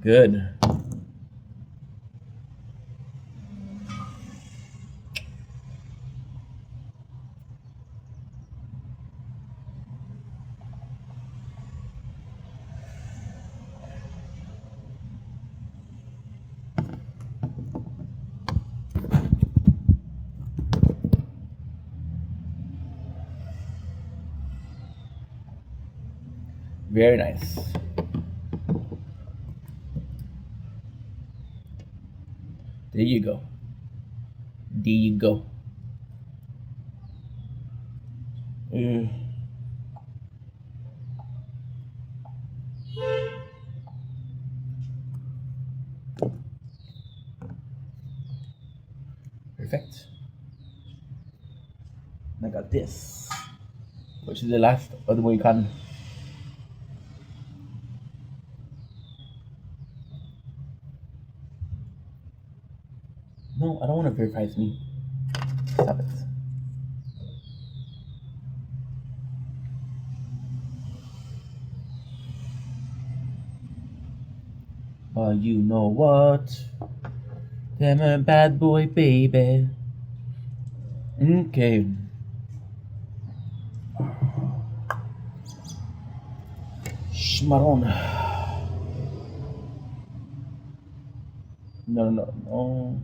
Good. Very nice. There you go. There you go. Mm, perfect. And I got this, which is the last of the Mohican. No, I don't want to verify it's me. Stop it. Oh, you know what? I'm a bad boy, baby. Okay. Schmarron. No, no, no.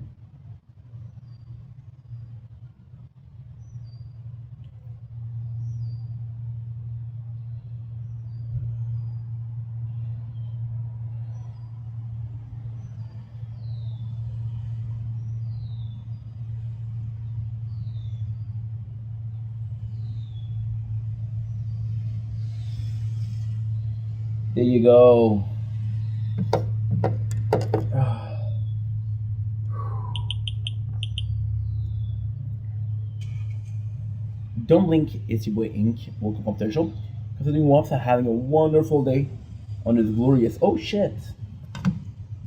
There you go. Don't blink, it's your boy Ink. Welcome up to the show. Continuing Wops are having a wonderful day on this glorious. Oh shit!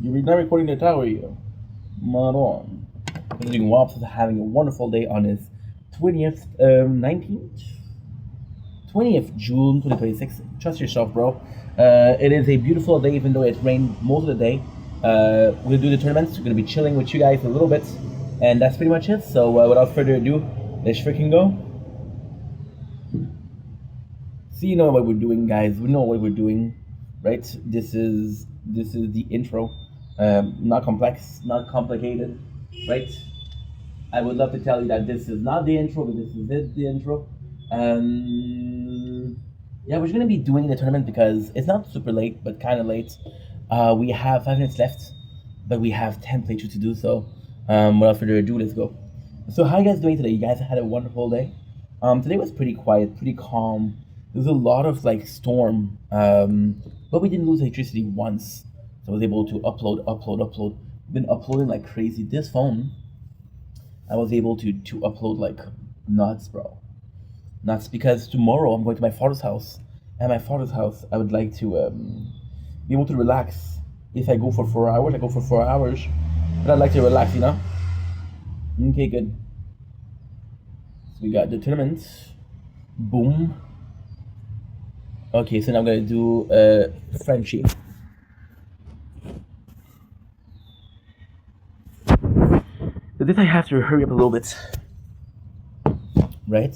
You're not recording the tower, you. Maron. Continuing Wops is having a wonderful day on his 20th, 19th? 20th June 2026. Trust yourself, bro. It is a beautiful day, even though it rained most of the day. We'll do the tournaments. We're gonna be chilling with you guys a little bit, and that's pretty much it. So without further ado, let's freaking go. So you know what we're doing, guys. We know what we're doing, right? This is the intro. Not complex, not complicated, right? I would love to tell you that this is not the intro, but this is it, the intro. Yeah, we're just gonna be doing the tournament because it's not super late, but kind of late. We have 5 minutes left, but we have 10 playthroughs to do. So, without further ado, let's go. So, how you guys doing today? You guys had a wonderful day. Today was pretty quiet, pretty calm. There was a lot of like storm, but we didn't lose electricity once. So I was able to upload. Been uploading like crazy. This phone, I was able to upload like nuts, bro. Nuts because tomorrow I'm going to my father's house. At my father's house, I would like to be able to relax. If I go for 4 hours, I go for 4 hours. But I'd like to relax, you know? Okay, good. So we got the tournament. Boom. Okay, so now I'm gonna do frenchie. So this I have to hurry up a little bit. Right?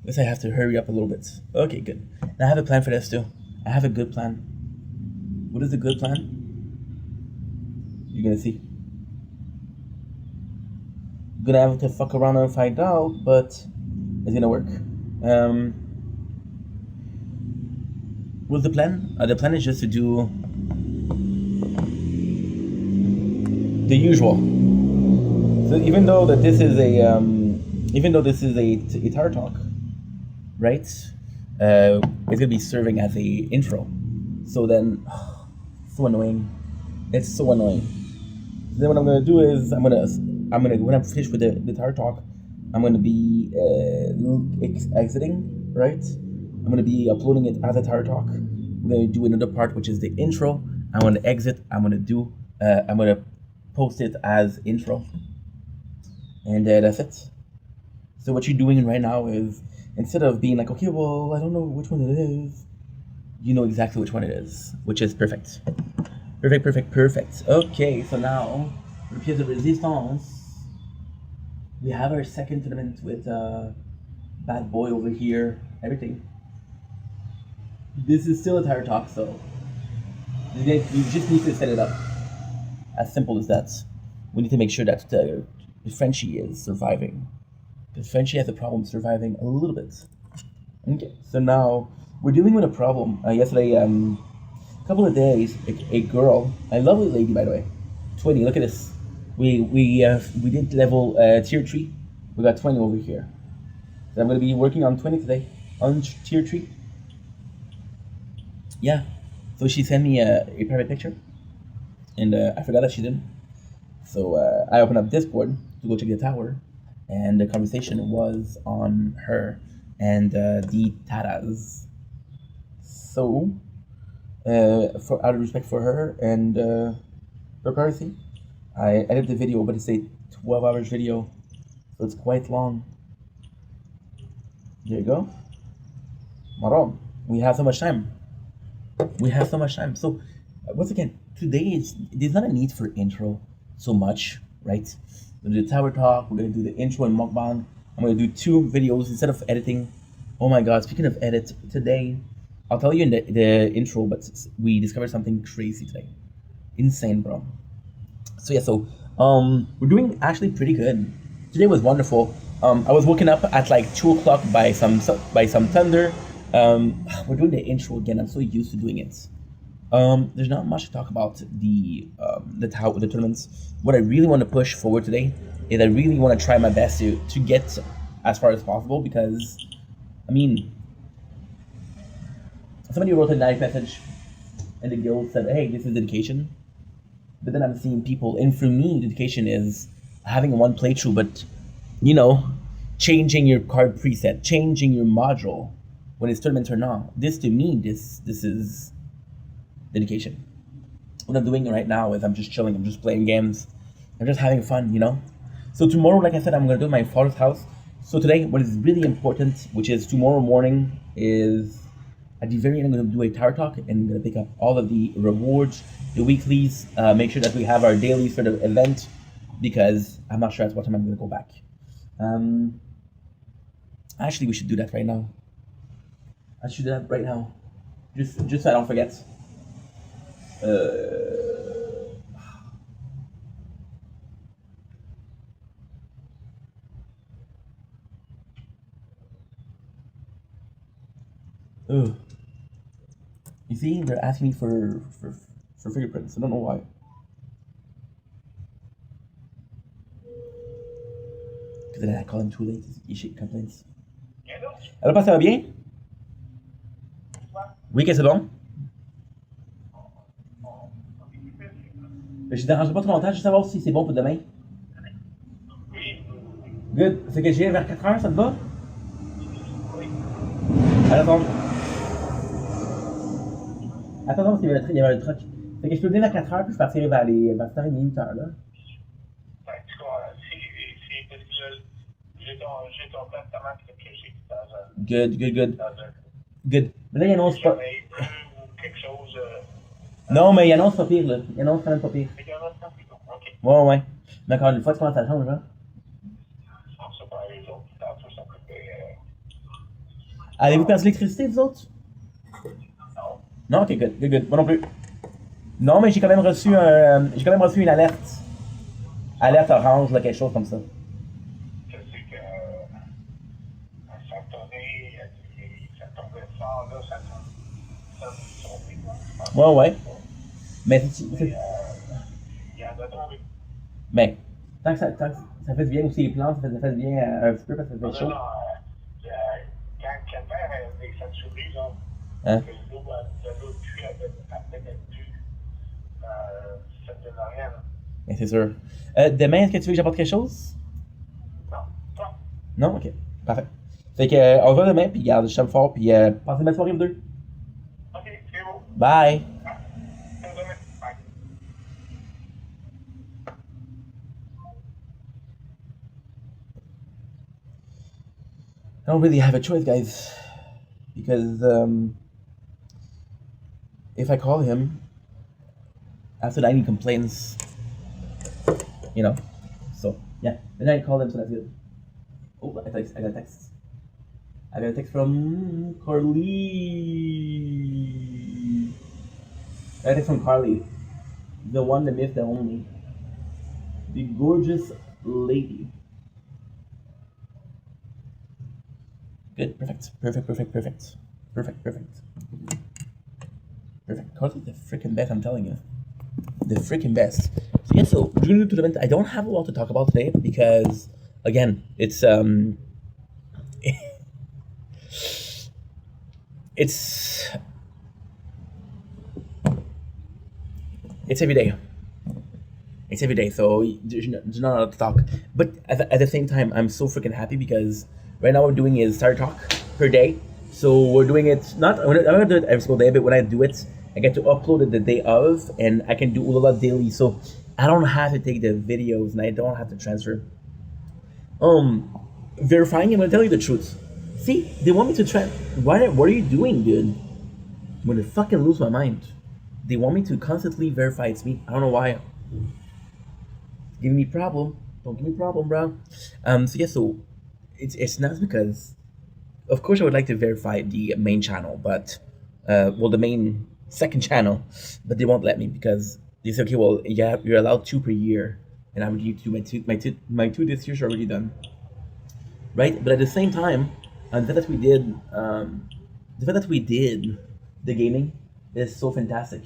This I have to hurry up a little bit. Okay, good. Now I have a plan for this too. I have a good plan. What is the good plan? You're gonna see. Gonna have to fuck around and find out, but it's gonna work. What's the plan? The plan is just to do the usual. So even though this is a tar talk, right? It's gonna be serving as a intro. So then, so annoying. It's so annoying. Then what I'm gonna do is I'm gonna when I'm finished with the tar talk, I'm gonna be exiting, right? I'm gonna be uploading it as a tar talk. I'm gonna do another part which is the intro. I'm gonna exit. I'm gonna post it as intro, and that's it. So what you're doing right now is instead of being like, okay, well, I don't know which one it is, you know exactly which one it is, which is perfect. Perfect, perfect, perfect. Okay, so now for pièce de résistance, we have our second tournament with Bad Boy over here. Everything. This is still a tire talk, so you just need to set it up. As simple as that. We need to make sure that the Frenchie is surviving. The Frenchie has a problem surviving a little bit. Okay, so now we're dealing with a problem. Yesterday, a couple of days, a girl, a lovely lady by the way, 20. Look at this. We did level tier 3. We got 20 over here. So I'm gonna be working on 20 today on tier 3. Yeah. So she sent me a private picture, and I forgot that she didn't. So I opened up Discord to go check the tower, and the conversation was on her and the Taras. So, for out of respect for her and her privacy, I edited the video, but it's a 12 hours video, so it's quite long. There you go. Marom, we have so much time. We have so much time. So, once again, today there's not a need for intro so much, right? We're gonna do tower talk. We're gonna do the intro and mukbang. I'm gonna do 2 videos instead of editing. Oh my god! Speaking of edit, today I'll tell you in the intro, but we discovered something crazy today. Insane, bro. So yeah, so we're doing actually pretty good. Today was wonderful. I was woken up at like 2 o'clock by some thunder. We're doing the intro again. I'm so used to doing it. There's not much to talk about the tournaments. What I really want to push forward today is I really want to try my best to get as far as possible, because I mean, somebody wrote a nice message in the guild, said, "Hey, this is dedication." But then I'm seeing people, and for me, dedication is having one playthrough, but you know, changing your card preset, changing your module when it's tournament or not. This to me, this is dedication. What I'm doing right now is I'm just chilling, I'm just playing games, I'm just having fun, you know? So tomorrow, like I said, I'm gonna do my father's house. So today, what is really important, which is tomorrow morning, is at the very end, I'm gonna do a tower talk, and I'm gonna pick up all of the rewards, the weeklies, make sure that we have our dailies for the event, because I'm not sure at what time I'm gonna go back. Actually, we should do that right now. I should do that right now, just so I don't forget. Ugh. You see, they're asking me for fingerprints. I don't know why. Because then I call him too late. He complains. Alors, ça va bien? Oui, qu'est-ce que c'est bon? Je ne dérange pas trop longtemps, juste savoir si c'est bon pour demain. Good. C'est que je viens vers 4h, ça te va? Alors, attends, non, parce qu'il y avait un truc. Fait que je peux venir vers 4h, puis je partirai vers 7h30, 8h, là. Good, good, good. Good. Mais là, il annonce pas. Non, mais il annonce pas pire, là. Il annonce quand même pas pire. Ouais, ouais. Mais encore une fois, tu commences à changer, hein? Avez-vous perdu l'électricité, vous autres? Non, ok, good, good, good. Moi non plus. Non, mais j'ai quand même reçu une alerte. Alerte orange, là, quelque chose comme ça. Ouais, ouais. Mais mais tant que ça fait du bien aussi les plantes, ça fait du bien un petit peu parce que ça fait chaud. Hein? Mais c'est sûr. Demain, est-ce que tu veux que j'apporte quelque chose? Non? Ok. Parfait. Fait que, on se voit demain, puis garde, je t'aime fort, puis passez une belle soirée, vous deux. Bye! I don't really have a choice, guys, because if I call him after that, any complaints, you know. So yeah, then I call them, so that's good. Oh, I got a text. I got a text from Carly. I got a text from Carly, the one, the myth, the only, the gorgeous lady. Good, perfect, perfect, perfect, perfect, perfect, perfect, perfect. Carly's the freaking best. I'm telling you, the freaking best. So yeah, so during the tournament, I don't have a lot to talk about today because, again, it's it's every day. It's every day, so there's not a lot to talk. But at the same time, I'm so freaking happy because right now what we're doing is Star Talk per day. So we're doing it not I'm gonna do it every single day, but when I do it, I get to upload it the day of, and I can do Ulala daily. So I don't have to take the videos, and I don't have to transfer. Um, Verifying. I'm gonna tell you the truth. See, they want me to try. What are you doing, dude? I'm gonna fucking lose my mind. They want me to constantly verify it's me. I don't know why. Giving me problem. Don't give me problem, bro. So yeah, so it's not because, of course, I would like to verify the main channel, but well, the main second channel, but they won't let me because they say, okay, well, yeah, you're allowed two per year, and I already do my two this year are already done, right? But at the same time, the fact that we did, the fact that we did the gaming is so fantastic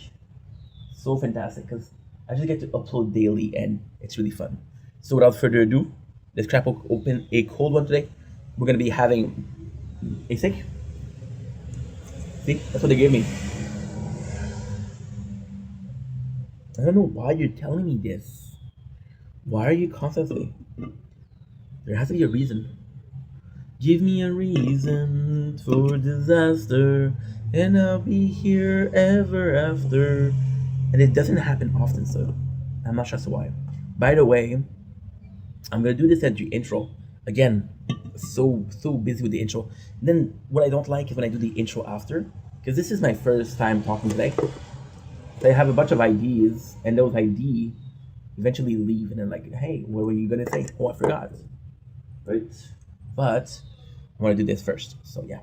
because I just get to upload daily and it's really fun. So without further ado, let's crack open a cold one today. We're gonna be having a steak. See, that's what they gave me. I don't know why you're telling me this. Why are you constantly? There has to be a reason. Give me a reason for disaster, and I'll be here ever after. And it doesn't happen often, so I'm not sure as to why. By the way, I'm gonna do this at the intro again. So busy with the intro. And then what I don't like is when I do the intro after, because this is my first time talking today. So I have a bunch of ideas, and those ideas eventually leave, and they're like, "Hey, what were you gonna say? Oh, I forgot." Right? But I want to do this first. So yeah.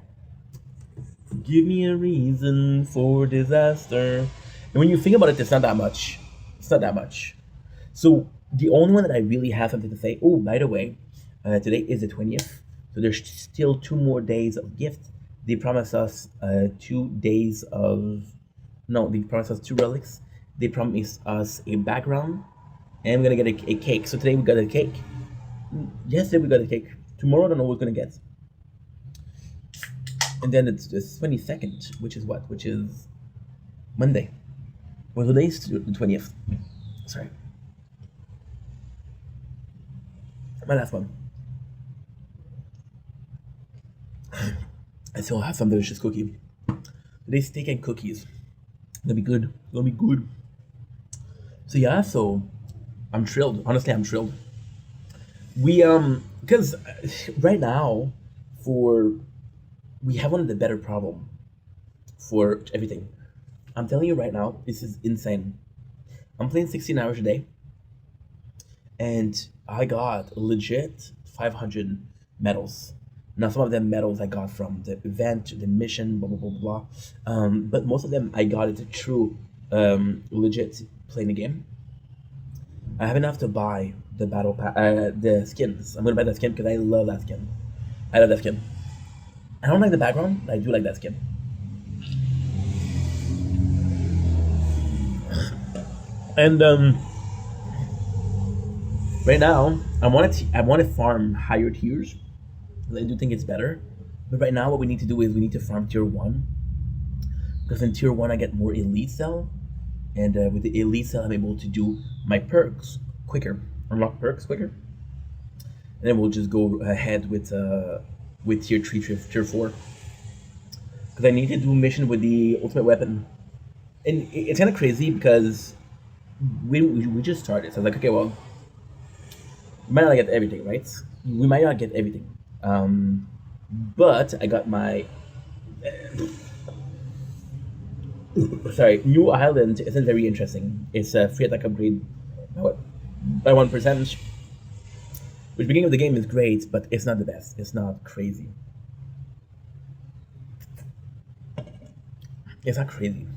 Give me a reason for disaster. And when you think about it, it's not that much. It's not that much. So the only one that I really have something to say. Oh, by the way, today is the 20th, so there's still 2 more days of gift. They promised us 2 days of. No, they promised us 2 relics. They promised us a background, and we're gonna get a cake. So today we got a cake. Yesterday we got a cake. Tomorrow I don't know what we're gonna get. And then it's the 22nd, which is what? Which is Monday. Well, today's the 20th. Sorry. My last one. I still have some delicious cookie. Today's steak and cookies. Gonna be good. Gonna be good. So yeah, so I'm thrilled. Honestly, I'm thrilled. We because right now, for we have one of the better problem for everything. I'm telling you right now, this is insane. I'm playing 16 hours a day, and I got legit 500 medals. Now, some of them medals I got from the event, the mission, blah blah blah blah. But most of them I got it through legit playing the game. I have enough to buy the skins. I'm gonna buy that skin because I love that skin. I love that skin. I don't like the background, but I do like that skin. And right now, I want to farm higher tiers. I do think it's better. But right now, what we need to do is we need to farm tier one, because in tier one I get more elite cell, and with the elite cell I'm able to do my perks quicker, unlock perks quicker, and then we'll just go ahead with tier three, tier four, because I need to do a mission with the ultimate weapon, and it's kind of crazy because we just started. So I was like, okay, well, we might not get everything, right? We might not get everything, but I got my Sorry, New Island isn't very interesting. It's a free attack upgrade by 1%, which beginning of the game is great, but it's not the best. It's not crazy. It's not crazy.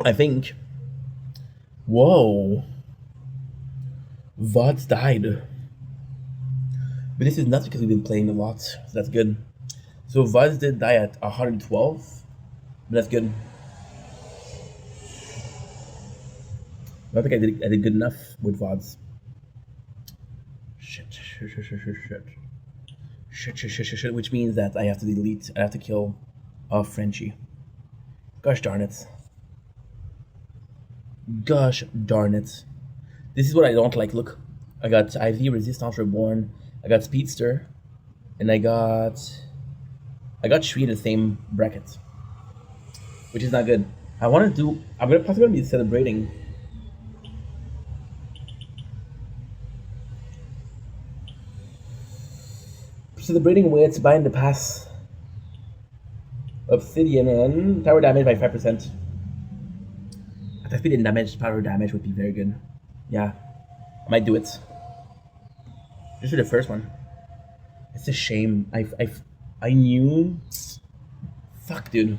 I think. Whoa. VODs died. But this is not because we've been playing a lot, so that's good. So VODs did die at 112, but that's good. I don't think I did good enough with VODs. Shit, which means that I have to delete, I have to kill Frenchie. Gosh darn it. Gosh darn it. This is what I don't like. Look, I got IV, Resistance Reborn, I got Speedster, and I got Shree in the same bracket, which is not good. I'm possibly gonna be celebrating. Celebrating with buying the pass. Obsidian and tower damage by 5%. Attack speed and damage, power damage would be very good. Yeah, I might do it. Just for the first one. It's a shame. I knew. Fuck, dude.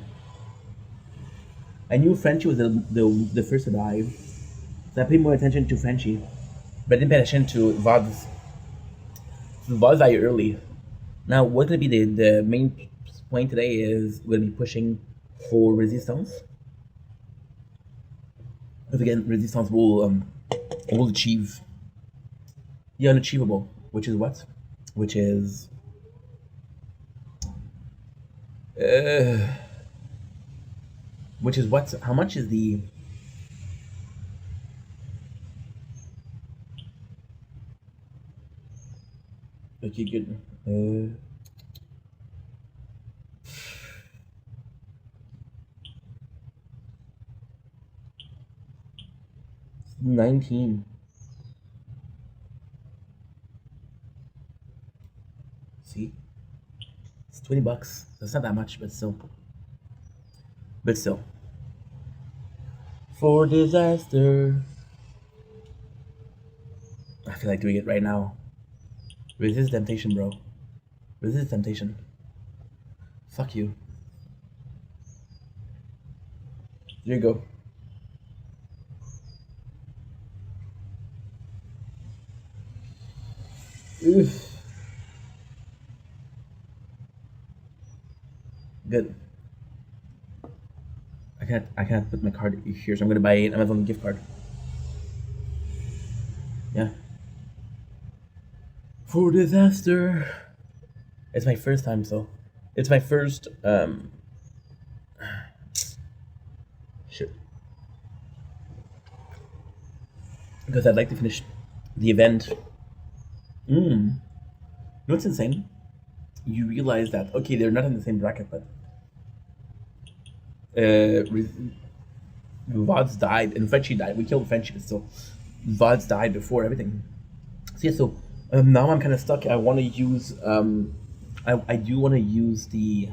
I knew Frenchie was the first to die, so I paid more attention to Frenchie, but I didn't pay attention to VODs. So VODs die early. Now, what's gonna be the main point today is we're gonna be pushing for resistance. Because again, resistance will achieve the unachievable, which is what? Which is what? How much is the okay? Good. 19. See, it's $20. That's not that much, but still. For disaster. I feel like doing it right now. Resist temptation, bro. Resist temptation. Fuck you. There you go. Oof. Good. I can't put my card here, so I'm gonna buy an Amazon gift card. Yeah. For disaster. It's my first time, so it's my first shit. Because I'd like to finish the event. You know what's insane? You realize that okay, they're not in the same bracket, but VODs died and Frenchie died. We killed Frenchie, but still, VODs died before everything. So yeah, so now I'm kind of stuck. I want to use I do want to use the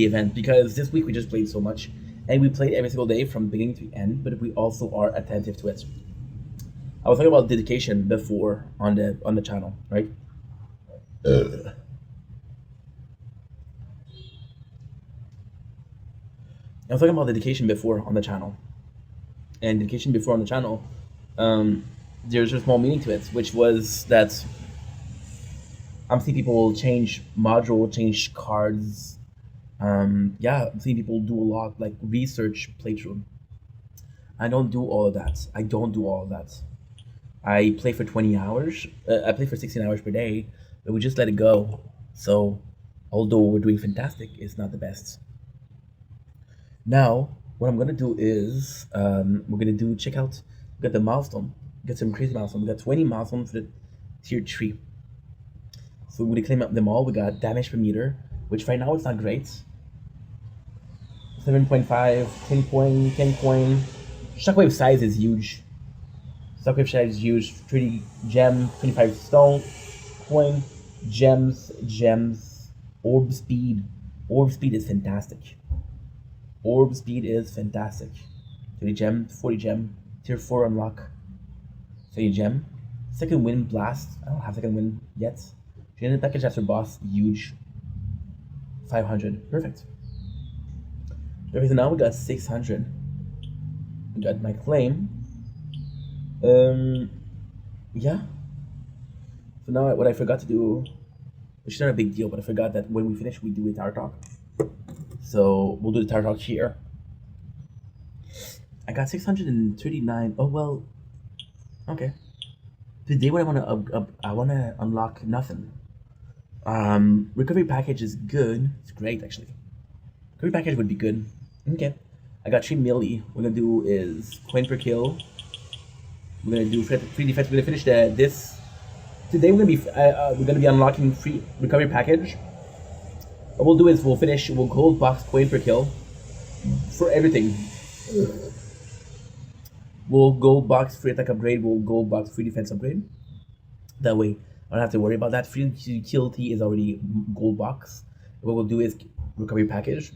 event because this week we just played so much, and we played every single day from beginning to end. But we also are attentive to it. I was talking about dedication before on the channel, right? I was talking about dedication before on the channel, and dedication before on the channel. There's a small meaning to it, which was that I'm seeing people change module, change cards. Yeah, I'm seeing people do a lot like research playthrough. I don't do all of that. I play for 20 hours. I play for 16 hours per day, but we just let it go. So, although we're doing fantastic, it's not the best. Now, what I'm gonna do is we're gonna check out, get the milestone, get some crazy milestone. We got 20 milestones for the tier 3. So we're gonna claim up them all. We got damage per meter, which right now it's not great. 7.5, 10 coin. Shockwave size is huge. Stock wave strategy is used 30 gem, 25 stone, coin, gems, orb speed. Orb speed is fantastic. Orb speed is fantastic. 30 gem, 40 gem, tier 4 unlock. 30 gem. Second wind blast. I don't have second wind yet. Generated package after boss, huge. 500. Perfect. Okay, so now we got 600. We got my claim. Yeah. So now what I forgot to do, which is not a big deal, but I forgot that when we finish, we do a tower talk. So we'll do the tower talk here. I got 639. Oh well. Okay. Today, what I wanna unlock nothing. Recovery package is good. It's great actually. Recovery package would be good. Okay. I got 3 milli. What we're gonna do is coin per kill. We're gonna do free defense. We're gonna finish this. Today we're gonna be unlocking free recovery package. What we'll do is we'll gold box coin per kill for everything. We'll gold box free attack upgrade. We'll gold box free defense upgrade. That way, I don't have to worry about that. Free utility is already gold box. What we'll do is recovery package.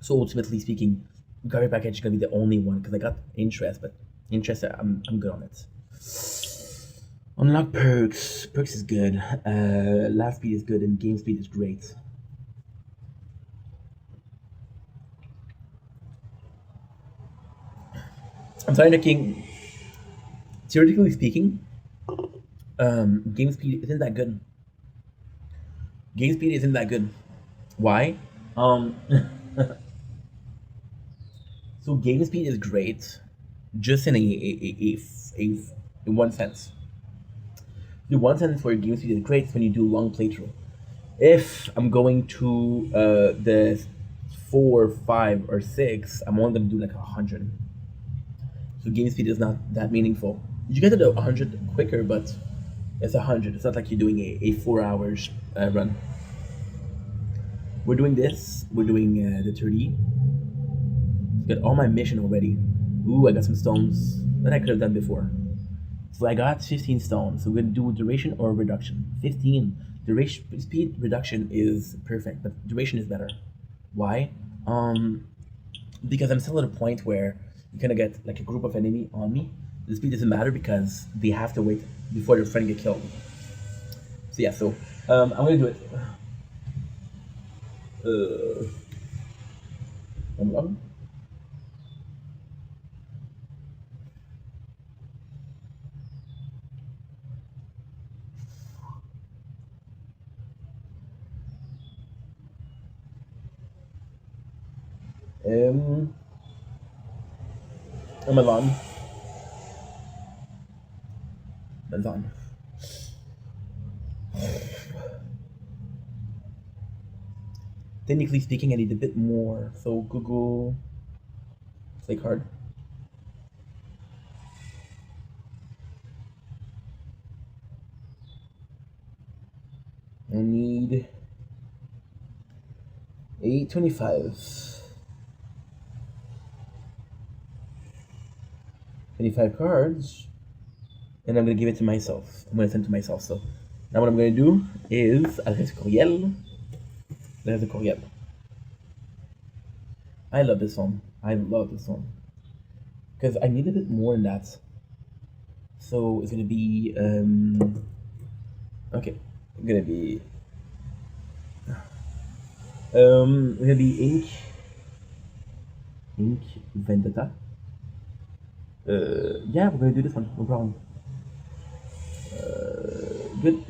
So ultimately speaking, recovery package is gonna be the only one because I got interest, but interest I'm good on it. Unlock perks. Perks is good. Last speed is good, and game speed is great. I'm sorry, King. Theoretically speaking, game speed isn't that good. Game speed isn't that good. Why? So game speed is great, just in in one sense. The one sense where game speed is great is when you do long playthrough. If I'm going to the 4, 5, or 6, I'm only gonna do like 100. So game speed is not that meaningful. You get to the 100 quicker, but it's 100. It's not like you're doing a 4 hours run. We're doing this. We're doing the 30. Got all my mission already. Ooh, I got some stones that I could have done before. So I got 15 stones. So we're gonna do duration or reduction. 15. Duration speed reduction is perfect, but duration is better. Why? Because I'm still at a point where you're gonna get like a group of enemy on me. The speed doesn't matter because they have to wait before their friend get killed. So yeah, so I'm gonna do it. I'm wrong. Amazon. Amazon. Technically speaking, I need a bit more. So Google play card. I need 825. 25 cards. And I'm gonna give it to myself. I'm gonna send it to myself. So now what I'm gonna do is adresse courriel. There's a courriel. I love this one. I love this one. Because I need a bit more than that. So it's gonna be okay. It's gonna be ink vendetta. Yeah, we're gonna do this one, no problem. Good.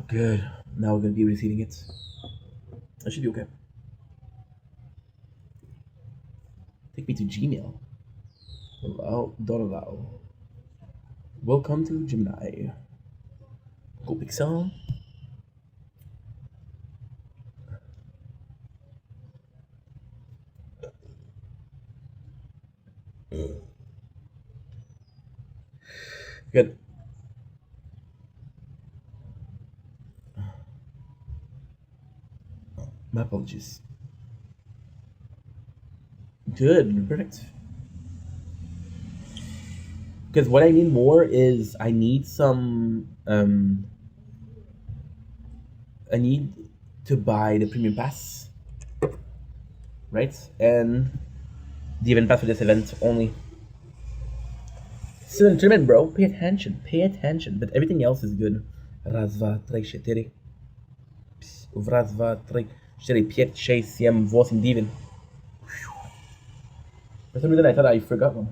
Good. Now we're gonna be receiving it. That should be okay. Take me to Gmail. Allow, don't allow. Welcome to Gemini. Go Pixel. Good. My apologies. Good, perfect. Because what I need more is I need some I need to buy the premium pass, right? And the event pass for this event only. So gentlemen, bro, pay attention, pay attention. But everything else is good. Raz, dva, trei, čtyři. Raz, dva, trei, čtyři, pět, šest, sedm, osm, devet. For some reason I thought I forgot one.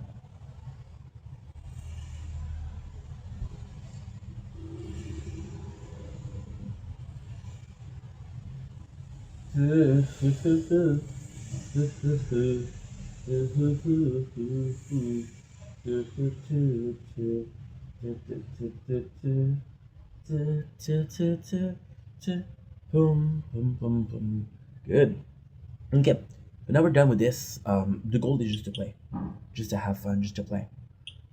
Boom, boom, boom, boom. Good. Okay, but now we're done with this. The goal is just to play, just to have fun, just to play.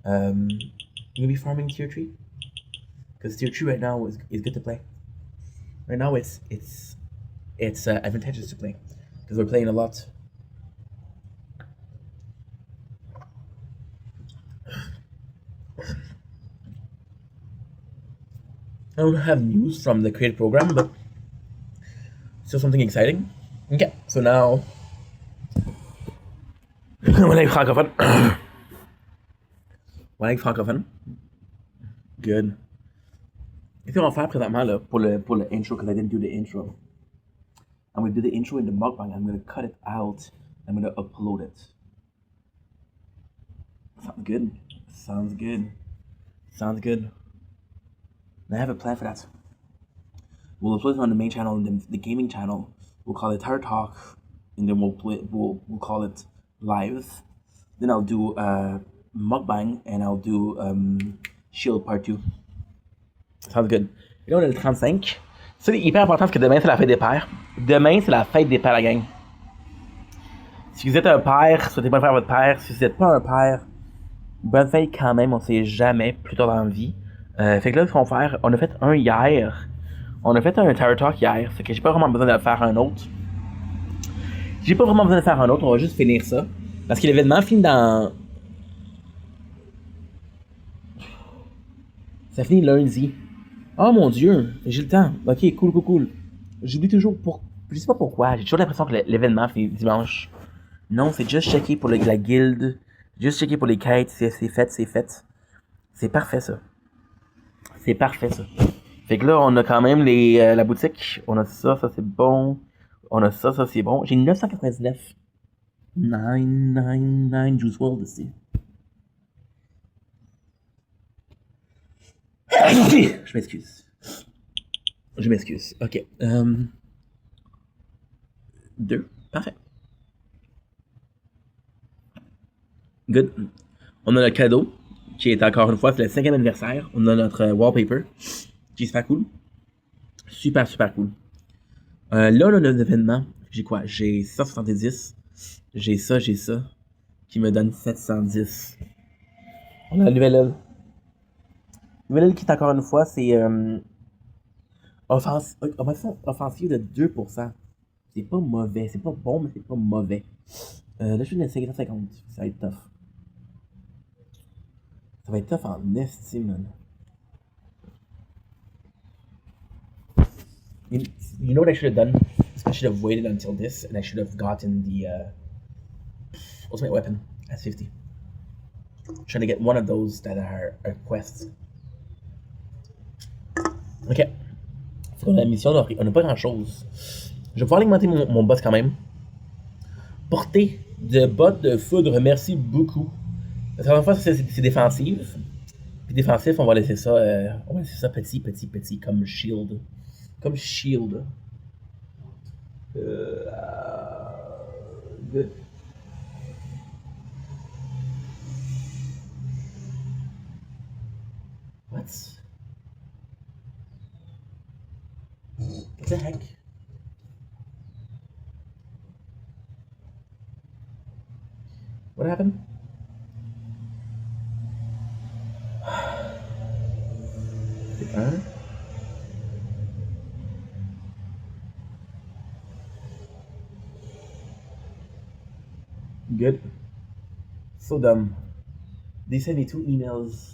I'm gonna be farming tier 3 because tier 2 right now is good to play. Right now it's advantageous to play because we're playing a lot. I don't have news from the creative program, but still something exciting. Okay, so now when I francophone, when I francophone, good. Qu'est-ce qu'on va faire présentement là, pour le intro, because I didn't do the intro. I'm going to do the intro in the mukbang. I'm going to cut it out. I'm going to upload it. Sounds good. Sounds good. Sounds good. And I have a plan for that. We'll upload it on the main channel, the gaming channel. We'll call it Tire Talk, and then we'll call it Live. Then I'll do mukbang, and I'll do Shield Part 2. Sounds good. Et là, on a le 35. Ça, c'est hyper important parce que demain, c'est la fête des pères. Demain, c'est la fête des pères, la gang. Si vous êtes un père, souhaitez bonne fête à votre père. Si vous n'êtes pas un père, bonne fête quand même, on sait jamais, plus tard dans la vie. Fait que là, ce qu'on va faire, on a fait un hier. On a fait un Tire Talk hier, fait que j'ai pas vraiment besoin de faire un autre. J'ai pas vraiment besoin de faire un autre, on va juste finir ça. Parce que l'événement finit dans... Ça finit lundi. Oh mon dieu, j'ai le temps. Ok, cool. J'oublie toujours pour... Je sais pas pourquoi, j'ai toujours l'impression que l'événement finit dimanche. Non, c'est juste checker pour la guilde. Juste checker pour les quêtes, c'est fait. C'est parfait ça. C'est parfait ça. Fait que là, on a quand même la boutique. On a ça c'est bon. On a ça c'est bon. J'ai 999. 999 Juice World ici. Je m'excuse. Ok. 2. Parfait. Good. On a le cadeau, qui est encore une fois, c'est le 5e anniversaire. On a notre wallpaper, qui est super cool. Super cool. Là, on a l'événement. J'ai quoi? J'ai 170. J'ai ça, qui me donne 710. On a la nouvelle aile. Nouvelle aile qui est encore une fois, c'est offensive de 2%. C'est pas mauvais. C'est pas bon, mais c'est pas mauvais. Là, je suis à 550. Ça va être tough. Ça va être tough en estime, man. You know what I should have done? I should have waited until this, and I should have gotten the ultimate weapon at 50. Trying to get one of those that are quests. Ok. Faut qu'on a la mission, on n'a pas grand chose. Je vais pouvoir augmenter mon boss quand même. Portée de bottes de foudre, merci beaucoup. Parce qu'en fois, c'est défensif. Puis défensif, on va laisser ça petit, comme shield. Comme shield. Good. What? What the heck? What happened? Good. So dumb. They sent me two emails.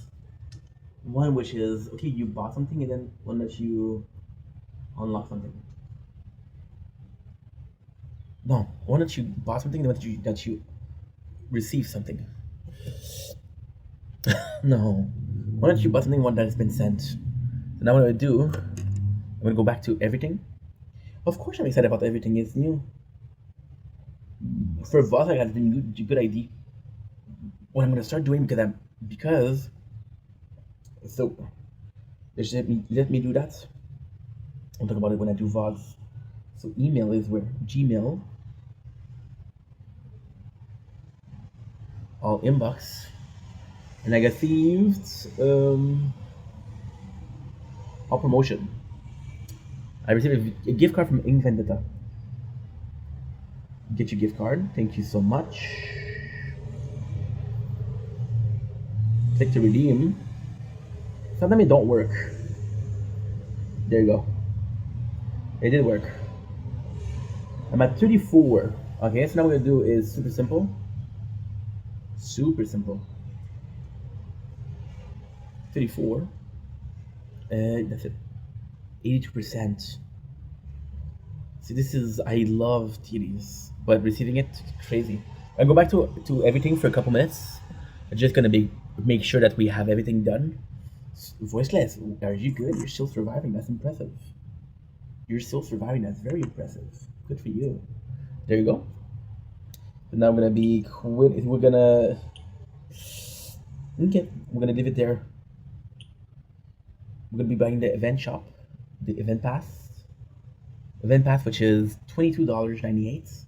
One which is okay, you bought something, and then one that you unlock something. No, one that you bought something, and one that you receive something. No, one that you bought something, one that has been sent. So now what I'm gonna do, I'm gonna go back to everything. Of course, I'm excited about everything. It's new. For boss, I got a good idea. What I'm gonna start doing because so just let me do that. I'll talk about it when I do vlogs. So email is where Gmail, all inbox, and I got received all promotion. I received a gift card from Vendetta. Get your gift card. Thank you so much. Click to redeem. Sometimes it don't work. There you go. It did work. I'm at 34. Okay, so now what we're gonna do is super simple. Super simple. 34. That's it. 82%. See, this is, I love TDs, but receiving it, crazy. I go back to everything for a couple minutes. I'm just gonna make sure that we have everything done. Voiceless, are you good? You're still surviving. That's impressive. You're still surviving. That's very impressive. Good for you. There you go. And now I'm gonna be quit. We're gonna okay. We're gonna leave it there. We're gonna be buying the event shop, the event pass. Event pass, which is $22.98.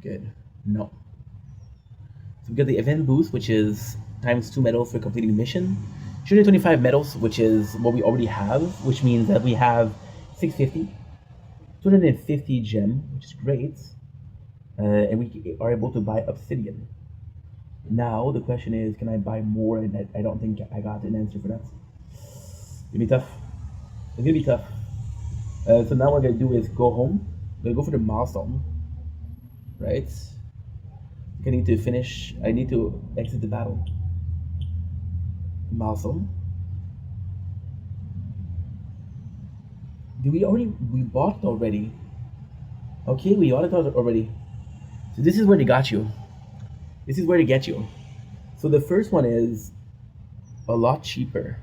Good. No. So we got the event boost, which is times 2 medals for completing the mission. 225 medals, which is what we already have, which means that we have 650, 250 gem, which is great, and we are able to buy obsidian. Now the question is, can I buy more? And I don't think I got an answer for that. It's gonna be tough. It's gonna be tough. So now what I'm gonna do is go home. I'm gonna go for the milestone, right? I need to finish. I need to exit the battle. Milestone. We bought it already. Okay, we bought it already. So this is where they got you. This is where they get you. So the first one is a lot cheaper.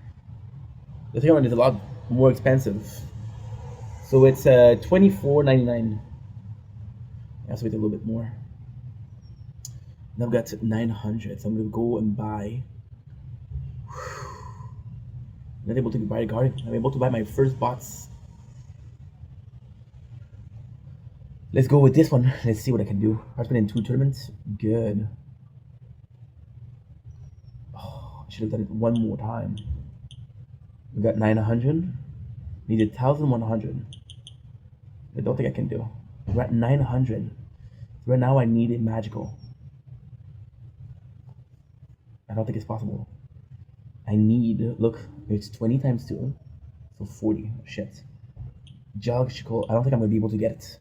The second one is a lot more expensive. So it's $24.99. I have to wait a little bit more. Now I've got 900, so I'm gonna go and buy. I'm not able to buy a garden. I'm able to buy my first bots. Let's go with this one. Let's see what I can do. I've been in 2 tournaments. Good. Oh, I should have done it one more time. We got 900. Need 1,100. I don't think I can do. We're at 900. Right now I need it magical. I don't think it's possible. I need, look, it's 20 times 2. So 40. Shit. Geological, I don't think I'm gonna be able to get it.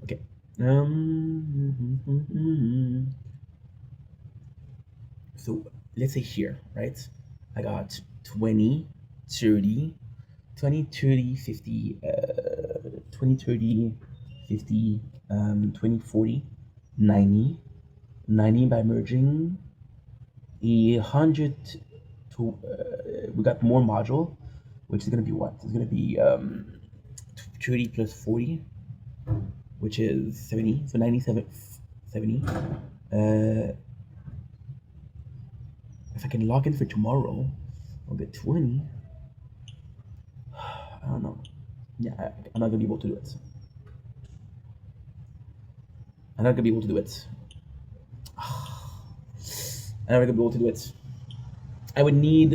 Okay. So let's say here, right? I got 20, 30, 20, 30, 50, 20, 30, 50, 20, 40, 90, 90 by merging, 100 to, we got more module, which is gonna be what? It's gonna be 30 plus 40, which is 70, so 97, 70. If I can log in for tomorrow, I'll get 20. I don't know. Yeah, I'm not gonna be able to do it. I'm not gonna be able to do it. I'm not gonna be able to do it. I would need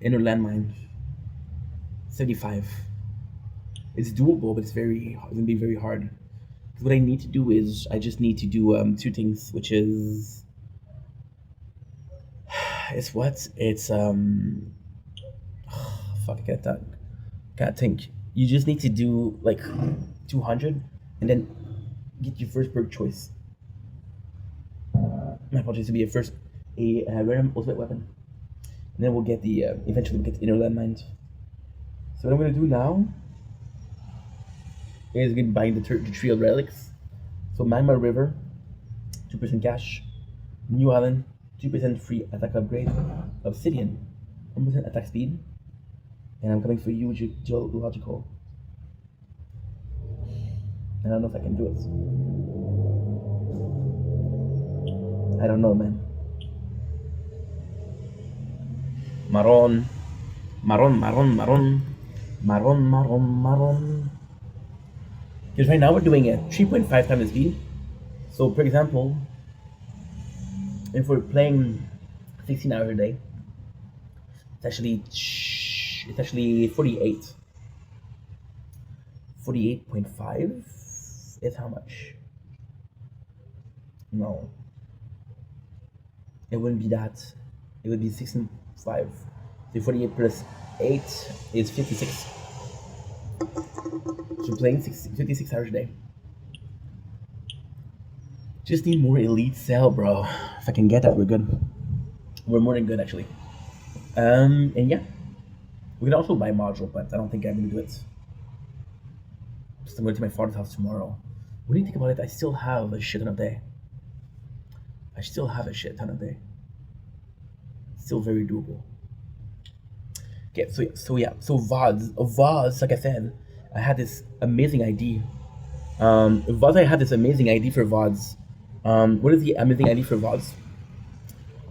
inner landmine 75. It's doable, but it's gonna be very hard. What I need to do is I just need to do 2 things, which is It's what? It's fuck, I can't talk. Can't think. You just need to do like 200 and then get your first perk choice. My apologies, to be a first a random ultimate weapon. And then we'll get the eventually we'll get the inner landmines. So what I'm gonna do now is gonna buy the trio relics. So Magma River, 2% cash. New Island, 2% free attack upgrade. Obsidian, 1% attack speed. And I'm coming for you, geological. I don't know if I can do it. I don't know, man. Maron, Maron. Because right now we're doing it 3.5 times the speed. So, for example, if we're playing 16 hours a day, it's actually 48. 48.5 is how much? No, it wouldn't be that. It would be 16.5. So 48 plus 8 is 56. So playing 56 hours a day. Just need more elite cell, bro. If I can get that, we're good. We're more than good, actually. And yeah, we can also buy a module, but I don't think I'm gonna do it. I'm going to my father's house tomorrow. What do you think about it? I still have a shit ton of day. Still very doable. Okay, so VODs, like I said, I had this amazing idea. I had this amazing idea for VODs. What is the amazing idea for VODs?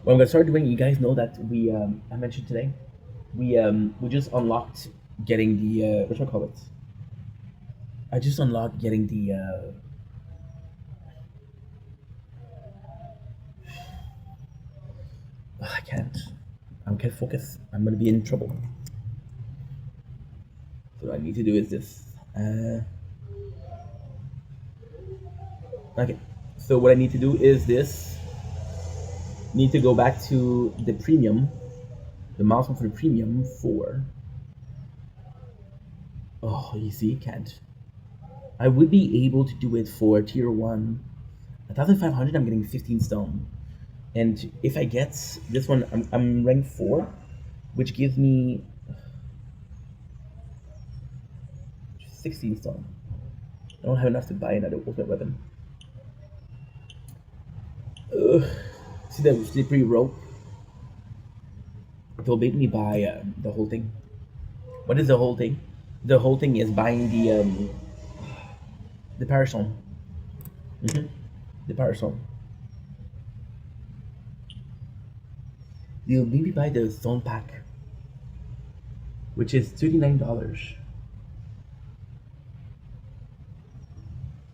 What I'm gonna start doing, you guys know that I mentioned today, we just unlocked getting the what should I call it? I just unlocked getting the I can't focus. I'm gonna be in trouble. So what I need to do is this. Okay. So what I need to do is this. Need to go back to the premium, the milestone for the premium 4. Oh, you see, can't. I would be able to do it for tier 1. 1,500, I'm getting 15 stone. And if I get this one, I'm rank 4, which gives me 16 stone. I don't have enough to buy another ultimate weapon. See the slippery rope? It'll make me buy the whole thing. What is the whole thing? The whole thing is buying the parasol. The parasol. You'll maybe buy the zone pack, which is $39.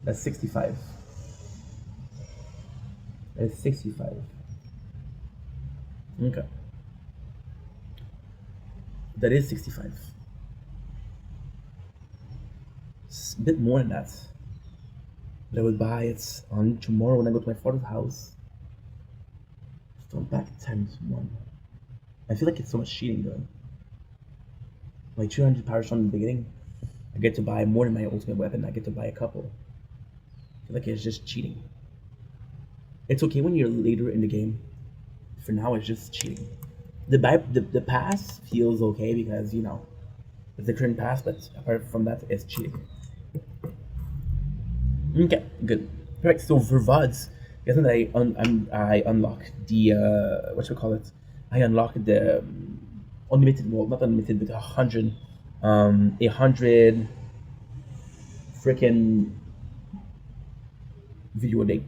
That's 65. That's 65. Okay. That is 65. It's a bit more than that. But I would buy it on tomorrow when I go to my father's house. Stone pack times 1. I feel like it's so much cheating though. Like 200 power stone in the beginning, I get to buy more than my ultimate weapon. I get to buy a couple. I feel like it's just cheating. It's okay when you're later in the game. For now, it's just cheating. The pass feels okay because you know it's the current pass, but apart from that, it's cheating. Okay, good. Alright, so for VODs, guess what I unlocked the what should we call it? I unlocked the unlimited, well, not unlimited, but 100 freaking video a day.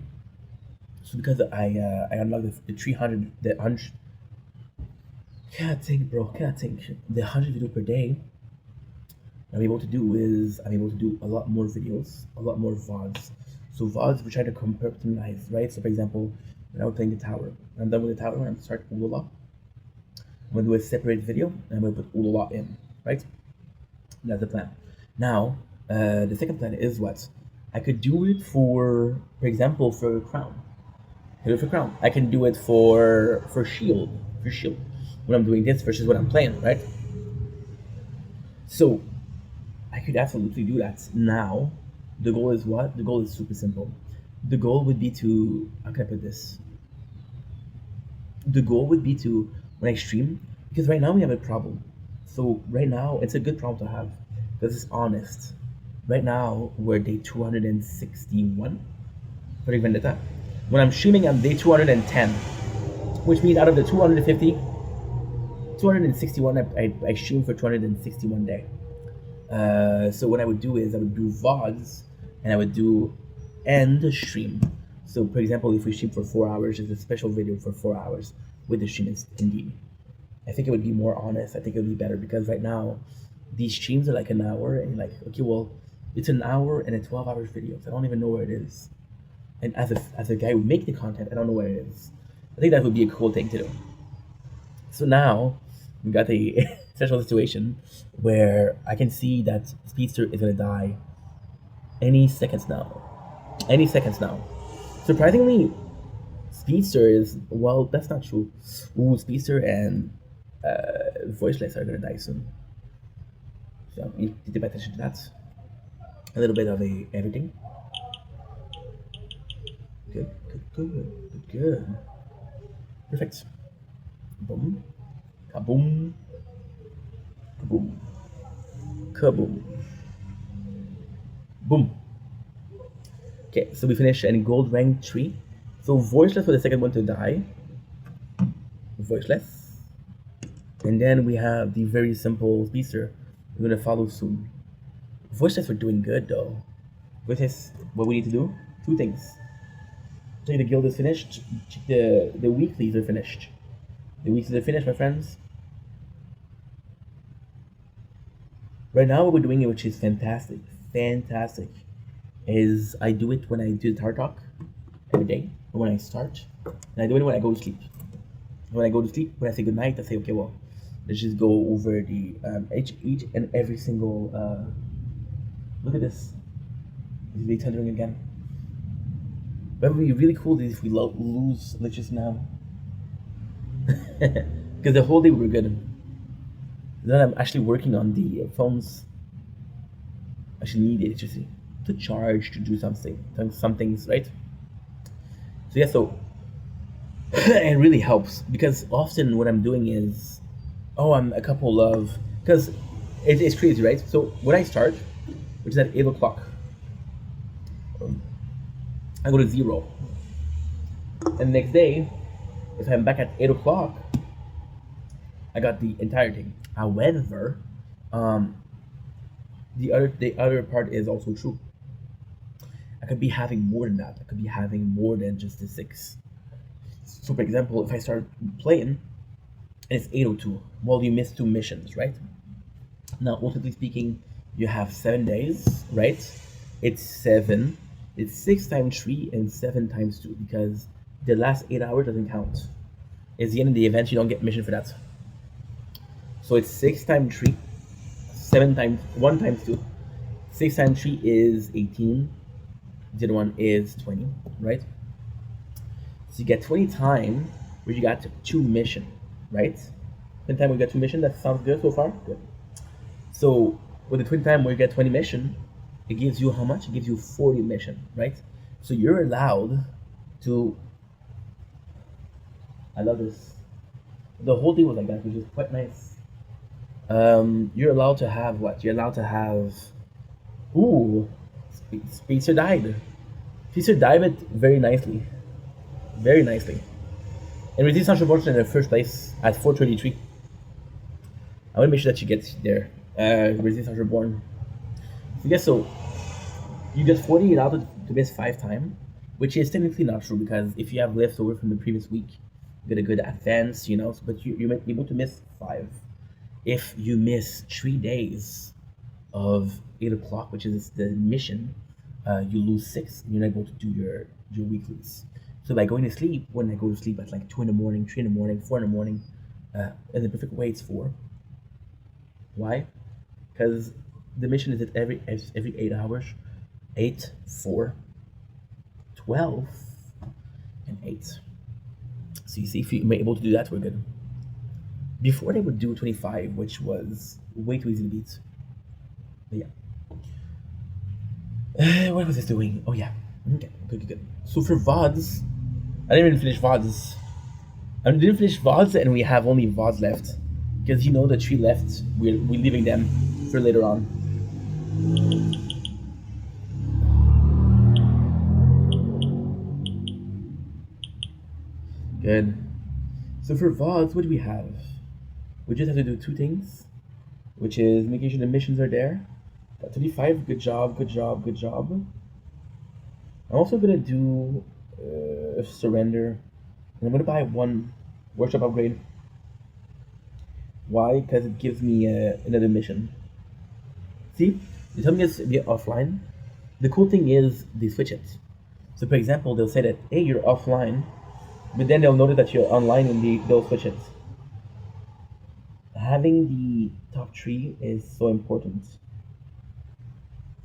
So because I unlocked the 300, the 100, can't think, bro, can't think. The 100 video per day, what I'm able to do is I'm able to do a lot more videos, a lot more VODs. So VODs, we try to compartmentalize, right? So for example, when I'm playing the tower, when I'm done with the tower, I'm gonna start Ulala. I'm gonna do a separate video, and I'm gonna put Ulala in, right? That's the plan. Now, the second plan is what? I could do it for example, for Crown. I do it for crown. I can do it for shield, when I'm doing this versus when I'm playing, right? So I could absolutely do that. Now, the goal is what? The goal is super simple. The goal would be to, how can I put this? The goal would be to, when I stream, because right now we have a problem. So right now, it's a good problem to have, because it's honest. Right now, we're day 261, project vendetta. When I'm streaming, I'm day 210, which means out of the 250, 261, I stream for 261 day. So what I would do is I would do VODs and I would do end stream. So for example, if we stream for 4 hours, there's a special video for 4 hours with the stream indeed. I think it would be more honest. I think it would be better because right now these streams are like an hour and you're like, okay, well, it's an hour and a 12 hours video. So I don't even know where it is. And as a guy who make the content, I don't know where it is. I think that would be a cool thing to do. So now we got a special situation where I can see that Speedster is gonna die any seconds now. Any seconds now. Surprisingly, Speedster is, well, that's not true. Ooh, Speedster and Voiceless are gonna die soon. So you need to pay attention to that. A little bit of everything. Good, good, good, good, good. Perfect. Boom. Kaboom. Kaboom. Kaboom. Boom. Okay, so we finished in gold rank 3. So Voiceless for the second one to die. Voiceless. And then we have the very simple Speedster. We're gonna follow soon. Voiceless, we're doing good though. Voiceless, what we need to do? Two things. Check the guild is finished. Check the weeklies are finished. The weeklies are finished, my friends. Right now what we're doing, which is fantastic, is I do it when I do the Tar Talk every day, or when I start, and I do it when I go to sleep. When I go to sleep, when I say goodnight, I say, okay, well, let's just go over the each and every single. Look at this. Is it thundering again? What would be really cool is if we lose electricity now, because the whole day we were good. Then I'm actually working on the phones. Actually need electricity to charge to do some things, right? So yeah, so it really helps because often what I'm doing is, oh, I'm a couple of, because it's crazy, right? So when I start, which is at 8 o'clock, I go to 0, and the next day, if I'm back at 8 o'clock, I got the entire thing. However, the other part is also true. I could be having more than that. I could be having more than just the 6. So for example, if I start playing and it's 8:02, well, you missed 2 missions, right? Now, ultimately speaking, you have 7 days, right? It's 7. It's 6 times 3 and 7 times 2 because the last 8 hours doesn't count. It's the end of the event. You don't get mission for that. So it's 6 times 3, 7 times 1 times 2. 6 times 3 is 18. The other one is 20, right? So you get 20 time where you got 2 mission, right? 20 time we got 2 mission. That sounds good so far. Good. So with the 20 time where you get 20 mission, it gives you how much? It gives you 40 mission, right? So you're allowed to. I love this. The whole thing was like that, which is quite nice. You're allowed to have what? You're allowed to have. Ooh, Speedster died. Speedster died it very nicely. Very nicely. And Resistance Reborn in the first place at 433. I want to make sure that you get there. Resistance Reborn. So yes, so you get 40 allowed to miss 5 times, which is technically not true because if you have leftover from the previous week, you get a good advance, but you're able to miss 5. If you miss 3 days of 8 o'clock, which is the mission, you lose 6. You're not able to do your weeklies. So by going to sleep, when I go to sleep at like 2 in the morning, 3 in the morning, 4 in the morning, in the perfect way it's 4. Why? Because the mission is at every 8 hours. 8, 4, 12. and 8. So you see, if you're able to do that, we're good. Before they would do 25, which was way too easy to beat. But yeah. What was this doing? Oh yeah. Okay, good. So for VODs, I didn't even finish VODs. I didn't finish VODs, and we have only VODs left. Because you know the 3 left, we're leaving them for later on. Good. So for VODs, what do we have? We just have to do 2 things, which is making sure the missions are there. 35, good job. I'm also gonna do surrender. And I'm gonna buy 1 workshop upgrade. Why? Because it gives me another mission. See, you tell me it's be offline. The cool thing is they switch it. So for example, they'll say that hey, you're offline, but then they'll notice that you're online and they'll switch it. Having the top 3 is so important.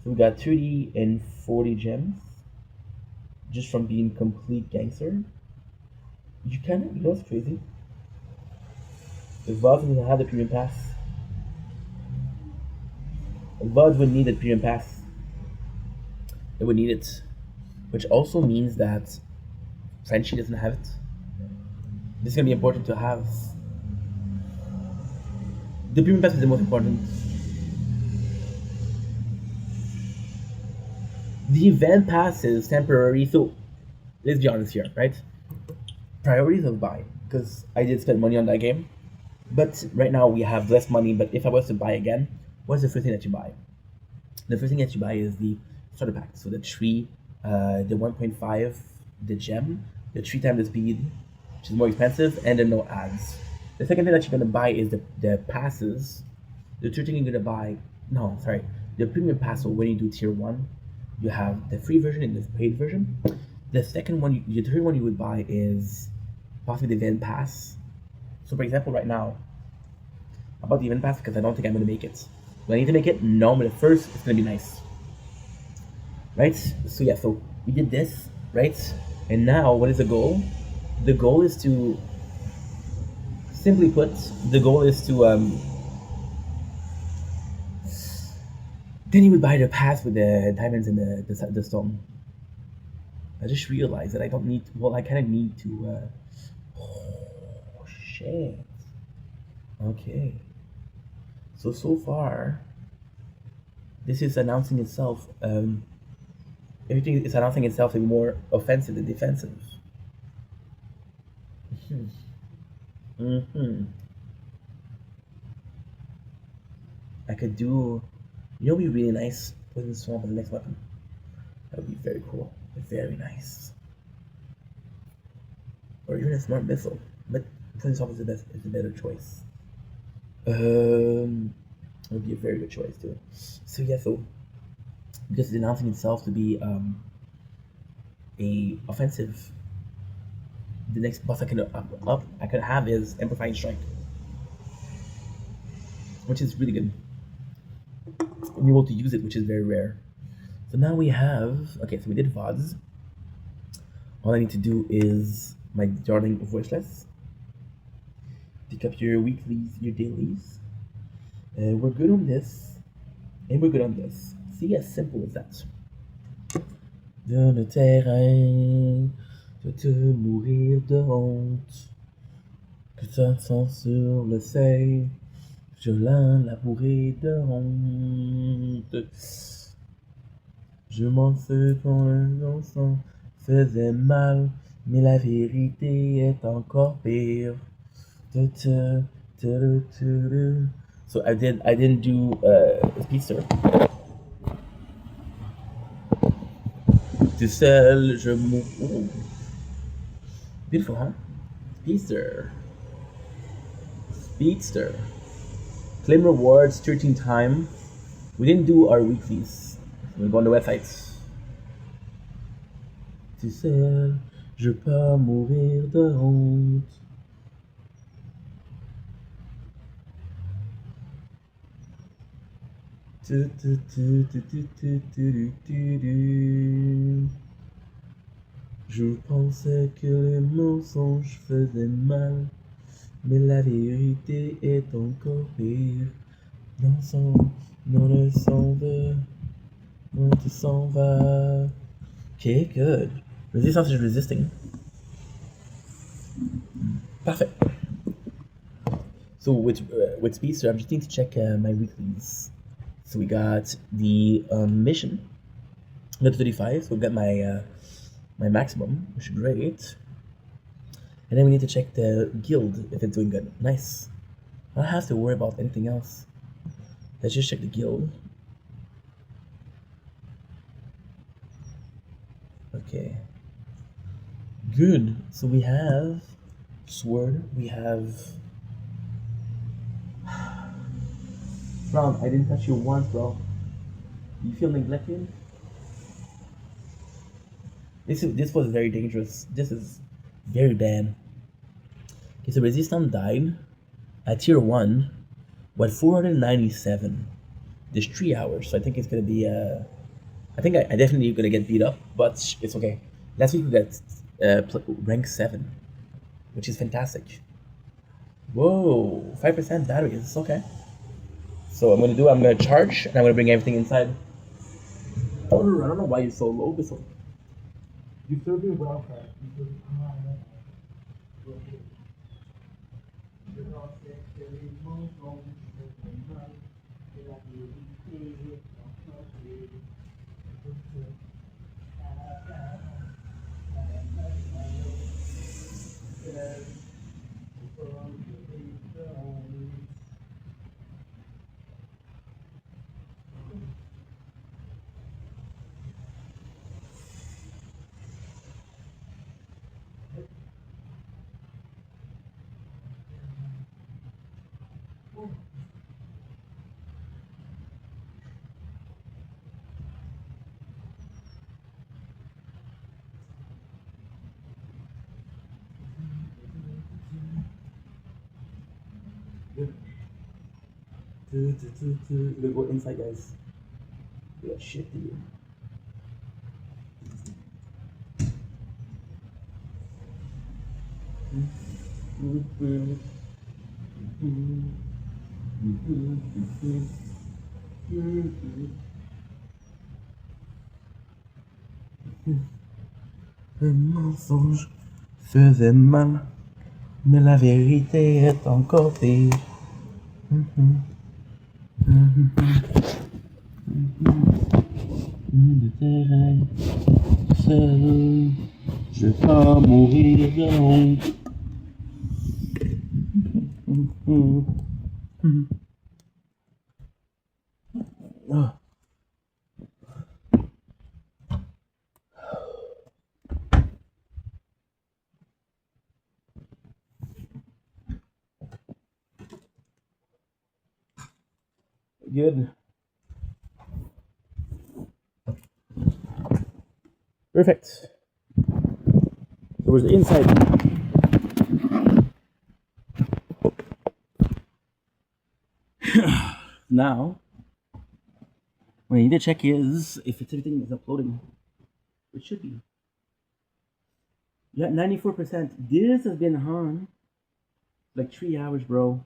So we got 30 and 40 gems just from being complete gangster. You know what's crazy? If VOD doesn't have the premium pass, VOD would need a premium pass. It would need it, which also means that Frenchie doesn't have it. This is gonna be important to have. The premium pass is the most important. The event pass is temporary, so let's be honest here, right? Priorities of buy, because I did spend money on that game. But right now we have less money, but if I was to buy again, what's the first thing that you buy? The first thing that you buy is the starter pack. So the 3, the 1.5, the gem, the 3 times the speed, which is more expensive, and then no ads. The second thing that you're gonna buy is the passes. The third thing you're gonna buy, no, sorry, the premium pass. So when you do tier 1, you have the free version and the paid version. The second one, the third one you would buy is possibly the event pass. So for example, right now, about the event pass because I don't think I'm gonna make it. Do I need to make it? No, but at first it's gonna be nice. Right? So yeah, so we did this, right? And now what is the goal? The goal is to simply put, the goal is to then you would buy the pass with the diamonds and the stone. I just realized that I don't need, well, I kind of need to, oh, shit. Okay. So far, this is announcing itself, everything is announcing itself to be more offensive than defensive. Mm-hmm. I could do, you know, it'd be really nice, putting swamp as the next weapon. That would be very cool. Very nice. Or even a smart missile. But putting swamp is the better choice. It would be a very good choice too. So yeah, so because it's announcing itself to be a offensive, the next boss I can have is amplifying strike, which is really good. I'm able to use it, which is very rare. So now we have, okay, so we did VODs. All I need to do is my darling voiceless. Pick up your weeklies, your dailies. We're good on this, and we're good on this. See, as simple as that. De le terrain, de te mourir de honte. Que ça sent sur le seuil, je l'ai de honte. Je m'en fais quand les enfants faisaient mal, mais la vérité est encore pire. So I didn't do Speedster. Tout seul, je mou. Ooh. Beautiful, huh? Speedster. Claim rewards 13 time. We didn't do our weeklies. We'll go on the website. Tu sais, je peux mourir de honte. Je pensais que les mensonges faisaient mal, mais la vérité est encore pire. Non, sans, non, le sang veut, non, tu s'en vas. Okay, good. Resistance is resisting. Perfect. So with Speedster, I'm just need to check my weeklies. So we got the mission, level 35. So we got my maximum, which is great. And then we need to check the guild if it's doing good. Nice. I don't have to worry about anything else. Let's just check the guild. Okay. Good. So we have sword. We have. Brown, I didn't touch you once, bro. You feel neglected? This was very dangerous. This is very bad. Okay, so Resistance died at tier 1 with 497. There's 3 hours, so I think it's gonna be I think I definitely gonna get beat up, but it's okay. Last week we got rank 7, which is fantastic. Whoa, 5% battery, it's okay. So I'm gonna charge and I'm gonna bring everything inside. I don't know why you're so low, but so you serve your welfare. We're gonna go inside, guys. We got shit to do. Le mensonge faisait mal, mais la vérité est encore pire. De terrain, seul, je vais pas mourir de honte. Ah. Good. Perfect. So where's the inside? Now, what I need to check is if everything is uploading. It should be. Yeah, 94%. This has been on like 3 hours, bro.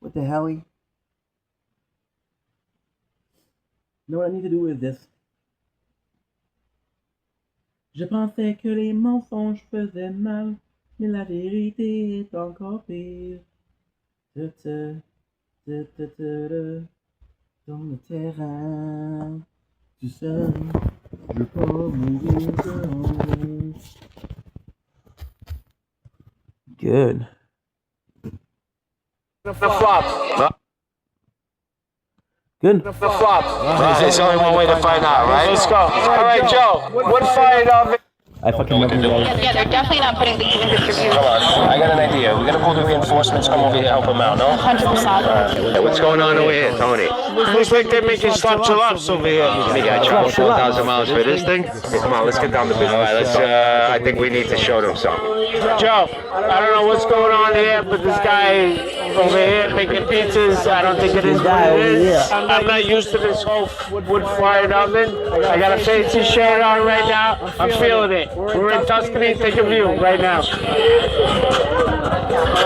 What the hell? You know what I need to do with this? Je pensais que les mensonges faisaient mal, mais la vérité est encore pire. Dans le terrain, tu sais, je peux mourir de honte. Good. The flop. Good. The flop. There's only one way to find out, right? Let's go. All right, Joe. What fired off? I fucking love you guys. Yeah, they're definitely not putting the even distribution. Come on, I got an idea. We're gonna call the reinforcements. Come over here, help them out, no? 100%. What's going on over here, Tony? Looks like they're making slop-chilops over here. We got to travel 4,000 miles for this thing. Hey, come on, let's get down to business. All right, let's. I think we need to show them something. Joe, I don't know what's going on here, but this guy over here making pizzas. I don't think it is what it is. I'm not used to this whole wood-fired oven. I got a fancy shirt on right now. I'm feeling it. We're in Tuscany. Take a view right now.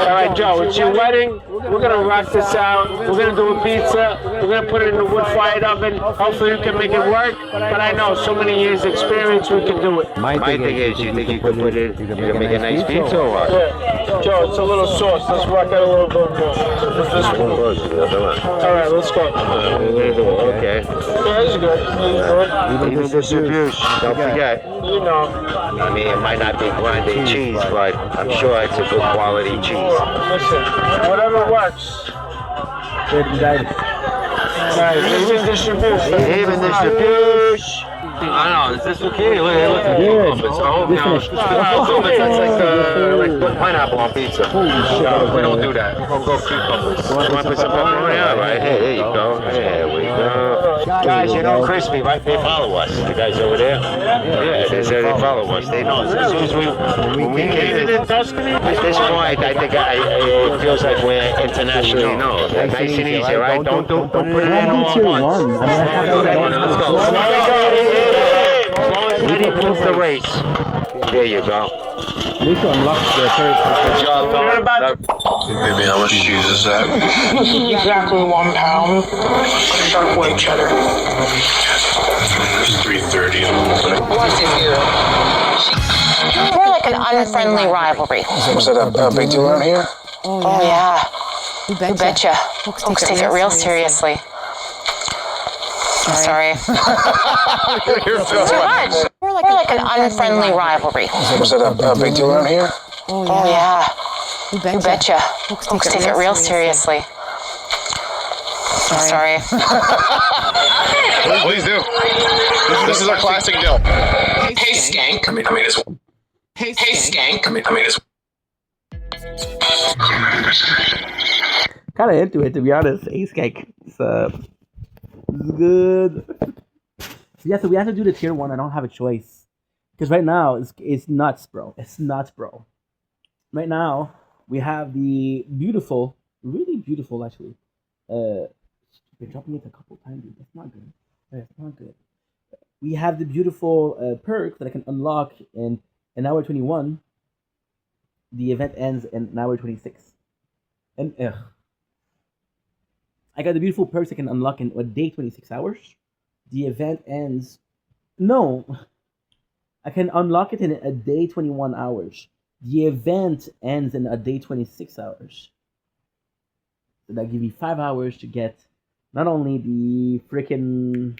All right, Joe, it's your wedding. We're gonna rock this out. We're gonna do a pizza. We're gonna put it in the wood-fired oven. Hopefully, you can make it work. But I know so many years experience, we can do it. My thing is, you think you can put it, you can make a nice pizza or what? Yeah. Joe, it's a little sauce. Let's rock it a little bit more. This one. All right, let's go. Okay. Yeah, it's good. Even distribution, don't forget. You know. I mean, it might not be grinded cheese, but I'm sure it's a good quality cheese. Listen, whatever works. Even distribution. Even distribution. I know, is this okay? Look at the it's a whole it's like pineapple on pizza. No, we don't do that. We'll go cucumbers. You want to put some pepperoni? Yeah, right. Hey, there you go. There we go. Guys, you know Crispy, right? They follow us. The guys over there? Yeah, they follow us. They know us. As soon as when we came in Tuscany, at this point, I think it feels like we're internationally known. Nice and easy, right? Don't put it in all at once. Let's go. Ready proof the race. There you go. Need to unlock the Good job, Maybe how much cheese is that? Exactly 1 pound. Sharp white cheddar. It's 3:30. What's in here? More like an unfriendly rivalry. Was that a big deal around here? Oh, yeah. You betcha. Folks take it real seriously. Sorry. Too much. More like an unfriendly rivalry. Was that a big deal around here? Oh, yeah. You betcha. Folks take it real seriously. Sorry. Please do. This is a classic deal. Hey, skank. I mean, it's. Hey, skank. I mean, it's. Kind of into it, to be honest. Ace cake. It's good. Yeah, so we have to do the tier 1. I don't have a choice. Because right now, it's nuts, bro. It's nuts, bro. Right now, we have the beautiful, really beautiful, actually. Been dropping it a couple times. That's not good. That's not good. We have the beautiful perk that I can unlock in an hour 21. The event ends in an hour 26. And I got the beautiful perks I can unlock in a day 26 hours. The event ends. No. I can unlock it in a day 21 hours. The event ends in a day 26 hours. So that gives me 5 hours to get not only the freaking.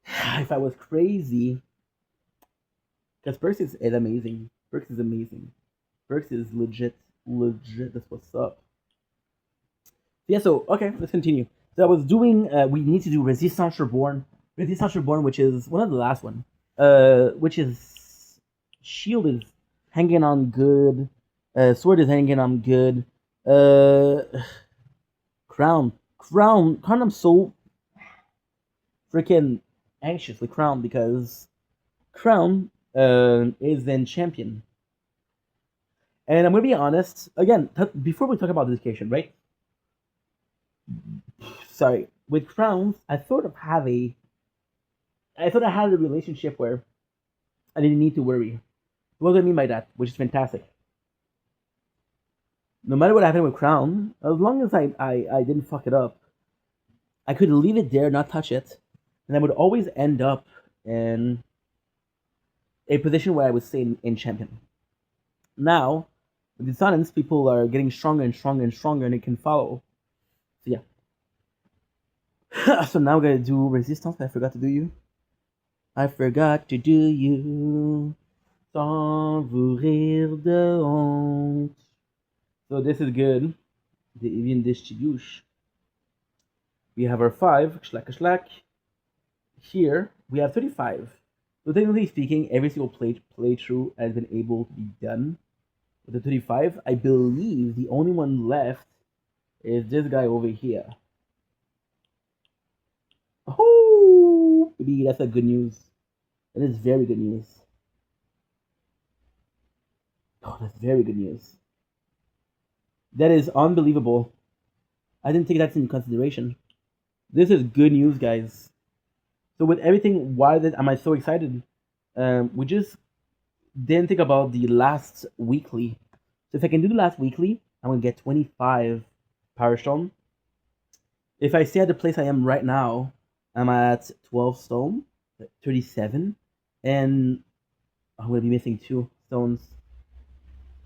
If I was crazy. Because Perks is amazing. Perks is amazing. Perks is legit. Legit. That's what's up. Yeah, so, okay, let's continue. So I was doing, we need to do Resistance Reborn. Resistance Reborn, which is one of the last one. Which is, shield is hanging on good. Sword is hanging on good. Crown, I'm so freaking anxious with Crown because Crown is in Champion. And I'm going to be honest, again, before we talk about dedication, right? Sorry, with Crowns, I had a relationship where I didn't need to worry. What do I mean by that? Which is fantastic. No matter what happened with Crown, as long as I didn't fuck it up, I could leave it there, not touch it, and I would always end up in a position where I would stay in Champion. Now, with Dissonance, people are getting stronger and stronger and stronger, and it can follow. So yeah. So now we're gonna do Resistance. I forgot to do you. Sans vous rire de honte. So this is good. The even distribution. We have our 5. Schlack. Here we have 35. So technically speaking, every single playthrough has been able to be done with the 35. I believe the only one left is this guy over here. Oh, baby, that's a good news. That is very good news. Oh, that's very good news. That is unbelievable. I didn't take that into consideration. This is good news, guys. So with everything, why am I so excited? We just didn't think about the last weekly. So if I can do the last weekly, I'm gonna get 25 Power Stone. If I stay at the place I am right now, I'm at 12 stone, 37, and I'm gonna be missing 2 stones.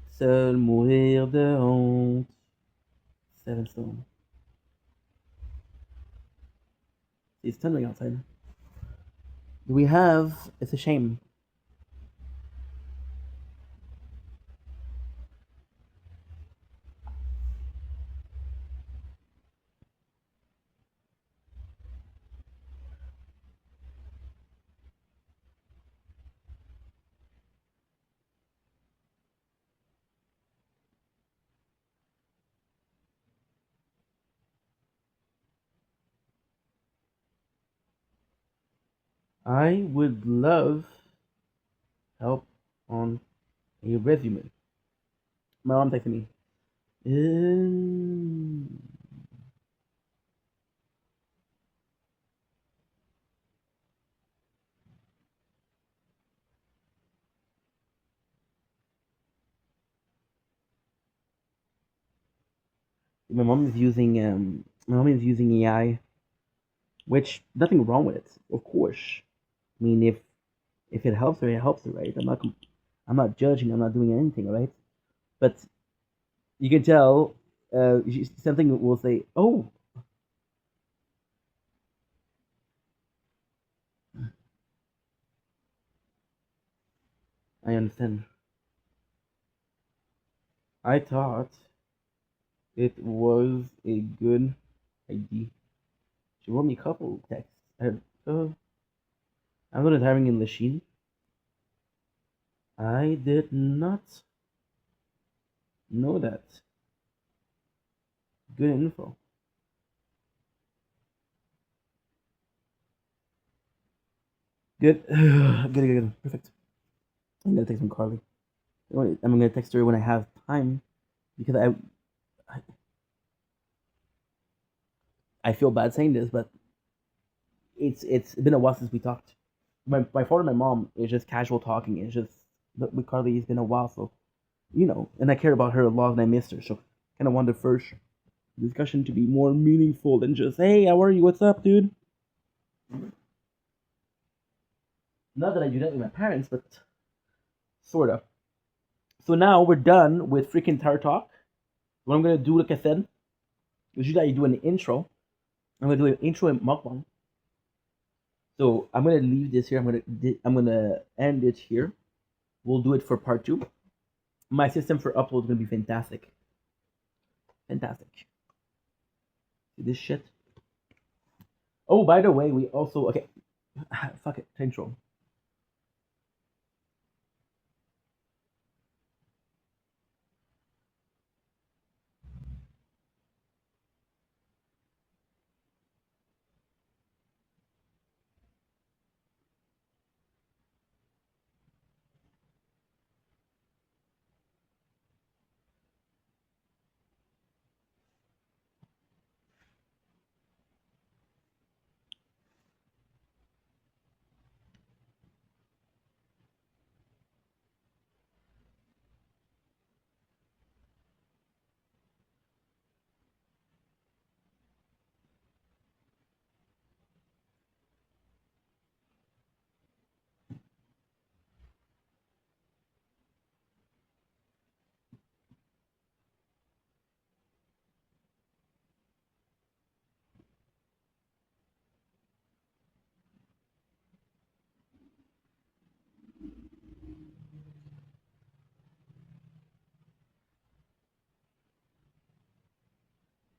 Seul mourir de honte. 7 stone. It's thundering outside. Do we have? It's a shame. I would love help on a resume. My mom texted me. My mom is using AI, which nothing wrong with it, of course. I mean, if it helps her, it helps her, right? I'm not judging. I'm not doing anything, right? But you can tell something will say, "Oh, I understand." I thought it was a good idea. She wrote me a couple texts. I'm not hiring in Lachine. I did not know that. Good info. Good. Good. Perfect. I'm gonna text from Carly. I'm gonna text her when I have time because I feel bad saying this, but it's been a while since we talked. My phone and my mom is just casual talking. It's just but with Carly, it's been a while, so and I care about her a lot, and I missed her, so kind of want the first discussion to be more meaningful than just hey, how are you? What's up, dude? Not that I do that with my parents, but sorta. So now we're done with freaking Tar Talk. What I'm gonna do, like I said, is usually I do an intro. I'm gonna do an intro and mukbang. So I'm gonna leave this here. I'm gonna end it here. We'll do it for part 2. My system for upload is gonna be fantastic. Fantastic. See this shit. Oh, by the way, we also okay. Fuck it, intro.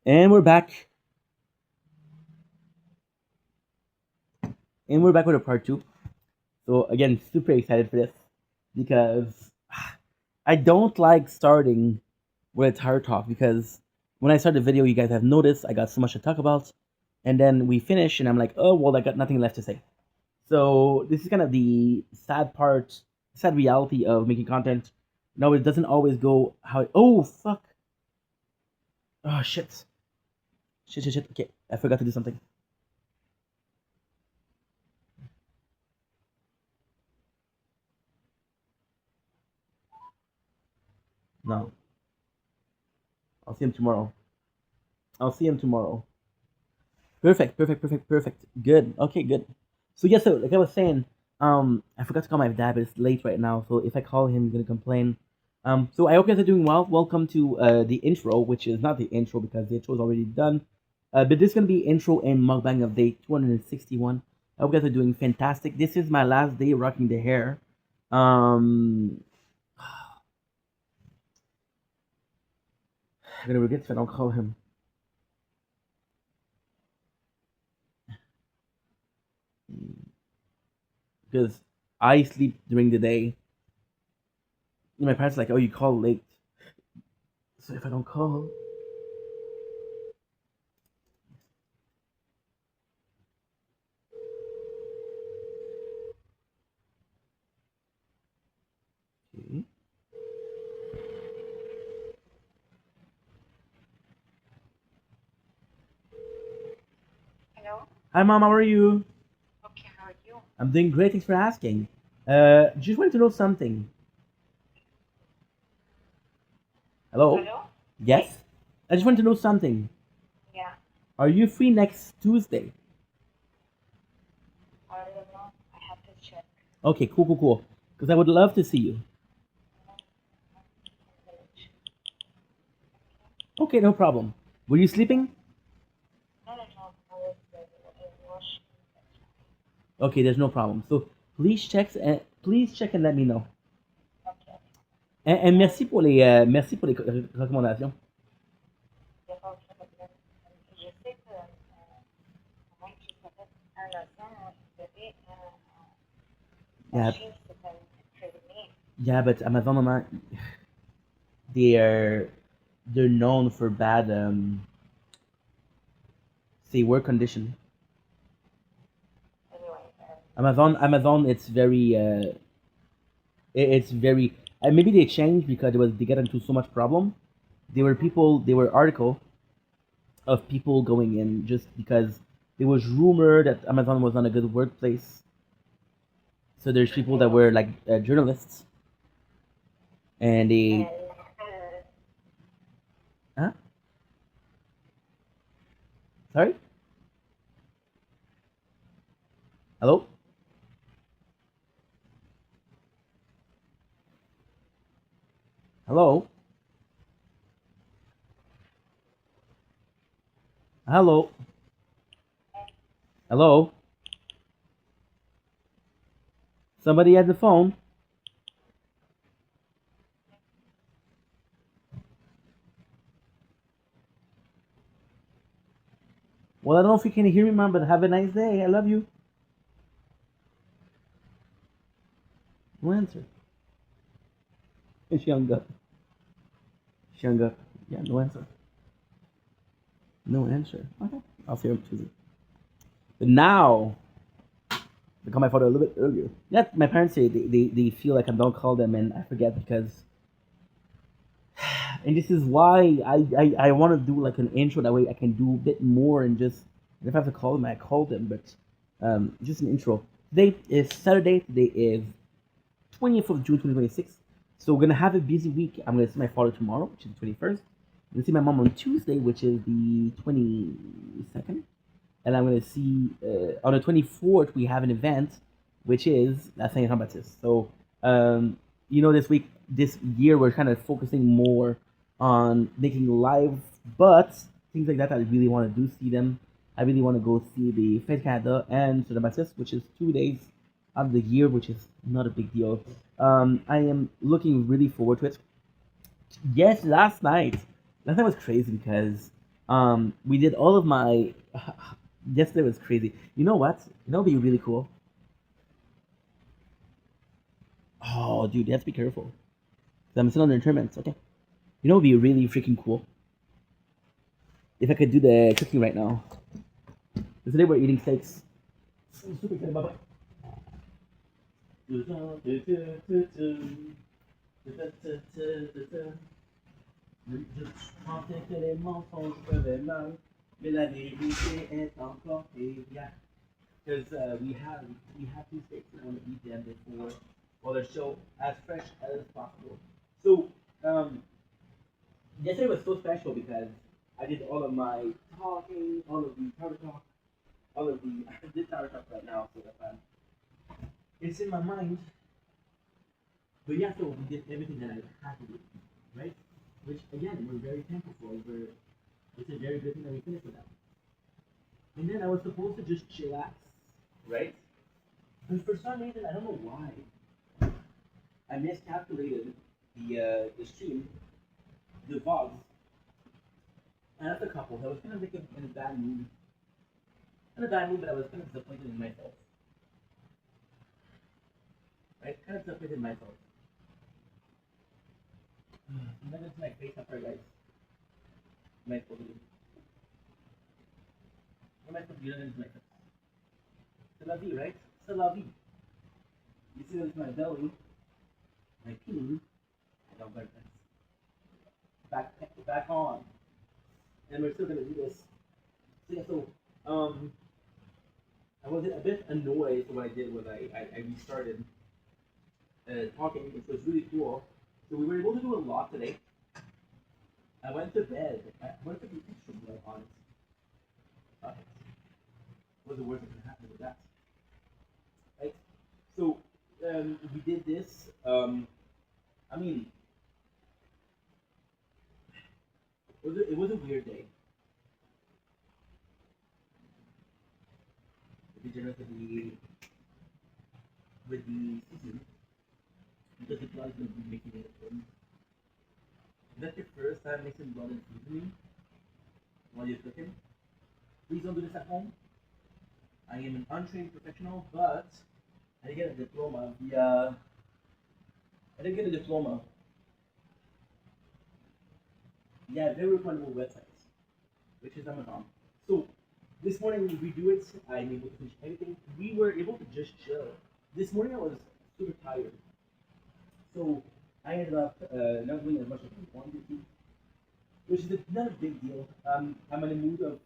And we're back. And we're back with a part 2. So again, super excited for this because I don't like starting with a Tar Talk because when I start the video, you guys have noticed I got so much to talk about, and then we finish, and I'm like, oh well, I got nothing left to say. So this is kind of the sad part, sad reality of making content. No, it doesn't always go how. Oh fuck! Oh shit. Shit. Okay, I forgot to do something. No. I'll see him tomorrow. Perfect. Good. Okay, good. So yeah, so like I was saying, I forgot to call my dad, but it's late right now. So if I call him, he's gonna complain. So I hope you guys are doing well. Welcome to the intro, which is not the intro because the intro is already done. But this is gonna be intro and mukbang of day 261. I hope you guys are doing fantastic. This is my last day rocking the hair. I'm gonna regret if I don't call him. Because I sleep during the day. And my parents are like, oh, you call late. So if I don't call, okay. Hello? Hi, mom. How are you? Okay, how are you? I'm doing great. Thanks for asking. Just wanted to know something. Hello. Hello? Yes. I just wanted to know something. Yeah, Are you free next Tuesday? I don't know. I have to check. Okay. Cool. Because I would love to see you. Okay, no problem. Were you sleeping? No. I was washing. Okay, there's no problem. So please check and let me know. Okay. Et merci pour les recommandations. Il n'y a pas aucun problème. Je sais que, moi, qui s'appelle Amazon, vous avez Yeah, machine, c'est un crédit. yeah, but Amazon, mama, they're they're known for bad say work condition. Anyway, Amazon, it's very it's very maybe they changed because they got into so much problem. There were article of people going in just because there was rumor that Amazon was not a good workplace. So there's people that were like journalists, and they huh? Sorry, hello, hello, hello, hello. Somebody at the phone. Well, I don't know if you can hear me, man, but have a nice day. I love you. No answer. She hung up. She hung up. Yeah, no answer. No answer. Okay. I'll see her Tuesday. But now, I call my father a little bit earlier. Yeah, my parents say they feel like I don't call them and I forget because. And this is why I want to do like an intro. That way I can do a bit more and just. If I have to call them, I call them. But just an intro. Today is Saturday. Today is 20th of June 2026. So we're gonna have a busy week. I'm gonna see my father tomorrow, which is the 21st. I'm gonna see my mom on Tuesday, which is the 22nd. And I'm gonna see on the 24th we have an event, which is La Saint Jean Baptiste. So this year we're kind of focusing more on making live, but things like that I really want to do. See them. I really want to go see the Fête Canada and Saint Jean Baptiste, which is 2 days of the year, which is not a big deal. I am looking really forward to it. Yes, last night was crazy because we did all of my. Yesterday was crazy. You know what? You know, what'd be really cool. Oh, dude, you have to be careful. 'Cause I'm still under tournaments. Okay. You know, what'd be really freaking cool if I could do the cooking right now. Today we're eating steaks. I'm super excited about it. Je pensais que les mensonges faisaient mal, mais la vérité est encore payable. Because we have two steaks and I want to eat them before, well, they're still as fresh as possible. So yesterday was so special because I did all of my talking, all of the tower talk, all of the I did tower talk right now, so that's fine. It's in my mind. But yeah, so we did everything that I had to do, right? Which again, we're very thankful for. It's a very good thing that we finished with that. And then I was supposed to just chillax, right? But for some reason, I don't know why, I miscalculated the stream, the VODs, and after a couple, I was kind of like in a bad mood. Not a bad mood, but I was kind of disappointed in myself. Right? Kind of disappointed in myself. I'm not into my face up here, guys. What am I supposed to do? What am I supposed to do into my face? C'est la vie, right? C'est la vie. You see that it's my belly, my peen, and I'm like back on. And we're still gonna do this. So yeah, so I was a bit annoyed. So what I did was I restarted talking, which was really cool. So we were able to do a lot today. I went to bed. What if I do extra blood on it? What's the worst that can happen with that? Right? So we did this. I mean, it was a weird day. To be generous with the season, because the blood is going to be making it. Is that your first time mixing blood and seasoning while you're cooking? Please don't do this at home. I am an untrained professional, but I did get a diploma via. I did get a diploma. Yeah, very reputable websites, which is Amazon. So this morning we do it. I'm able to finish everything. We were able to just chill. This morning I was super tired, so I ended up not doing as much as I wanted to, which is not a big deal. I'm in the mood of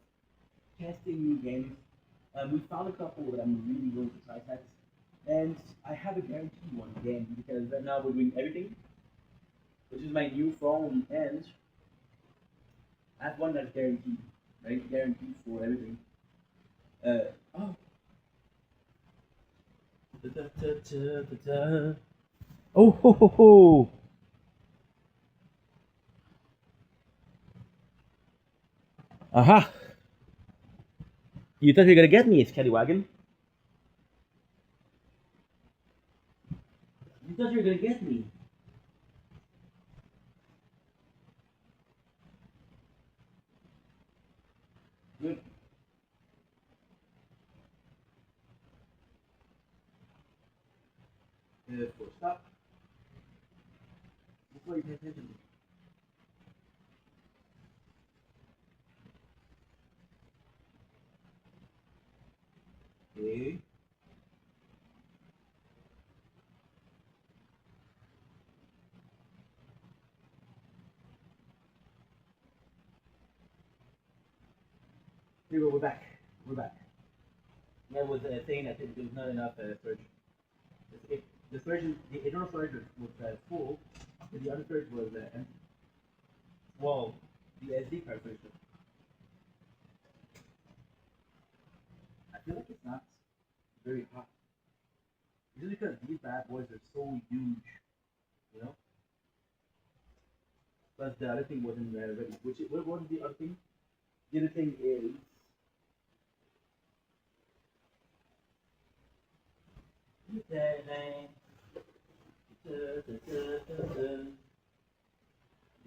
testing new games. We found a couple that I'm really going to try next, and I have a guaranteed one again because right now we're doing everything, which is my new phone, and I have one that's guaranteed, right? Guaranteed for everything. Oh. Da, da, da, da, da, da. Oh ho ho ho! Aha! You thought you were gonna get me, Scallywagon. You thought you were gonna get me. Good. Full stop. Before you pay attention. Okay. Here we go, we're back. We're back. I was saying that there was not enough storage. The storage, the internal storage was full, but the other storage was empty. Well, the SD card storage. I feel like it's not very hot. Just because these bad boys are so huge, you know? Plus the other thing wasn't ready. What was the other thing? The other thing is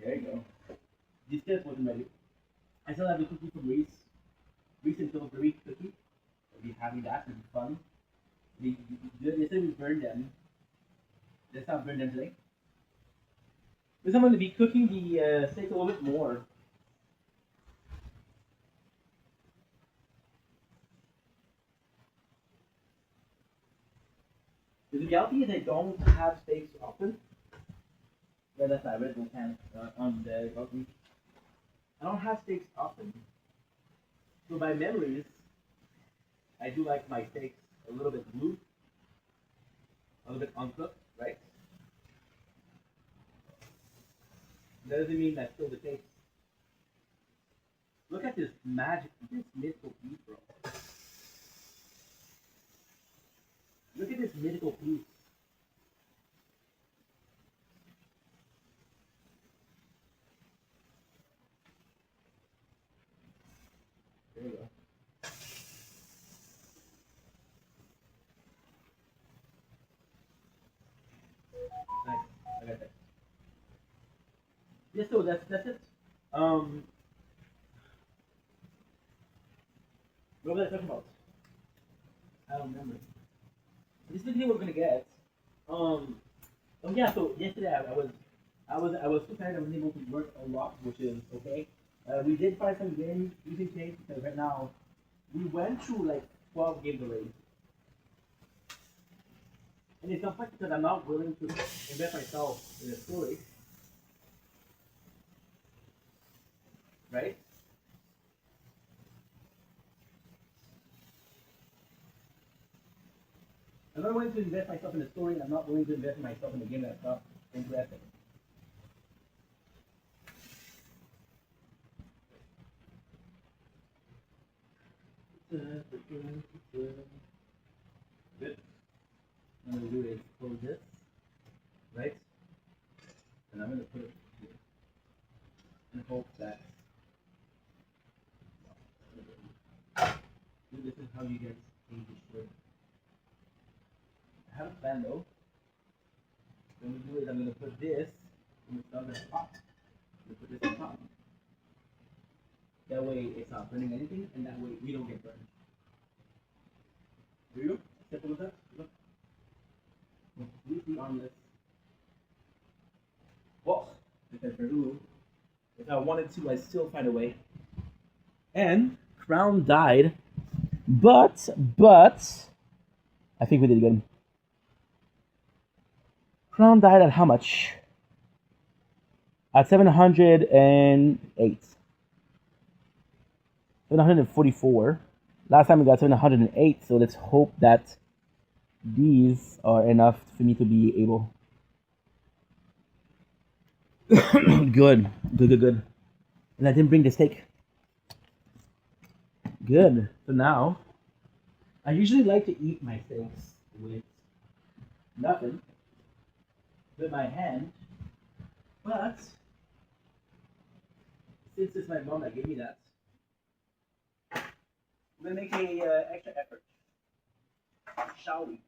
there you go. This test wasn't ready. I still have the cookie from Reese. Reese and Pillsbury cookie. I'll be having that. It'll be fun. They said we burned them. Let's not burn them today. Because I'm going to be cooking the steak a little bit more. The reality is I don't have steaks often. Yeah, that's my original can on the balcony. I don't have steaks often, so by memories, I do like my steaks a little bit blue, a little bit uncooked, right? That doesn't mean that's still the case. Look at this magic, this mythical piece, bro. Look at this mythical piece. There you go. Nice. I got that. Yeah, so that's it. Um, what was I talking about? I don't remember. This is the video we're gonna get. Oh yeah. So yesterday I was too tired. I wasn't able to work a lot, which is okay. We did find some games using tape because right now we went through like 12 games already, and it's complex because I'm not willing to invest myself in a story, right? I'm not willing to invest myself in a story, and I'm not willing to invest myself in a game that's not interesting. Good. What I'm gonna do is close this, right? And I'm gonna put it here and hope that this is how you get a destroyed. I have a plan though. What I'm gonna do is I'm gonna put this in the other pot. I'm gonna put this on top. That way it's not burning anything, and that way we don't get burned. Do you? Simple as that. Look. Completely harmless. Well, because Peru, if I wanted to, I'd still find a way. And Crown died, but I think we did good. Crown died at how much? At 708. 744. Last time we got 708, so let's hope that these are enough for me to be able. Good. And I didn't bring the steak. Good. So now, I usually like to eat my steaks with nothing, with my hand, but since it's my mom that gave me that, I'm gonna make a extra effort. Shall we?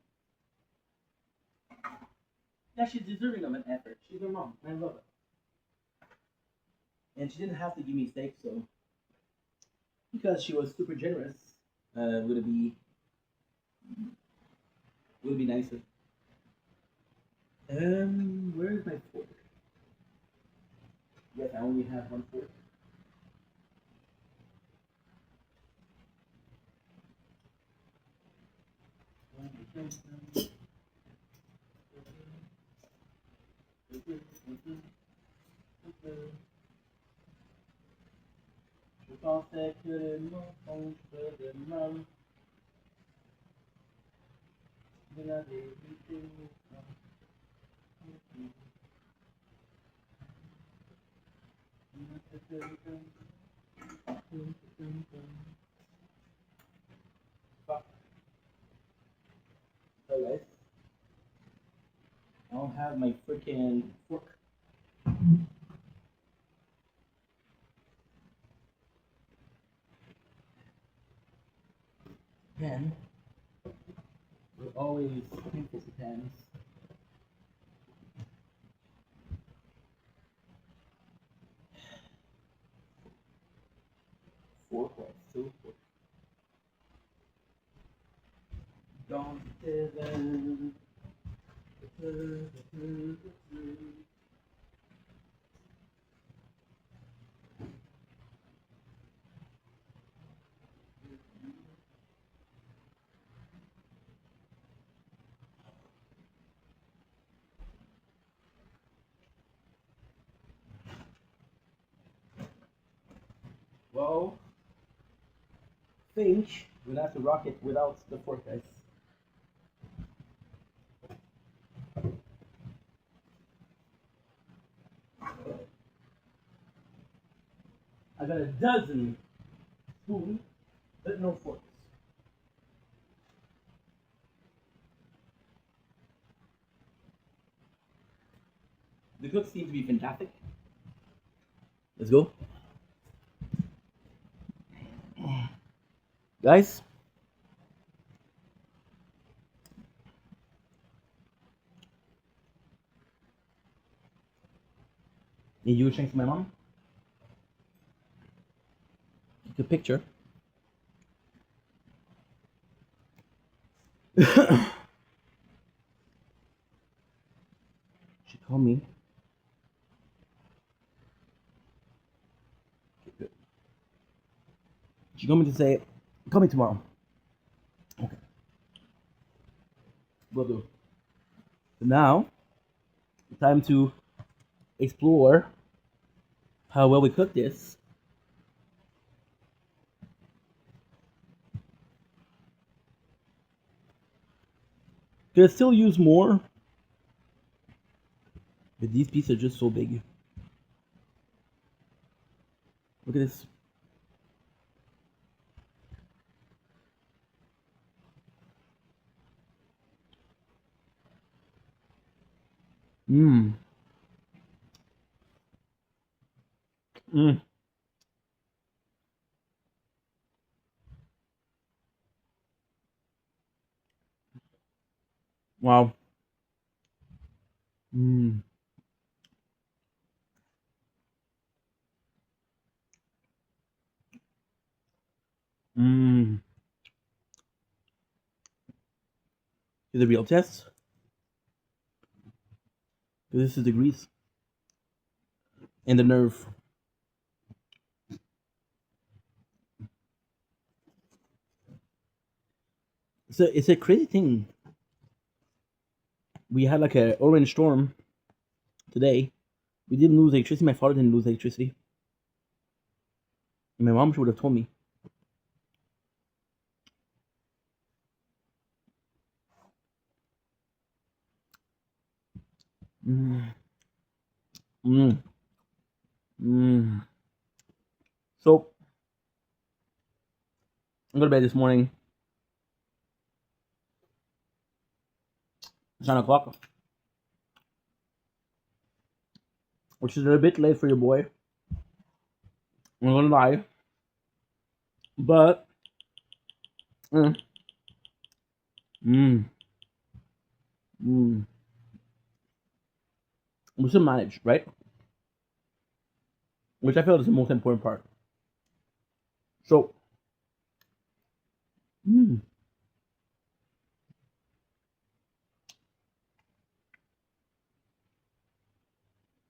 Yeah, she's deserving of an effort. She's her mom. I love it. And she didn't have to give me steak, so because she was super generous, would it be nicer. Where is my fork? Yes, I only have one fork. Je pensais que les mots font peu de mal, mais la vérité fuck. So guys, I don't have my freaking fork. Pen. We're always thankful for pens. Fork, right? Two fork. Don't even. think we'll have to rock it without the fork, guys. I got a dozen spoons, but no forks. The cooks seem to be fantastic. Let's go. Guys, need you thanks to my mom. Take a picture. She called me. She told me to say, call me tomorrow. Okay. Will do. So now, time to explore how well we cook this. Could still use more, but these pieces are just so big. Look at this. Mmm. Mmm. Wow. Mmm. Mmm. The real test. This is the grease and the nerve. It's a crazy thing. We had like a orange storm today. We didn't lose electricity. My father didn't lose electricity. And my mom would have told me. Mmm. Mmm. Mmm. So I go to bed this morning. It's 9 o'clock, which is a bit late for your boy. I'm not gonna lie, but mmm, mmm, mmm. We still manage, right? Which I feel is the most important part. So, mmm,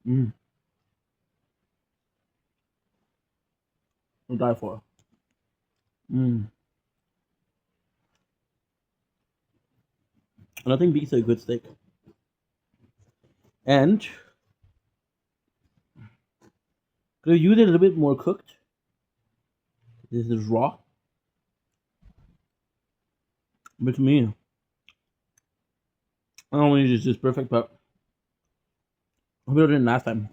mmm. I'll die for. Mmm. Nothing beats a good steak. And could have used it a little bit more cooked. This is raw. But to me, I don't think it's just perfect, but I hope it didn't last time.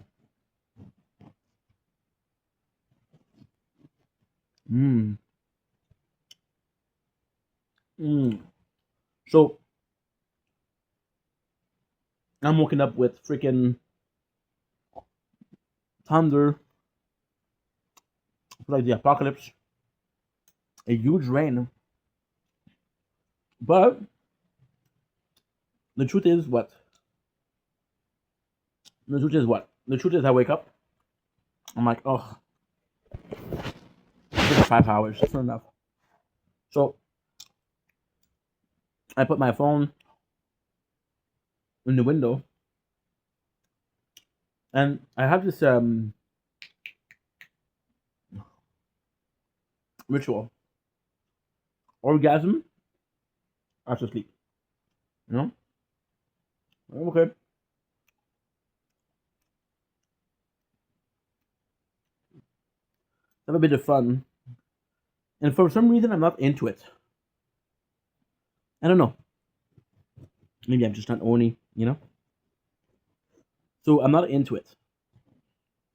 Mmm. Mmm. So, I'm waking up with freaking thunder, like the apocalypse, a huge rain. But the truth is what? The truth is what? The truth is I wake up, I'm like, oh, it's 5 hours, that's not enough. So I put my phone in the window, and I have this ritual: orgasm after sleep. You know? Okay. Have a bit of fun And for some reason, I'm not into it. I don't know. Maybe I'm just not horny, you know? So I'm not into it.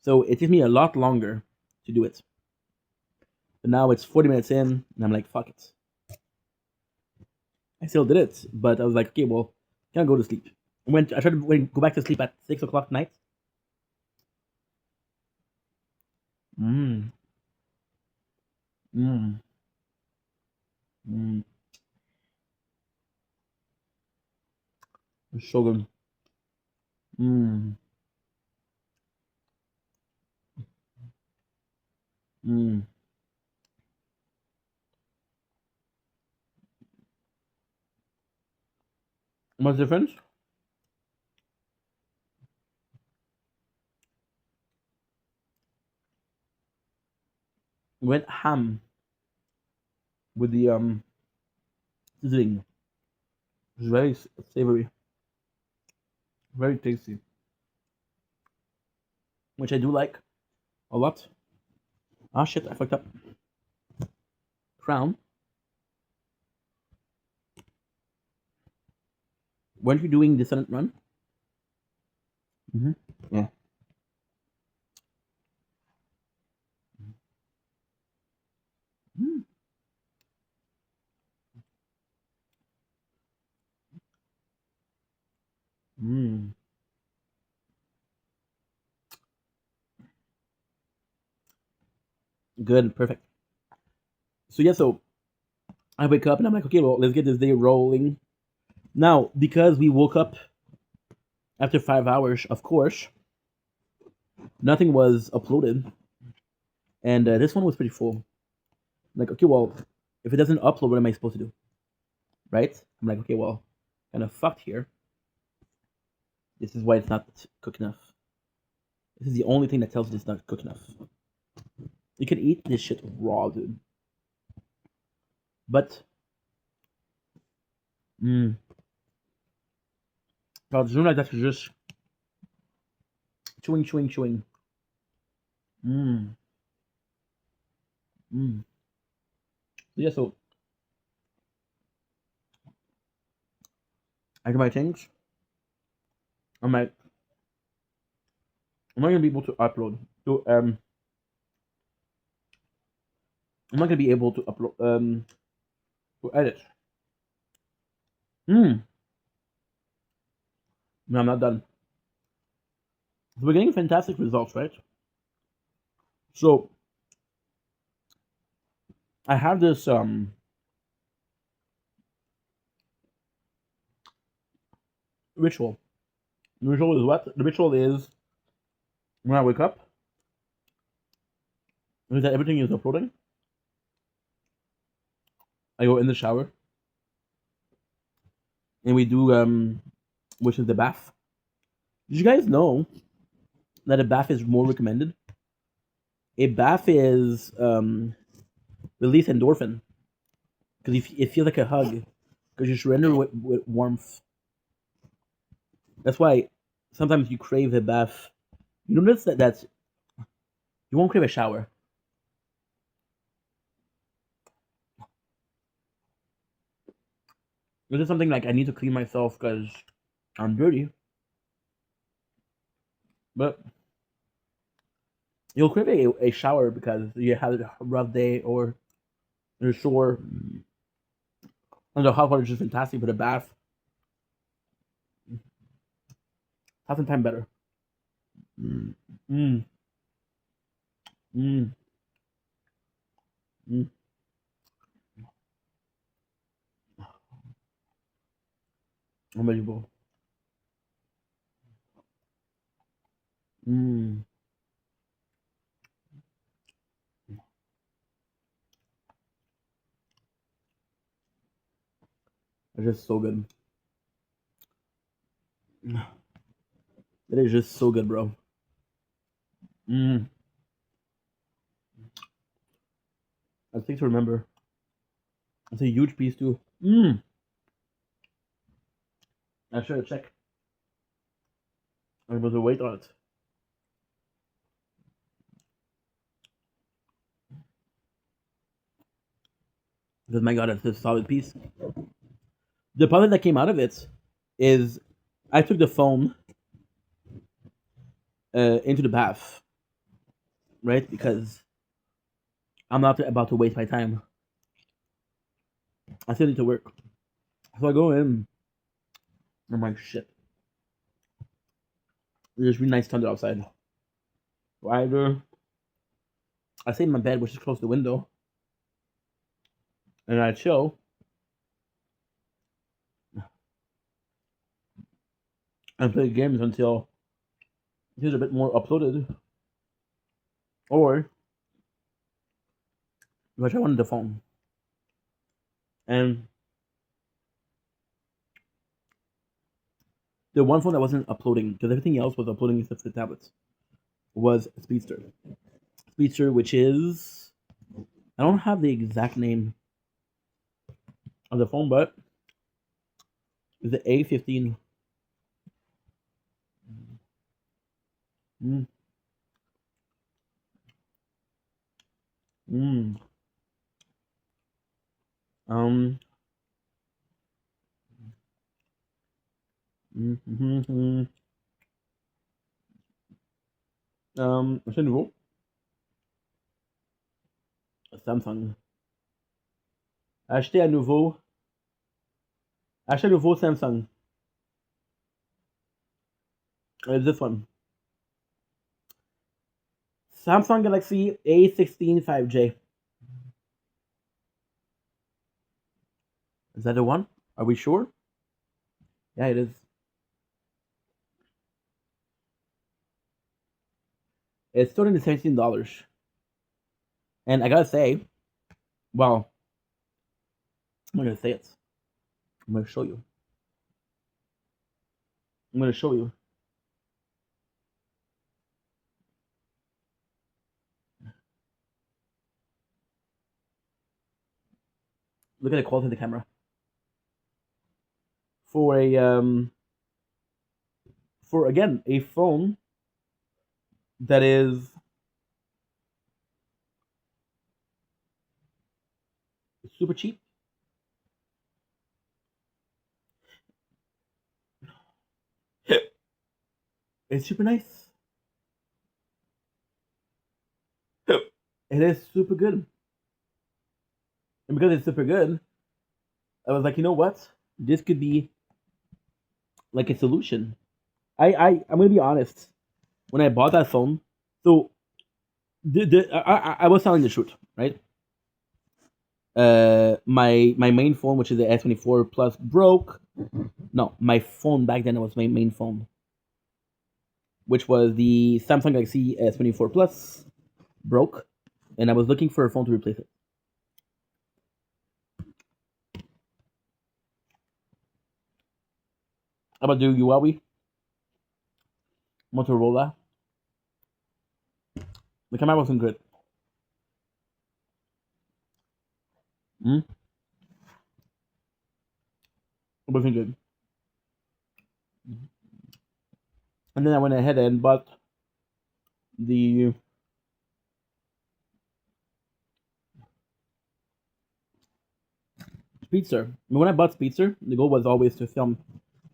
So it takes me a lot longer to do it. But now it's 40 minutes in, and I'm like, fuck it. I still did it, but I was like, okay, well, can I go to sleep? I tried to go back to sleep at 6 o'clock night. Mmm. Mmm. Mmm. It's so good. Mmm. Mmm. What's the difference? Went ham with the seasoning. It's very savory, very tasty, which I do like a lot. Ah shit, I fucked up. Crown. Weren't you doing Descendant Run? Mm-hmm. Yeah. Mm. Mm. Good, perfect. So yeah, so I wake up and I'm like, okay, well, let's get this day rolling. Now, because we woke up after 5 hours, of course, nothing was uploaded, and this one was pretty full. I'm like, okay, well, if it doesn't upload, what am I supposed to do? Right? I'm like, okay, well, kind of fucked here. This is why it's not cooked enough. This is the only thing that tells you it's not cooked enough. You can eat this shit raw, dude. But, quand tu joues like that, c'est juste chewing, chewing, chewing. Mmm. Mmm. Yeah, so I get my things. I'm like, I'm not gonna be able to upload. So I'm not gonna be able to upload to edit. No, I'm not done. So we're getting fantastic results, right? So I have this ritual. The ritual is what? The ritual is when I wake up, is that everything is uploading. I go in the shower and we do which is the bath. Did you guys know that a bath is more recommended? A bath is release endorphin because it feels like a hug because you surrender with warmth. That's why sometimes you crave a bath. You notice that you won't crave a shower. This is something like I need to clean myself because I'm dirty. But you'll crave a shower because you had a rough day or you're sore. And the hot water is just fantastic, but a bath, 1,000 times better. Mm. Mm. Mm. Mm. Unbelievable. Mm. It's just so good. It is just so good, bro. Mm. I think to remember. It's a huge piece too. Mm. I should have checked. I was a weight on it. Because my god, it's a solid piece. The problem that came out of it is I took the phone into the bath, right? Because I'm not about to waste my time. I still need to work. So I go in. I'm like, shit. There's really nice thunder outside. So either I stay in my bed, which is close to the window, and I chill and play games until there's a bit more uploaded, or which I wanted the phone. And the one phone that wasn't uploading, because everything else was uploading except for the tablets, was Speedster. Speedster, which is, I don't have the exact name of the phone, but it's the A15. Mm. Mm. Um. Mm-hmm. C'est nouveau. Samsung. Acheter à nouveau. Acheter à nouveau Samsung. This one. Samsung Galaxy A16 5J. Is that the one? Are we sure? Yeah, it is. It's starting at $17. And I gotta say, well, I'm not gonna say it. I'm gonna show you. I'm gonna show you. Look at the quality of the camera. For again a phone that is super cheap. It's super nice. It is super good. And because it's super good, I was like, you know what? This could be like a solution. I'm gonna be honest. When I bought that phone, so I was telling the truth, right? My main phone, which is the S24 Plus, broke. No, my phone back then was my main phone, which was the Samsung Galaxy S24 Plus, broke, and I was looking for a phone to replace it. How about the Huawei Motorola? The camera wasn't good. Hmm? It wasn't good. And then I went ahead and bought the Speedster. And when I bought Speedster, the goal was always to film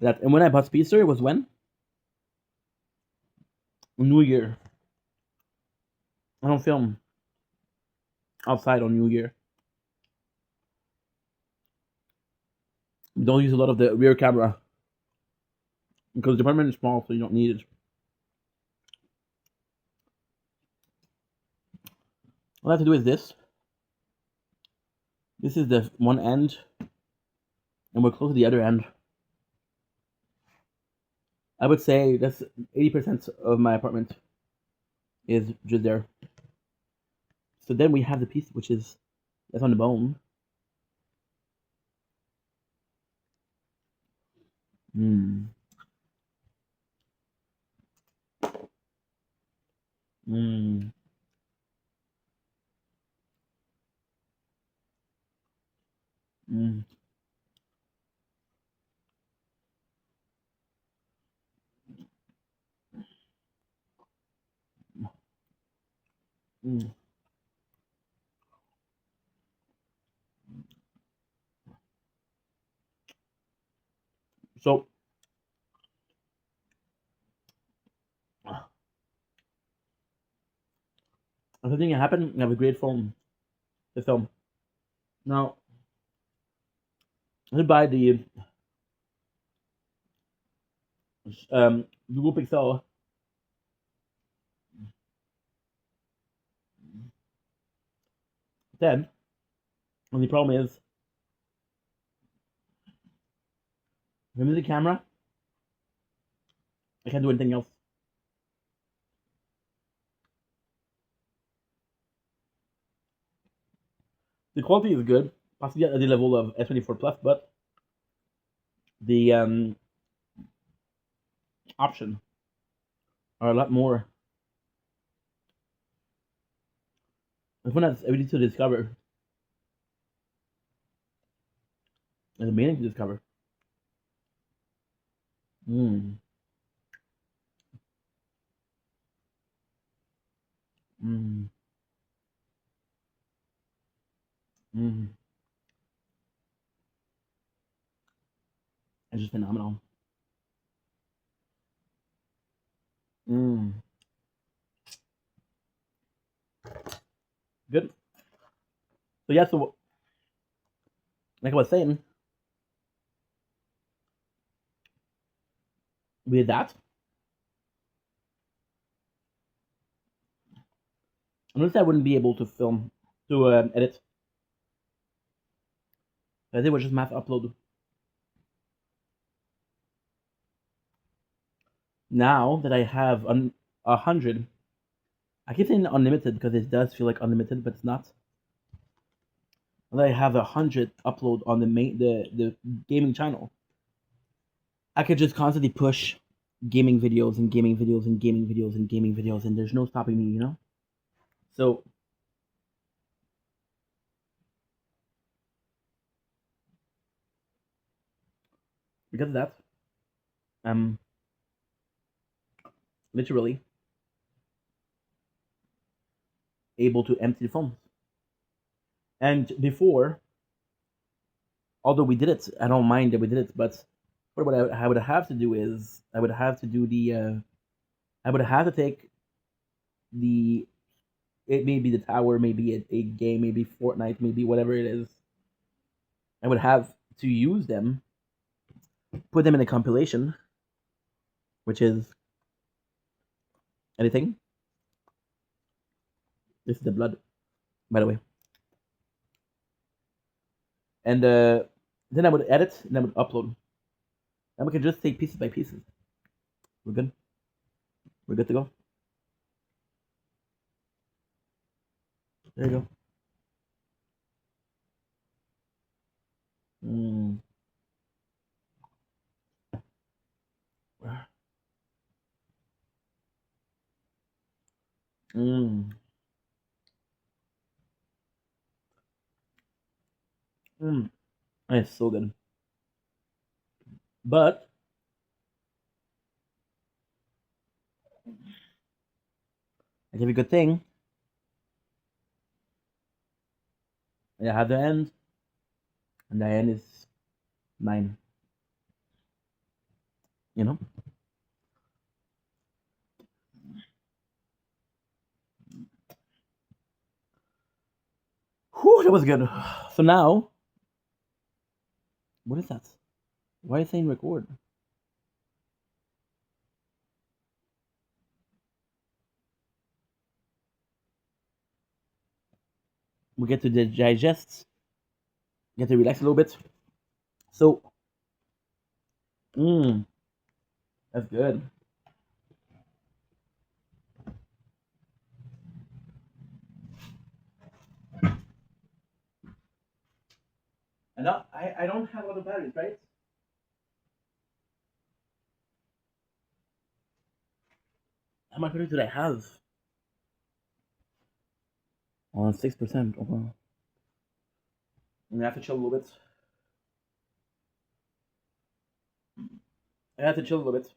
that. And when I bought Speedster, it was when? New Year. I don't film outside on New Year. Don't use a lot of the rear camera because the apartment is small, so you don't need it. All I have to do is this. This is the one end, and we're close to the other end. I would say that's 80% of my apartment is just there. So then we have the piece which is that's on the bone. Mm. Mm. Mm. Mm. So if something happened, you have a great phone to film. Now, I buy the Google Pixel 10, and the problem is, remove the camera, I can't do anything else. The quality is good, possibly at the level of S24 Plus, but the options are a lot more. The phone has everything to discover. It's amazing to discover. Mm. Mm. Mm. It's just phenomenal. Mm. Good. So yeah, so like I was saying, with that, I noticed I wouldn't be able to film, to edit. I did was just mass upload. Now that I have 100, I keep saying unlimited because it does feel like unlimited, but it's not. Now that I have 100 upload on the gaming channel, I could just constantly push gaming videos and gaming videos and gaming videos and gaming videos, and there's no stopping me, you know. So because of that, I'm literally able to empty the phone. And before, although we did it, I don't mind that we did it, but what I would have to do is I would have to do the I would have to take the, it may be the tower, maybe a game, maybe Fortnite, maybe whatever it is. I would have to use them, put them in a compilation, which is editing. This is the blood, by the way. And then I would edit and I would upload. And we can just take pieces by pieces. We're good. We're good to go. There you go. Mm. Mm. Mm. It's so good. But I give you a good thing. I have the end, and the end is 9. You know? Whew, that was good. So now, what is that? Why are you saying record? We get to digest, get to relax a little bit. So, that's good. And now, I don't have a lot of batteries, right? How much batteries did I have? On 6%. Oh, wow. I'm gonna have to chill a little bit. I have to chill a little bit.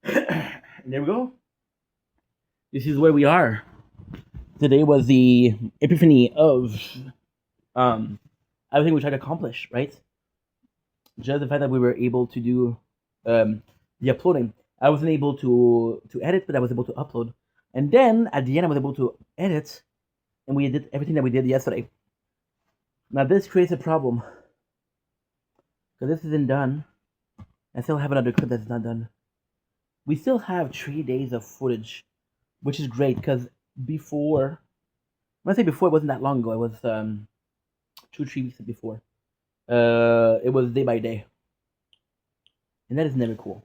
And there we go. This is where we are. Today was the epiphany of everything we tried to accomplish, right? just the fact that we were able to do the uploading. I wasn't able to edit, but I was able to upload. And then at the end, I was able to edit, and we did everything that we did yesterday. Now this creates a problem because this isn't done. I still have another clip that's not done. We still have 3 days of footage, which is great because before, when I say before, it wasn't that long ago. It was 2-3 weeks before. It was day by day, and that is never cool.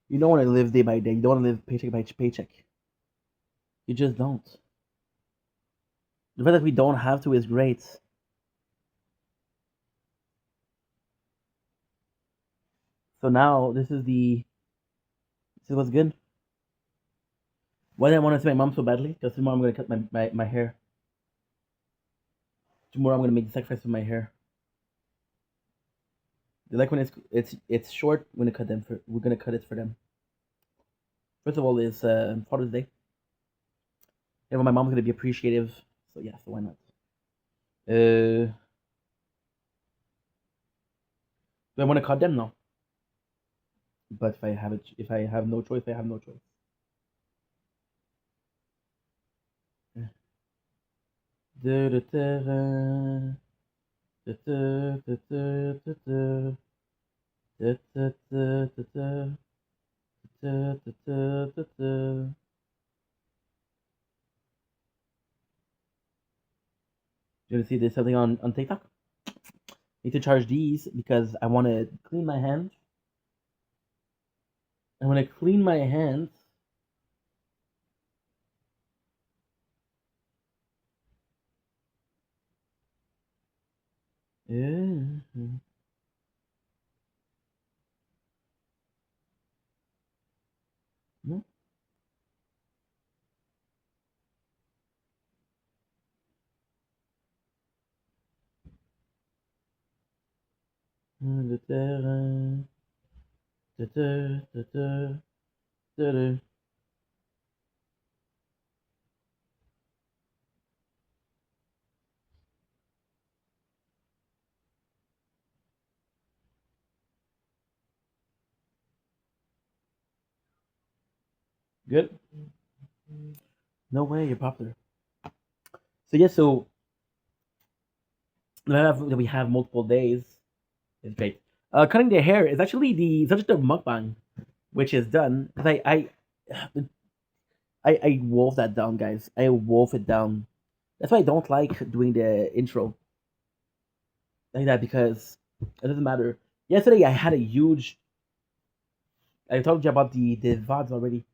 You don't want to live day by day. You don't want to live paycheck by paycheck. You just don't. The fact that we don't have to is great. So now this is what's good. Why did I want to see my mom so badly? Because tomorrow I'm gonna cut my hair. Tomorrow I'm gonna make the sacrifice with my hair. They like when it's short. We're gonna cut it for them. First of all, is Father's Day. Yeah, well, my mom's gonna be appreciative. So yeah, so why not? Do I want to cut them? No. But if I have no choice, I have no choice. You see there's something on TikTok? Need to charge these because I want to clean my hands. And when I clean my hands, yeah. No. Good. No way, you're popular. So yeah, so that we have multiple days is great. Cutting the hair is actually the subject of mukbang, which is done. Cause I wolf that down, guys. I wolf it down. That's why I don't like doing the intro like that because it doesn't matter. Yesterday I had a huge. I told you about the VODs already.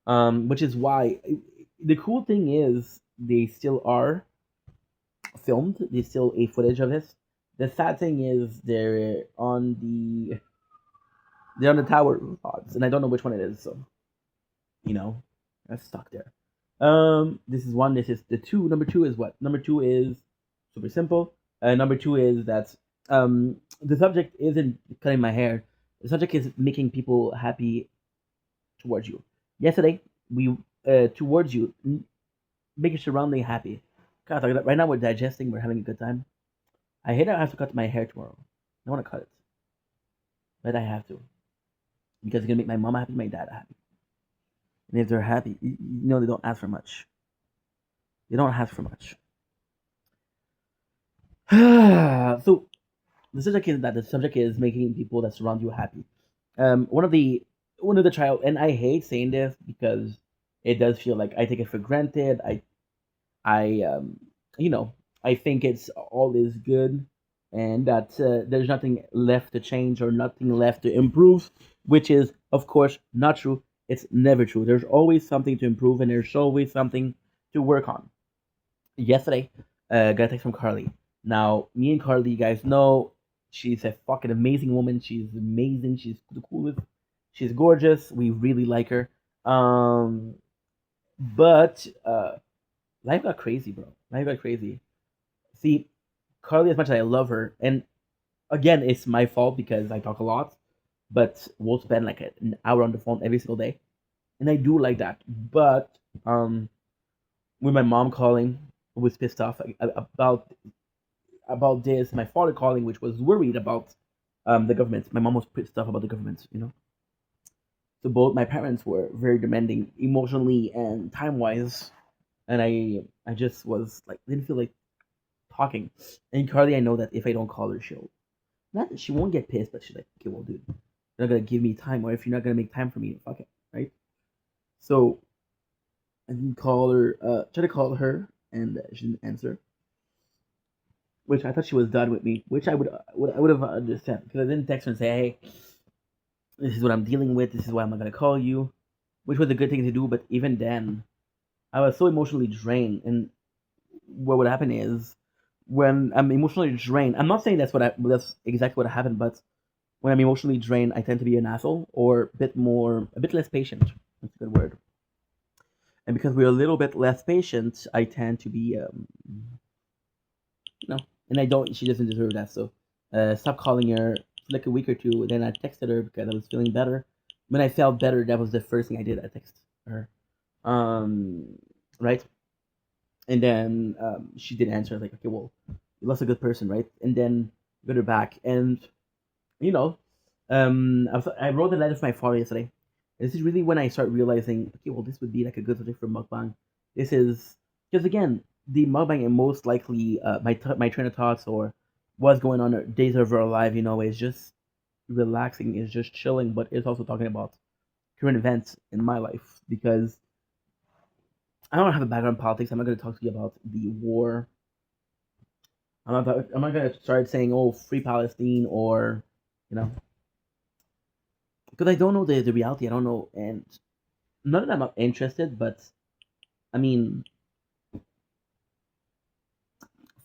Which is why the cool thing is they still are filmed. There's still a footage of this. The sad thing is they're on the tower VODs, and I don't know which one it is. So, that's stuck there. This is one. This is the two. Number two is what? Number two is super simple. Number two is that the subject isn't cutting my hair. The subject is making people happy towards you. Yesterday, we towards you, make your surrounding happy. God, right now we're digesting. We're having a good time. I hate that I have to cut my hair tomorrow. I want to cut it, but I have to because it's gonna make my mom happy, my dad happy. And if they're happy, they don't ask for much. They don't ask for much. So the subject is making people that surround you happy. One of the trial, and I hate saying this because it does feel like I take it for granted. I I think it's all is good, and that there's nothing left to change or nothing left to improve, which is of course not true. It's never true. There's always something to improve, and there's always something to work on. Yesterday, got a text from Carly. Now, me and Carly, you guys know, she's a fucking amazing woman. She's amazing. She's the coolest. She's gorgeous. We really like her. But life got crazy, bro. Life got crazy. See, Carly, as much as I love her, and again, it's my fault because I talk a lot, but we'll spend like an hour on the phone every single day, and I do like that. But with my mom calling, I was pissed off about. about this. My father calling, which was worried about the government. My mom was pissed off about the government. So both my parents were very demanding emotionally and time wise, and I just was like didn't feel like talking. And Carly, I know that if I don't call her, she'll not that she won't get pissed, but she's like, okay, well, dude, you're not gonna give me time, or if you're not gonna make time for me, fuck it, right? So I didn't call her. Tried to call her, and she didn't answer. Which I thought she was done with me. Which I would have understood because I didn't text her and say, hey, this is what I'm dealing with. This is why I'm not gonna call you, which was a good thing to do. But even then, I was so emotionally drained, and what would happen is when I'm emotionally drained. I'm not saying that's exactly what happened, but when I'm emotionally drained, I tend to be an asshole or a bit less patient. That's a good word. And because we're a little bit less patient, I tend to be, no, and I don't. She doesn't deserve that. So, stop calling her for like a week or two. Then I texted her because I was feeling better. When I felt better, that was the first thing I did. I texted her, um, right, and then she did answer. I was like, okay, well, you lost a good person, right? And then got her back, and you know, I wrote a letter to my father yesterday. This is really when I start realizing, okay, well, this would be like a good subject for mukbang. This is because again, the mukbang and most likely my train of thoughts or what's going on days of our life, is just relaxing, is just chilling, but it's also talking about current events in my life because I don't have a background in politics. I'm not going to talk to you about the war. I'm not going to start saying, oh, free Palestine or, you know, because I don't know the reality. I don't know, and not that I'm not interested, but I mean,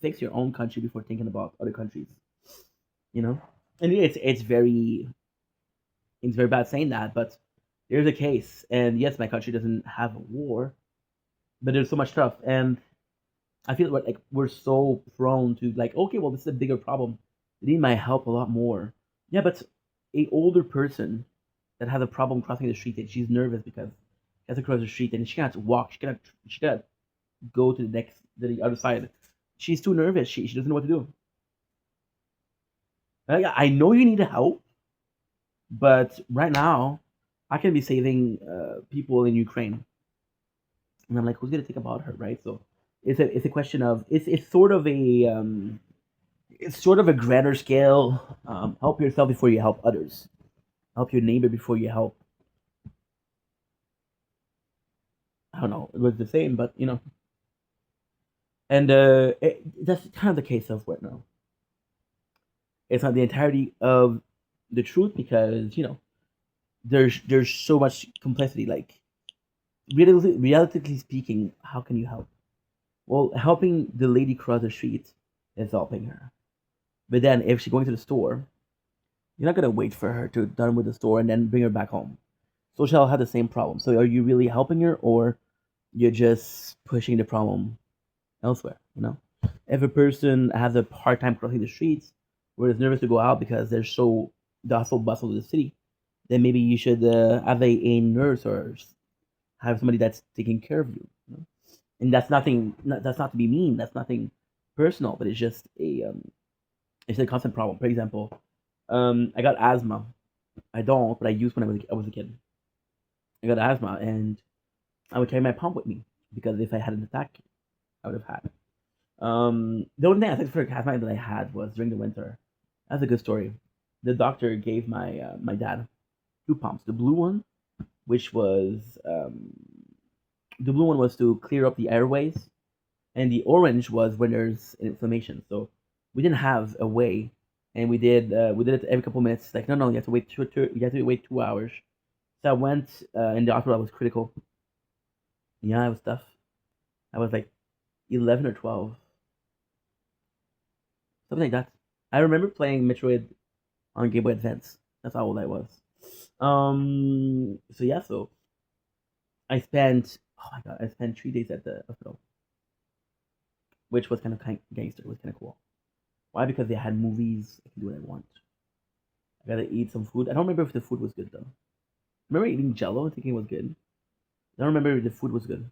fix your own country before thinking about other countries. You know, and it's very bad saying that, but there's a case, and yes, my country doesn't have a war, but there's so much stuff, and I feel like we're so prone to like, okay, well, this is a bigger problem. They need my help a lot more. Yeah, but a older person that has a problem crossing the street and she's nervous because she has to cross the street and she cannot walk. She cannot go to the other side. She's too nervous. She doesn't know what to do. I know you need help, but right now, I can be saving people in Ukraine, and I'm like, who's gonna think about her, right? So it's a question of it's sort of a grander scale. Help yourself before you help others. Help your neighbor before you help. I don't know. It was the same, but and that's kind of the case of what now. It's not the entirety of the truth because there's so much complexity. Like relatively speaking, how can you help? Well, helping the lady cross the street is helping her. But then if she's going to the store, you're not gonna wait for her to done with the store and then bring her back home. So she'll have the same problem. So are you really helping her or you're just pushing the problem elsewhere? If a person has a hard time crossing the streets or is nervous to go out because there's so the hustle bustle of the city, then maybe you should have a nurse or have somebody that's taking care of you. And that's nothing. That's not to be mean. That's nothing personal, but it's a constant problem. For example, I got asthma. I don't, but I used when I was a kid. I got asthma, and I would carry my pump with me because if I had an attack, I would have had. The only thing I think for asthma that I had was during the winter. That's a good story. The doctor gave my dad two pumps. Which was the blue one was to clear up the airways, and the orange was when there's an inflammation. So we didn't have a way, and we did it every couple minutes. Like no, you have to wait you have to wait 2 hours. So I went in the hospital. I was critical. Yeah, it was tough. I was like 11 or 12, something like that. I remember playing Metroid on Game Boy Advance. That's how old I was. So yeah, so I spent oh my god, I spent 3 days at the hospital, which was kind of gangster. It was kind of cool. Why? Because they had movies. I can do what I want. I gotta eat some food. I don't remember if the food was good though. I remember eating Jello and thinking it was good. I don't remember if the food was good.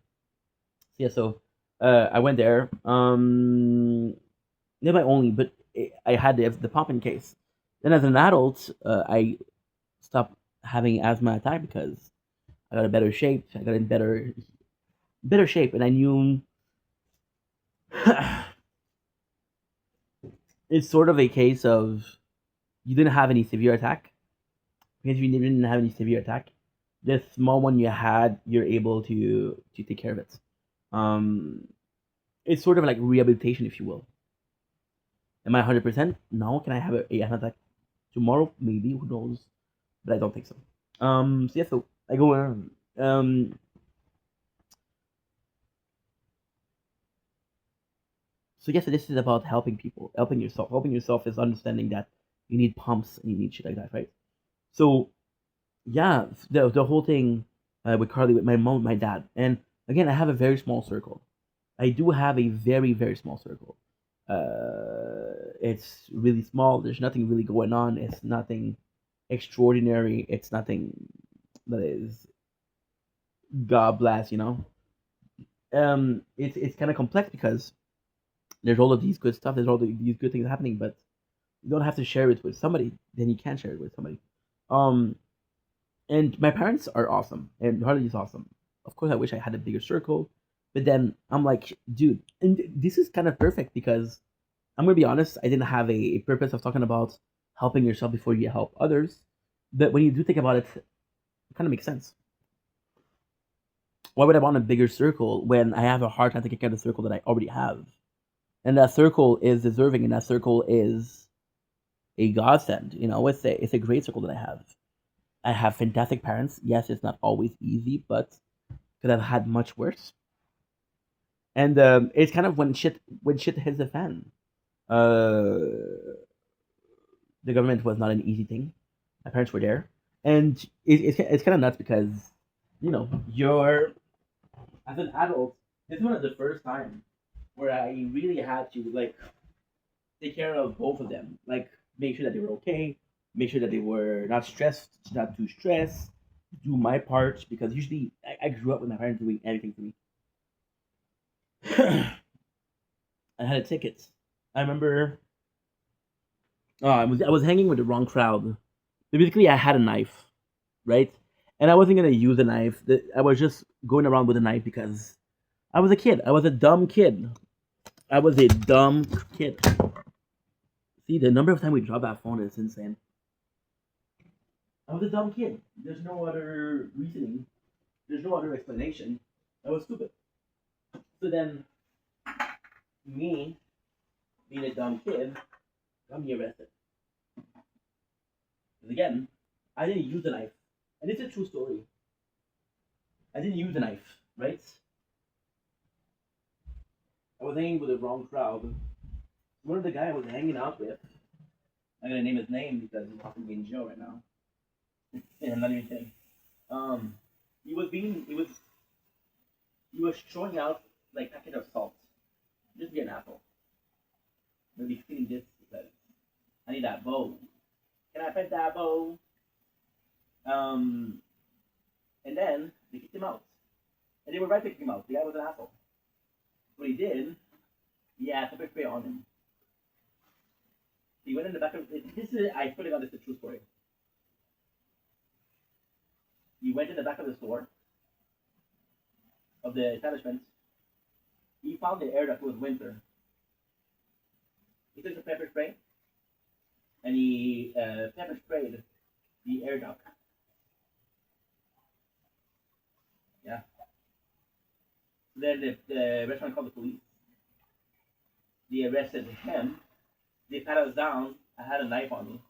So, yeah, so I went there. Not my only, but I had the pump in case. Then as an adult, I stopped having asthma attack because I got a better shape. I got in better shape, and I knew it's sort of a case of you didn't have any severe attack. Because you didn't have any severe attack, the small one you had, you're able to take care of it. Um, it's sort of like rehabilitation, if you will. Am I 100%? No. Can I have an attack tomorrow? Maybe. Who knows? But I don't think so. So yeah. So I go around. So yes, this is about helping people, helping yourself. Helping yourself is understanding that you need pumps and you need shit like that, right? So yeah, the whole thing with Carly, with my mom, my dad, and again, I have a very small circle. I do have a very very small circle. It's really small. There's nothing really going on. It's nothing extraordinary. It's nothing that is God bless. It's kind of complex because there's all of these good stuff. There's all these good things happening, but you don't have to share it with somebody. Then you can share it with somebody. Um, and my parents are awesome, and Harley is awesome. Of course, I wish I had a bigger circle, but then I'm like, dude, and this is kind of perfect because I'm gonna be honest. I didn't have a purpose of talking about helping yourself before you help others, but when you do think about it, it kind of makes sense. Why would I want a bigger circle when I have a hard time taking care of the circle that I already have? And that circle is deserving, and that circle is a godsend. It's a great circle that I have. I have fantastic parents. Yes, it's not always easy, but could have had much worse. And it's kind of when shit hits the fan. Uh, the government was not an easy thing. My parents were there, and it's kind of nuts because you're as an adult. This one is the first time where I really had to like take care of both of them, like make sure that they were okay, make sure that they were not stressed, not too stressed, do my part because usually I grew up with my parents doing everything for me. I had a ticket. I remember. Oh, I was hanging with the wrong crowd. Basically, I had a knife, right? And I wasn't gonna use a knife. I was just going around with a knife because I was a kid. I was a dumb kid. I was a dumb kid. See, the number of times we dropped that phone is insane. I was a dumb kid. There's no other reasoning. There's no other explanation. I was stupid. So then, me being a dumb kid got me arrested. Because again, I didn't use a knife. And it's a true story. I didn't use a knife, right? I was hanging with the wrong crowd. One of the guy I was hanging out with, I'm gonna name his name because he's probably in jail right now. And I'm not even kidding. Um, he was throwing out like packet of salt. Just be an asshole. Maybe feeling this because I need that bow. Can I pet that bow? Um, and then they kicked him out. And they were right to kick him out. The guy was an asshole. What he did, he had pepper spray on him. He went in the back of this is I swear to God, this is a true story. He went in the back of the store of the establishment. He found the air duct was winter. He took the pepper spray and he pepper sprayed the air duct. Yeah. Then the restaurant called the police. They arrested him. They pat us down. I had a knife on me.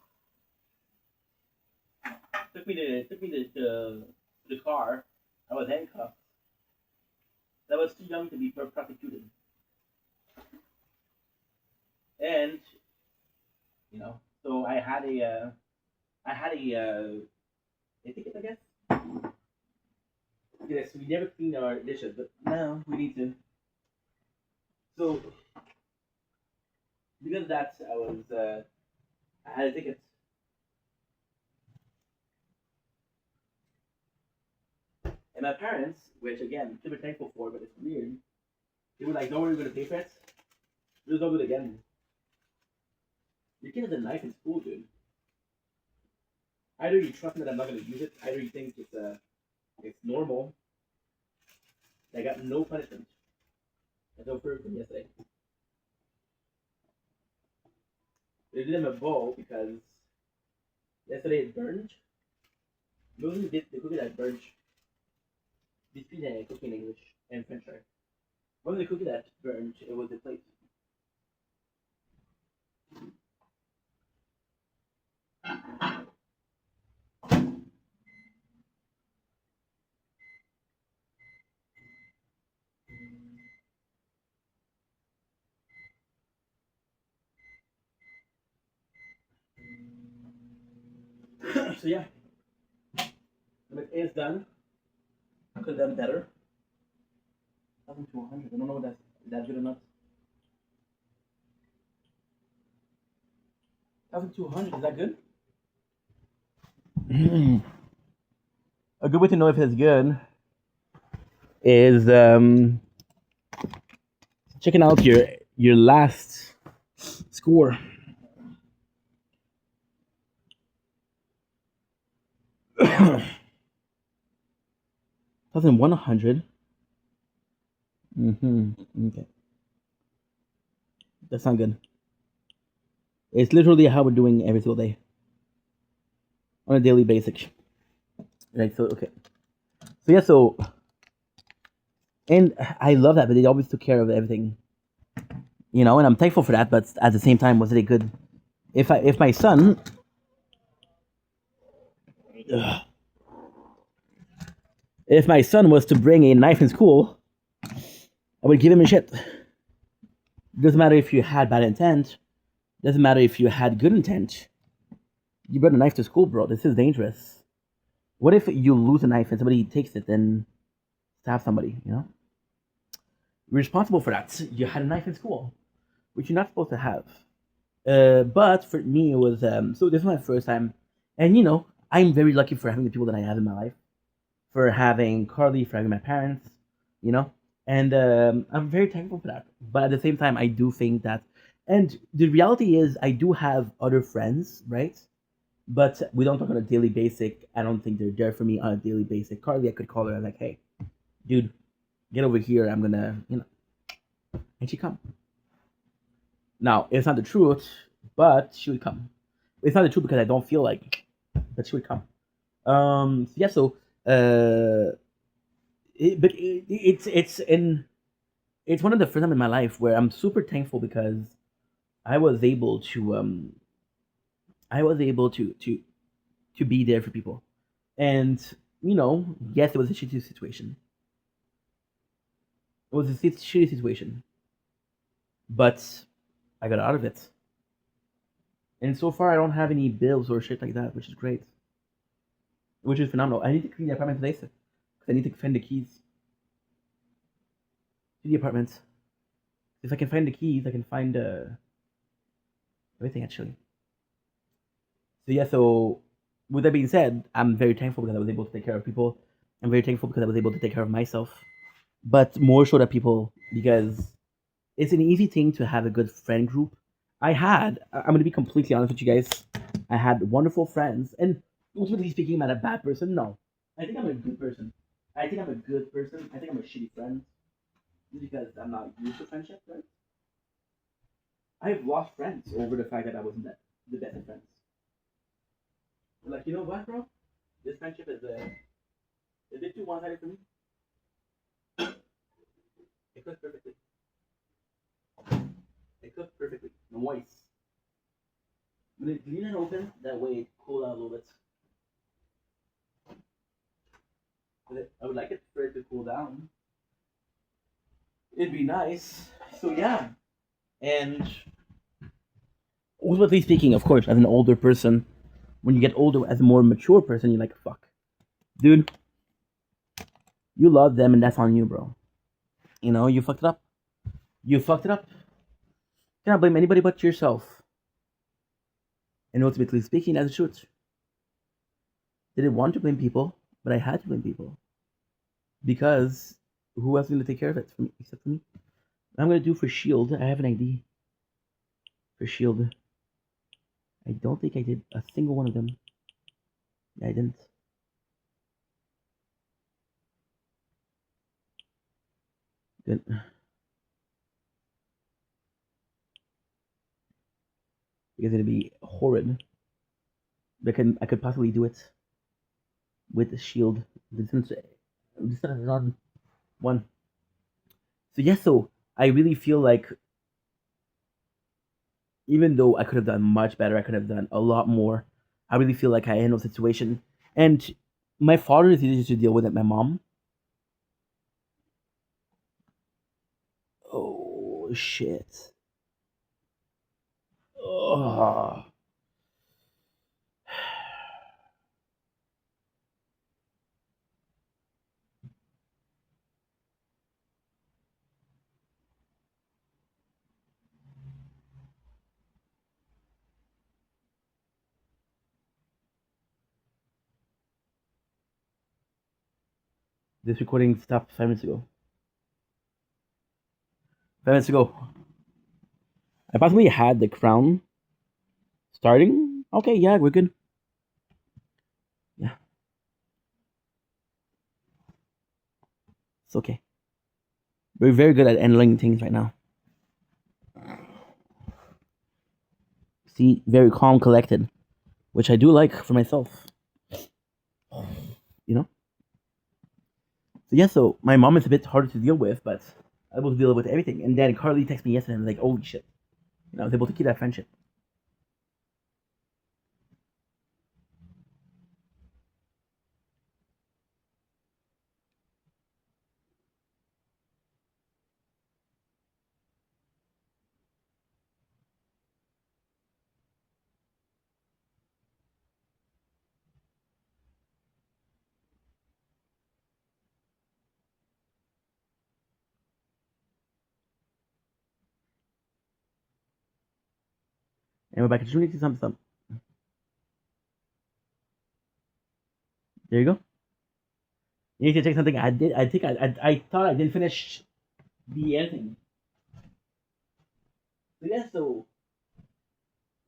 Took me to the car. I was handcuffed. I was too young to be prosecuted. And so I think I guess. Yes, we never cleaned our dishes, but now we need to. So because of that, I had a ticket. And my parents, which again, super thankful for, but it's weird. They were like, "Don't worry, we're gonna pay for it. Just don't do it again." Your kid has a knife in school, dude. Either you trust me that I'm not gonna use it, either you think it's normal. I got no punishment. That's over from yesterday. They did him a bowl because yesterday it burned. Normally did the cookie that burned between the cookie in English and French fry. One of the cookie that burned, it was the plate. So yeah, number A is done. Could have done better. 1,200. I don't know if that's good or not. 1,200. Is that good? A good way to know if it's good is checking out your last score. 1,100. Okay. That's not good. It's literally how we're doing every single day. On a daily basis. Right, so okay. So yeah, so and I love that, but they always took care of everything. You know, and I'm thankful for that, but at the same time, was it a good if my son if my son was to bring a knife in school, I would give him a shit. Doesn't matter if you had bad intent. Doesn't matter if you had good intent. You brought a knife to school, bro. This is dangerous. What if you lose a knife and somebody takes it and stabs somebody? You know, you're responsible for that. You had a knife in school, which you're not supposed to have. But for me, it was so. This was my first time, and you know, I'm very lucky for having the people that I have in my life, for having Carly, for having my parents, you know, and I'm very thankful for that. But at the same time, I do think that, and the reality is, I do have other friends, right? But we don't talk on a daily basis. I don't think they're there for me on a daily basis. Carly, I could call her like, hey, dude, get over here. I'm gonna, you know, and she come. Now, it's not the truth, but she would come. It's not the truth because I don't feel like, but she would come. Yeah. So, it's one of the first time in my life where I'm super thankful because I was able to to be there for people, and you know, yes, it was a shitty situation. It was a shitty situation, but I got out of it. And so far, I don't have any bills or shit like that, which is great, which is phenomenal. I need to clean the apartment today, because I need to find the keys to the apartment. If I can find the keys, I can find everything actually. So yeah, so with that being said, I'm very thankful because I was able to take care of people. I'm very thankful because I was able to take care of myself. But more so that people, because it's an easy thing to have a good friend group. I'm going to be completely honest with you guys. I had wonderful friends, and ultimately speaking, I'm not a bad person. No, I think I'm a good person. I think I'm a good person. I think I'm a shitty friend because I'm not used to friendship, right? I've lost friends over the fact that I wasn't the best of friends. Like, you know what, bro? This friendship is a bit too one-sided for me. It cooked perfectly. It cooked perfectly. Moist. When it lean and open, that way it cool out a little bit. I would like it for it to cool down. It'd be nice. So yeah. And ultimately speaking, of course, as an older person, when you get older, as a more mature person, you're like, fuck. Dude, you love them and that's on you, bro. You know, you fucked it up. You fucked it up. You cannot blame anybody but yourself. And ultimately speaking, that's the truth. Didn't want to blame people, but I had to blame people. Because who else is going to take care of it for me, except for me? I'm going to do for Shield. I have an ID for Shield. I don't think I did a single one of them. Yeah, I didn't. Good. Because it'd be horrid. I could possibly do it with the shield. This is not one. So yes, so I really feel like even though I could have done much better, I could have done a lot more. I really feel like I handled the situation. And my father is easier to deal with than my mom. Oh shit. Oh. This recording stopped 5 minutes ago. 5 minutes ago. I possibly had the crown starting. Okay, yeah, we're good. Yeah. It's okay. We're very good at handling things right now. See, very calm, collected, which I do like for myself. You know? So yeah, so my mom is a bit harder to deal with, but I was able to deal with everything. And then Carly texted me yesterday and was like, holy shit. I was able to keep that friendship. And we're back at Trinity something. There you go. You need to check something I did. I think I thought I didn't finish the editing. So yeah, so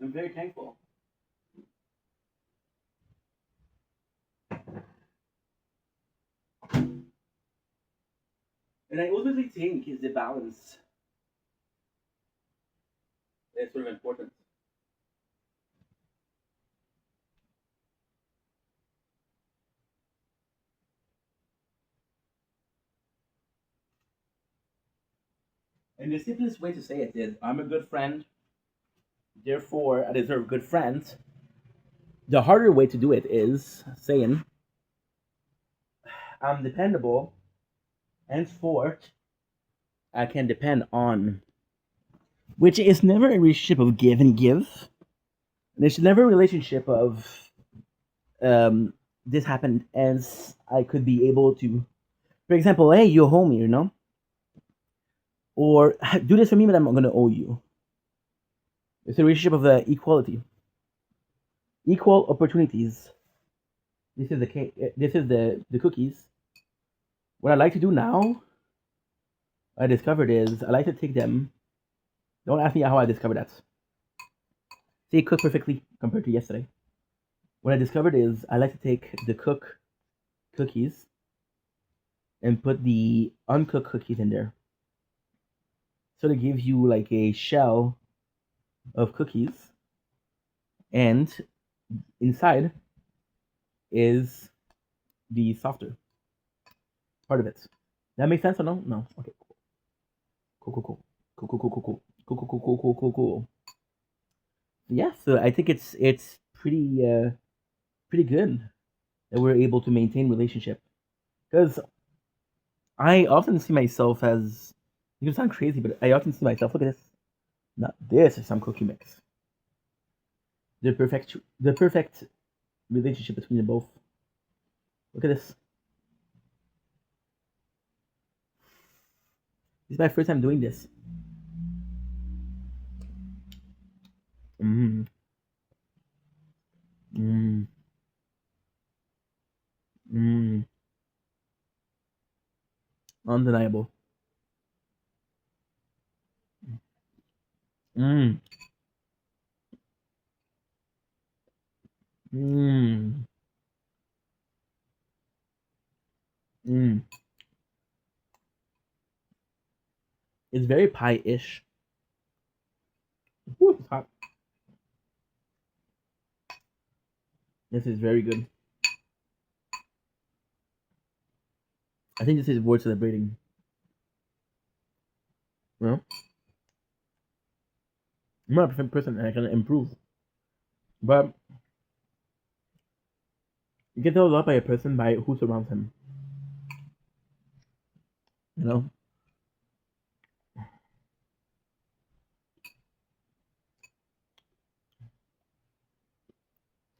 I'm very thankful. And I ultimately think is the balance that's sort of important. And the simplest way to say it is I'm a good friend, therefore I deserve good friends. The harder way to do it is saying I'm dependable, henceforth I can depend on. Which is never a relationship of give and give. There's never a relationship of um, this happened as I could be able to, for example, hey, you're homie, or do this for me, but I'm not gonna owe you. It's a relationship of equality, equal opportunities. This is the cake. This is the cookies. What I like to do now, I discovered is I like to take them. Don't ask me how I discovered that. They cook perfectly compared to yesterday. What I discovered is I like to take the cookies and put the uncooked cookies in there. So they give you like a shell of cookies, and inside is the softer part of it. That makes sense or no? No. Okay. Cool. Cool. Cool. Cool. Cool. Cool. Cool. Cool. Cool. Cool. Cool. Cool. Cool. Cool. Yeah. So I think it's pretty good that we're able to maintain relationship, because I often see myself as, you can sound crazy, but I often see myself, look at this. Now this is some cookie mix. The perfect relationship between them both. Look at this. This is my first time doing this. Mm. Mm. Mm. Undeniable. Mm. Mmm. Mmm. It's very pie-ish. Ooh, it's hot. This is very good. I think this is worth celebrating. Well, I'm not a perfect person and I can improve. But you can tell a lot by a person by who surrounds him. You know?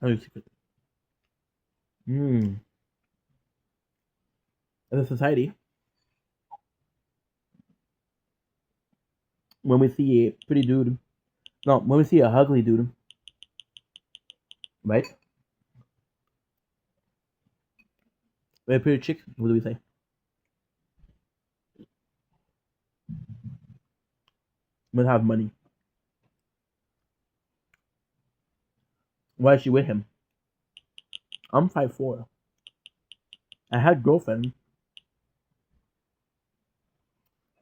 How you secret. Mmm. As a society, when we see a pretty dude, no, when we see a ugly dude, right? Or a pretty chick, what do we say? Must have money. Why is she with him? I'm 5'4". I had girlfriend,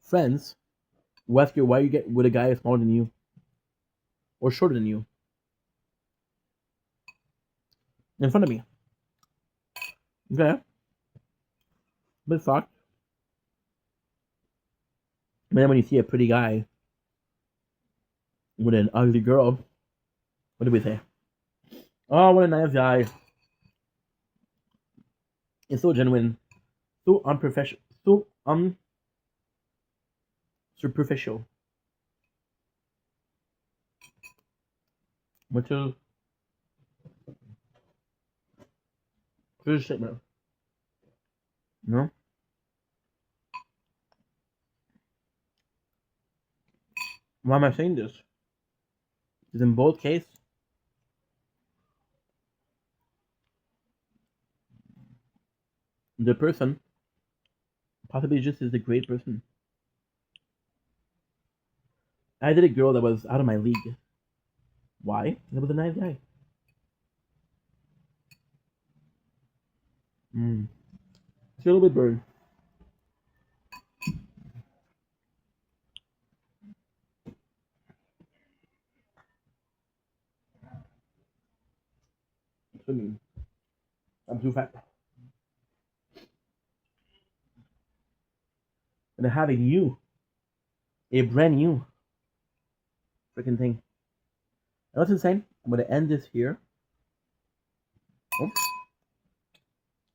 friends, who ask you why you get with a guy smaller than you or shorter than you in front of me. Okay, but fuck. And then when you see a pretty guy with an ugly girl, what do we say? Oh, what a nice guy. It's so genuine, so unprofessional, so superficial. Which is shit, man. You know? Why am I saying this? Because in both cases, the person possibly just is a great person. I did a girl that was out of my league. Why? That was a nice guy. It's a little bit burned. I mean, I'm too fat. And having you, a brand new freaking thing. And what's insane? I'm gonna end this here. Oh,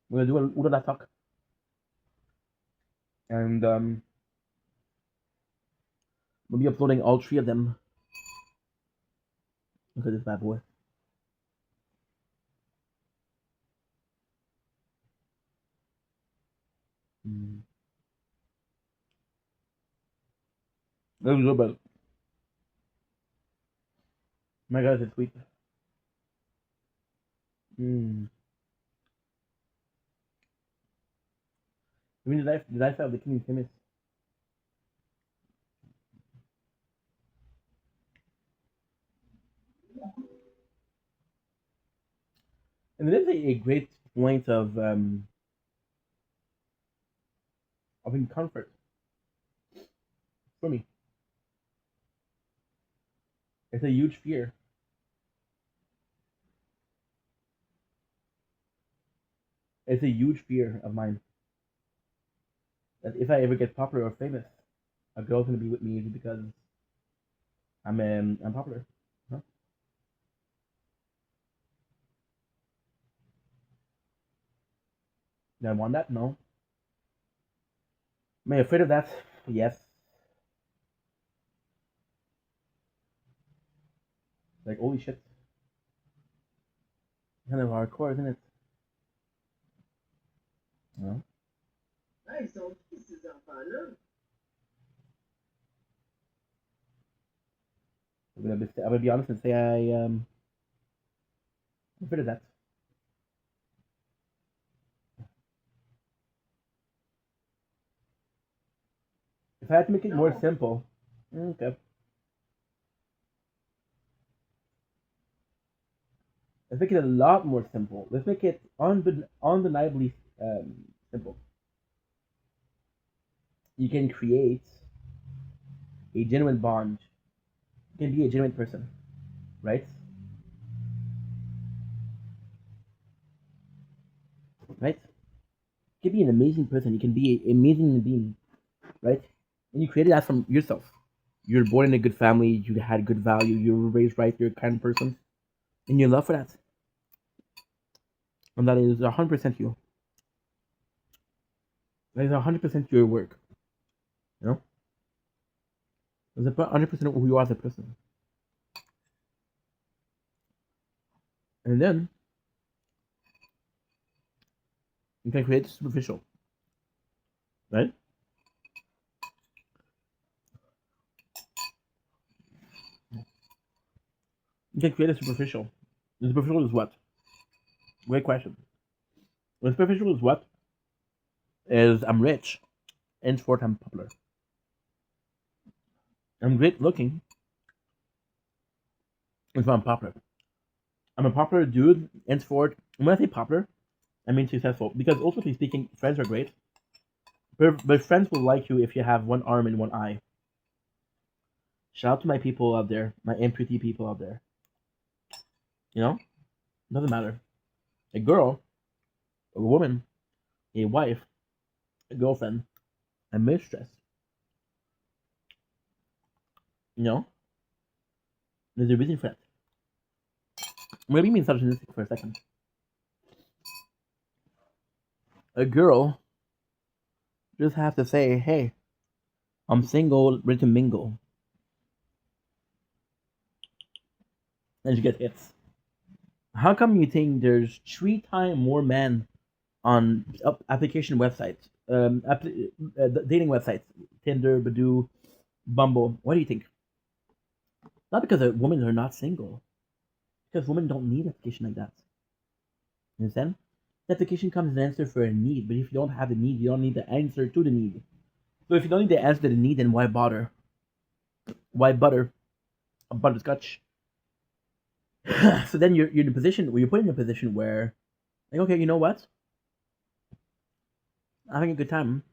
we're gonna do a little talk. And we'll be uploading all three of them. Look at this bad boy. There we go, but my god, it's sweet. I mean, the life of the king is famous. And it is a great point of in comfort for me. It's a huge fear. It's a huge fear of mine that if I ever get popular or famous, a girl's gonna be with me because I'm popular. Huh? Do I want that? No. Am I afraid of that? Yes. Like holy shit. Kind of hardcore, isn't it? No. I'm gonna be honest and say I'm afraid of that. If I had to make it more simple, okay. Let's make it a lot more simple. Let's make it undeniably simple. You can create a genuine bond. You can be a genuine person, right? Right? You can be an amazing person. You can be an amazing being, right? And you created that from yourself. You're born in a good family. You had good value. You were raised right. You're a kind person, and you love for that. And that is 100% you. That is 100% your work. You know, it's 100% of who you are as a person. And then you can create superficial, right? You can create a superficial. The superficial is what? Great question. The superficial is what? Is I'm rich, henceforth I'm popular. I'm great looking, and so I'm popular. I'm a popular dude, henceforth. When I say popular, I mean successful. Because ultimately speaking, friends are great. But friends will like you if you have one arm and one eye. Shout out to my people out there, my amputee people out there. You know? Doesn't matter. A girl, a woman, a wife, a girlfriend, a mistress. You know? There's a reason for that. Maybe me misogynistic for a second. A girl just have to say, hey, I'm single, ready to mingle. And she gets hits. How come you think there's 3 times more men on application websites, dating websites, Tinder, Badoo, Bumble? What do you think? Not because women are not single, because women don't need application like that. You understand? The application comes as an answer for a need, but if you don't have the need, you don't need the answer to the need. So if you don't need the answer to the need, then why bother? Why butter? A butterscotch. So then you're in a position where you're put in a position where, like, okay, you know what? I'm having a good time.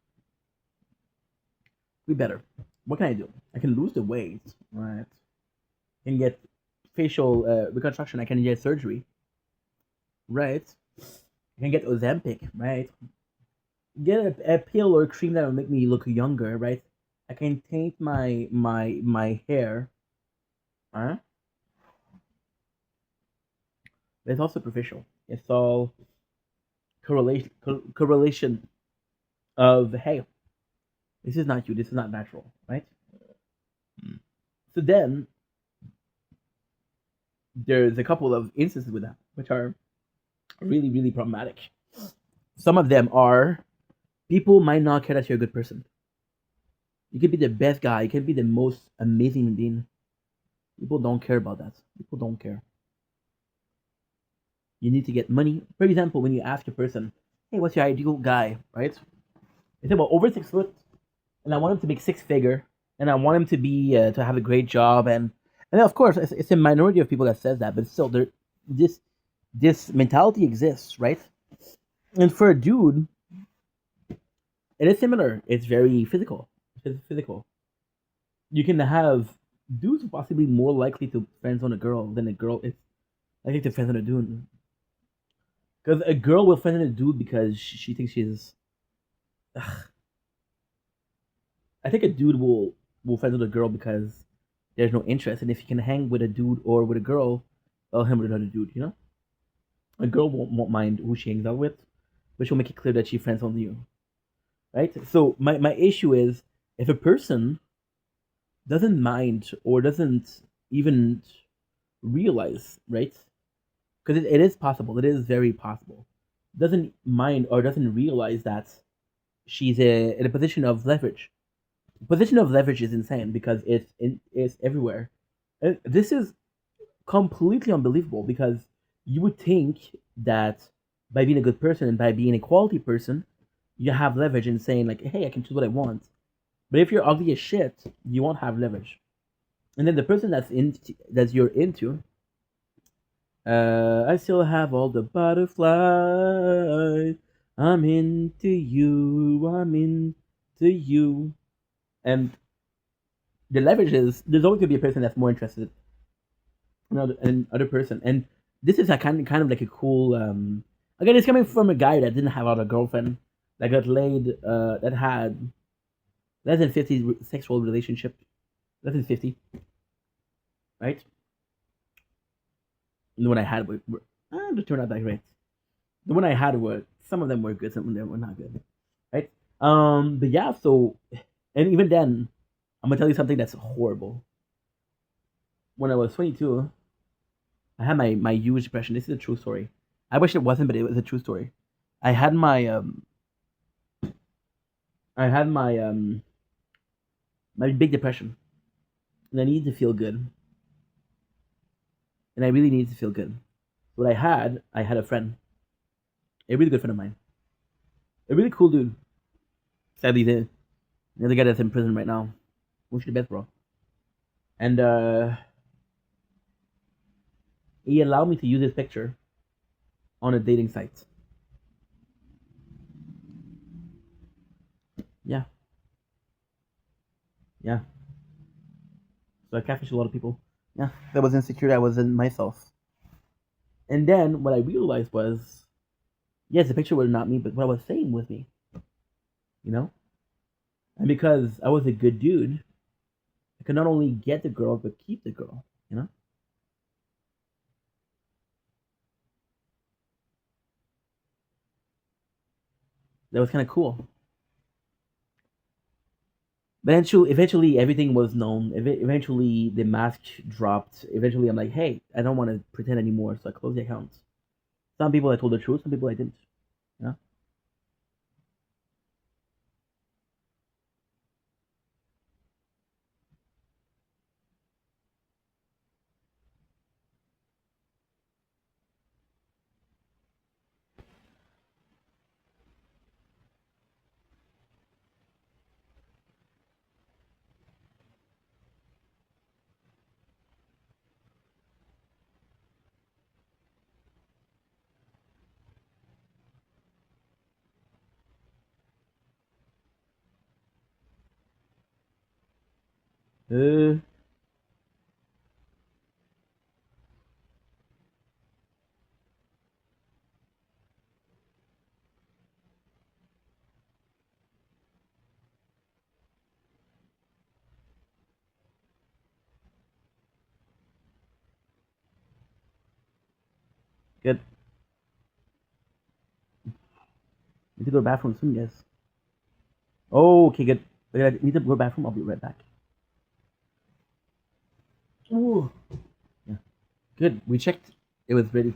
Be better. What can I do? I can lose the weight, right? I can get facial reconstruction. I can get surgery, right? I can get Ozempic, right? Get a pill or a cream that will make me look younger, right? I can taint my hair, huh? But it's all superficial. It's all correlation of, hey, this is not you. This is not natural, right? So then there's a couple of instances with that, which are really, really problematic. Some of them are people might not care that you're a good person. You could be the best guy. You could be the most amazing being. People don't care about that. People don't care. You need to get money. For example, when you ask a person, hey, what's your ideal guy, right? They say, well, over 6 foot, and I want him to make 6 figure, and I want him to be to have a great job, and then of course it's a minority of people that says that, but still, there this mentality exists, right? And for a dude, it is similar. It's very physical. It's physical. You can have dudes possibly more likely to friend on a girl than a girl is likely to friend on a dude. Because a girl will friend on a dude because she thinks she's. Ugh. I think a dude will friend with a girl because there's no interest, and if you can hang with a dude or with a girl, I'll hang with another dude. You know, a girl won't mind who she hangs out with, but she'll make it clear that she friends on you, right? So my issue is if a person doesn't mind or doesn't even realize, right? Because it is possible. It is very possible. Doesn't mind or doesn't realize that she's in a position of leverage. Position of leverage is insane because it's everywhere. And this is completely unbelievable because you would think that by being a good person and by being a quality person, you have leverage in saying like, "Hey, I can choose what I want." But if you're ugly as shit, you won't have leverage. And then the person that you're into, I still have all the butterflies. I'm into you. I'm into you. And the leverage is there's always gonna be a person that's more interested in another person. And this is a kind of like a cool. Again, it's coming from a guy that didn't have a girlfriend, that got laid, that had less than 50 sexual relationship, less than 50, right? And the one I had they turned out that great. The one I had were some of them were good, some of them were not good, right? But yeah, so and even then, I'm gonna tell you something that's horrible. When I was 22, I had my huge depression. This is a true story. I wish it wasn't, but it was a true story. I had my I had my big depression, and I needed to feel good, and I really needed to feel good. What I had a friend, a really good friend of mine, a really cool dude. Sadly, the other guy that's in prison right now. Wish you the best, bro. And he allowed me to use his picture on a dating site. Yeah, yeah. So I catfished a lot of people. Yeah, that was insecure. I was in myself. And then what I realized was, yes, the picture was not me, but what I was saying was me. You know, and because I was a good dude, I could not only get the girl but keep the girl. You know, that was kind of cool. But eventually, everything was known. Eventually, the mask dropped. Eventually, I'm like, hey, I don't want to pretend anymore, so I closed the account. Some people I told the truth, some people I didn't. You know? Uh, good. Need to go to the bathroom soon, guys. Oh, okay, good. I need to go to the bathroom. I'll be right back. Ooh. Yeah. Good. We checked. It was ready.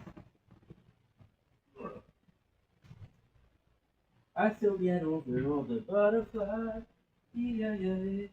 I still get over all the butterflies. Yeah, yeah, yeah.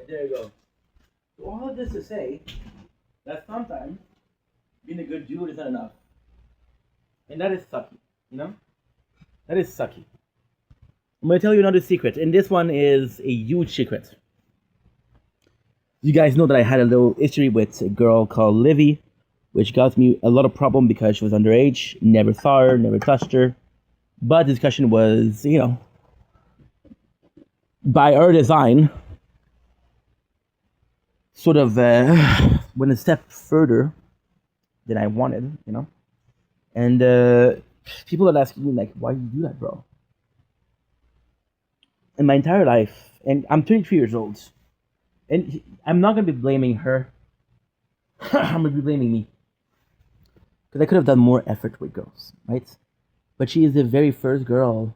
there you go. So all of this to say that sometimes being a good dude is not enough. And that is sucky, you know? That is sucky. I'm gonna tell you another secret, and this one is a huge secret. You guys know that I had a little history with a girl called Livy, which got me a lot of problem because she was underage, never saw her, never touched her. But the discussion was, you know, by her design, sort of went a step further than I wanted, you know? And people are asking me, like, why do you do that, bro? In my entire life, and I'm 23 years old, and I'm not going to be blaming her. I'm going to be blaming me. Because I could have done more effort with girls, right? But she is the very first girl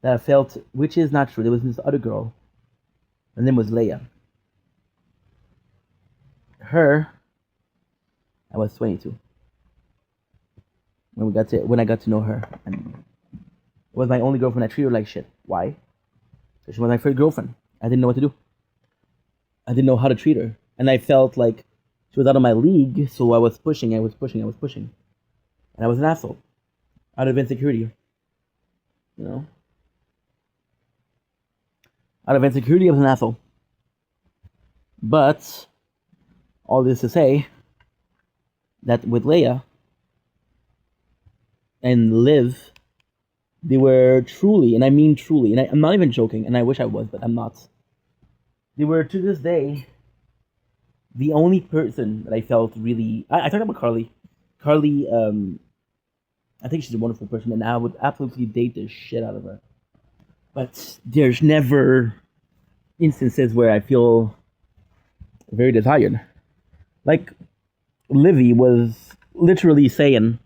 that I felt, which is not true. There was this other girl. Her name was Leia. Her, I was 22 when I got to know her, and it was my only girlfriend. I treated her like shit. Why? Because she was my first girlfriend. I didn't know what to do. I didn't know how to treat her, and I felt like she was out of my league. So I was pushing, and I was an asshole out of insecurity. You know, out of insecurity, I was an asshole. But all this to say that with Leia and Liv, they were truly, and I mean truly, and I'm not even joking, and I wish I was, but I'm not. They were, to this day, the only person that I felt really... I talked about Carly. Carly, I think she's a wonderful person, and I would absolutely date the shit out of her. But there's never instances where I feel very desired. Like, Livy was literally saying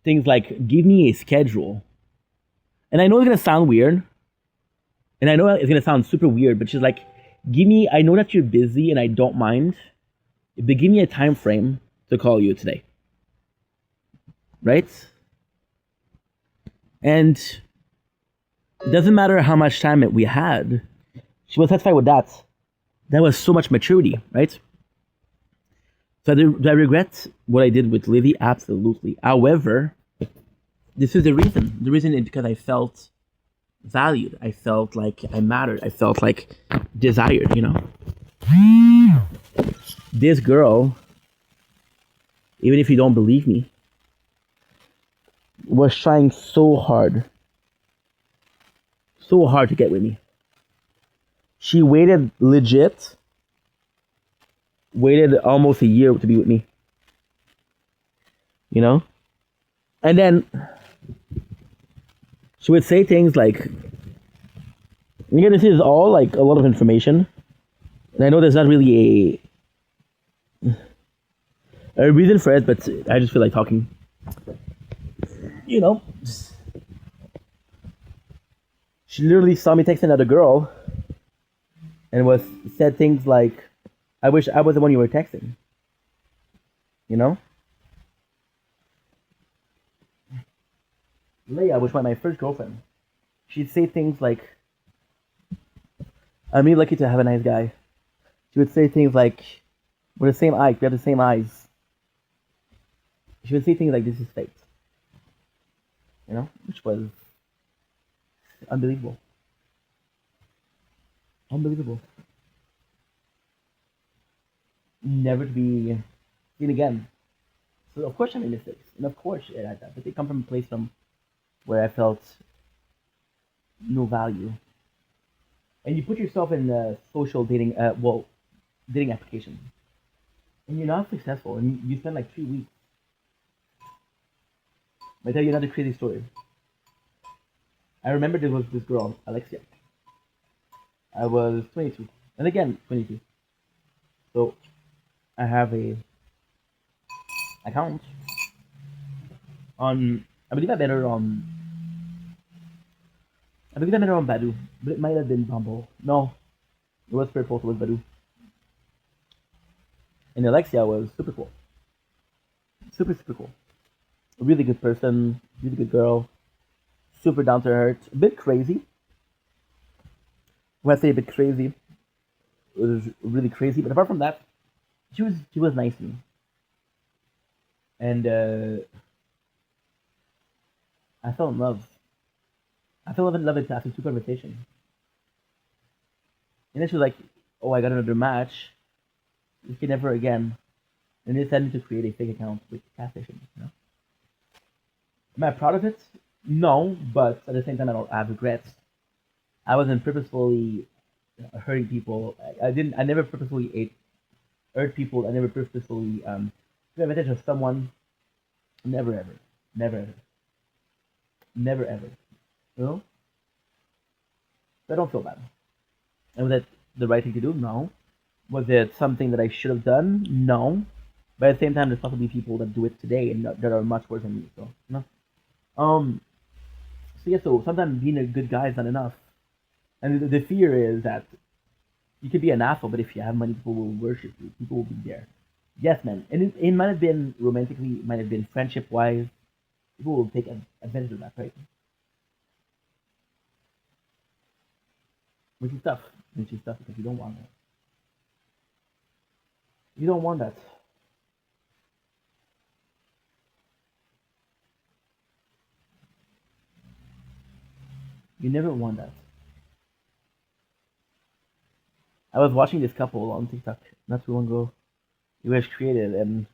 things like, give me a schedule. And I know it's going to sound weird. And I know it's going to sound super weird, but she's like, I know that you're busy and I don't mind, but give me a time frame to call you today. Right? And it doesn't matter how much time we had. She was satisfied with that. That was so much maturity, right? So do I regret what I did with Livy? Absolutely. However, this is the reason. The reason is because I felt valued. I felt like I mattered. I felt like desired, you know? This girl, even if you don't believe me, was trying so hard to get with me. She waited almost a year to be with me. You know? And then she would say things like, again, this is all like a lot of information. And I know there's not really a reason for it, but I just feel like talking. You know? She literally saw me text another girl and said things like, I wish I was the one you were texting. You know? Leia, which was my first girlfriend, she'd say things like, I'm really lucky to have a nice guy. She would say things like, we're the same eyes, we have the same eyes. She would say things like, this is fate. You know? Which was unbelievable. Unbelievable. Never to be seen again. So of course I made mistakes, and of course it had that, but they come from a place where I felt no value. And you put yourself in the social dating, dating application, and you're not successful, and you spend like 3 weeks. I'll tell you another crazy story. I remember there was this girl, Alexia. I was 22, and again 22. So I have a account on. I believe I met her on Badoo, but it might have been Bumble. No, it was Purple. It was Badoo. And Alexia was super cool. Super cool. A really good person, really good girl, super down to earth, a bit crazy. when I say a bit crazy, it was really crazy. But apart from that, she was nice to me, and I fell in love. I fell in love after two conversations, and then she was like, "Oh, I got another match. You can never again." And they decided to create a fake account with gas station. Am I proud of it? No, but at the same time, I don't have regrets. I wasn't purposefully hurting people. I didn't. I never purposefully hurt people. I never purposefully took advantage of someone. Never ever. Never ever. Never ever. You know. So I don't feel bad. And was that the right thing to do? No. Was it something that I should have done? No. But at the same time, there's possibly people that do it today and that are much worse than me. So no. Um. So yeah. So sometimes being a good guy is not enough. And the fear is that you could be an asshole, but if you have money, people will worship you. People will be there. Yes, man. And it might have been romantically, it might have been friendship wise. People will take advantage of that, right? Which is tough. Which is tough because you don't want that. You don't want that. You never want that. I was watching this couple on TikTok not too long ago. You guys created, and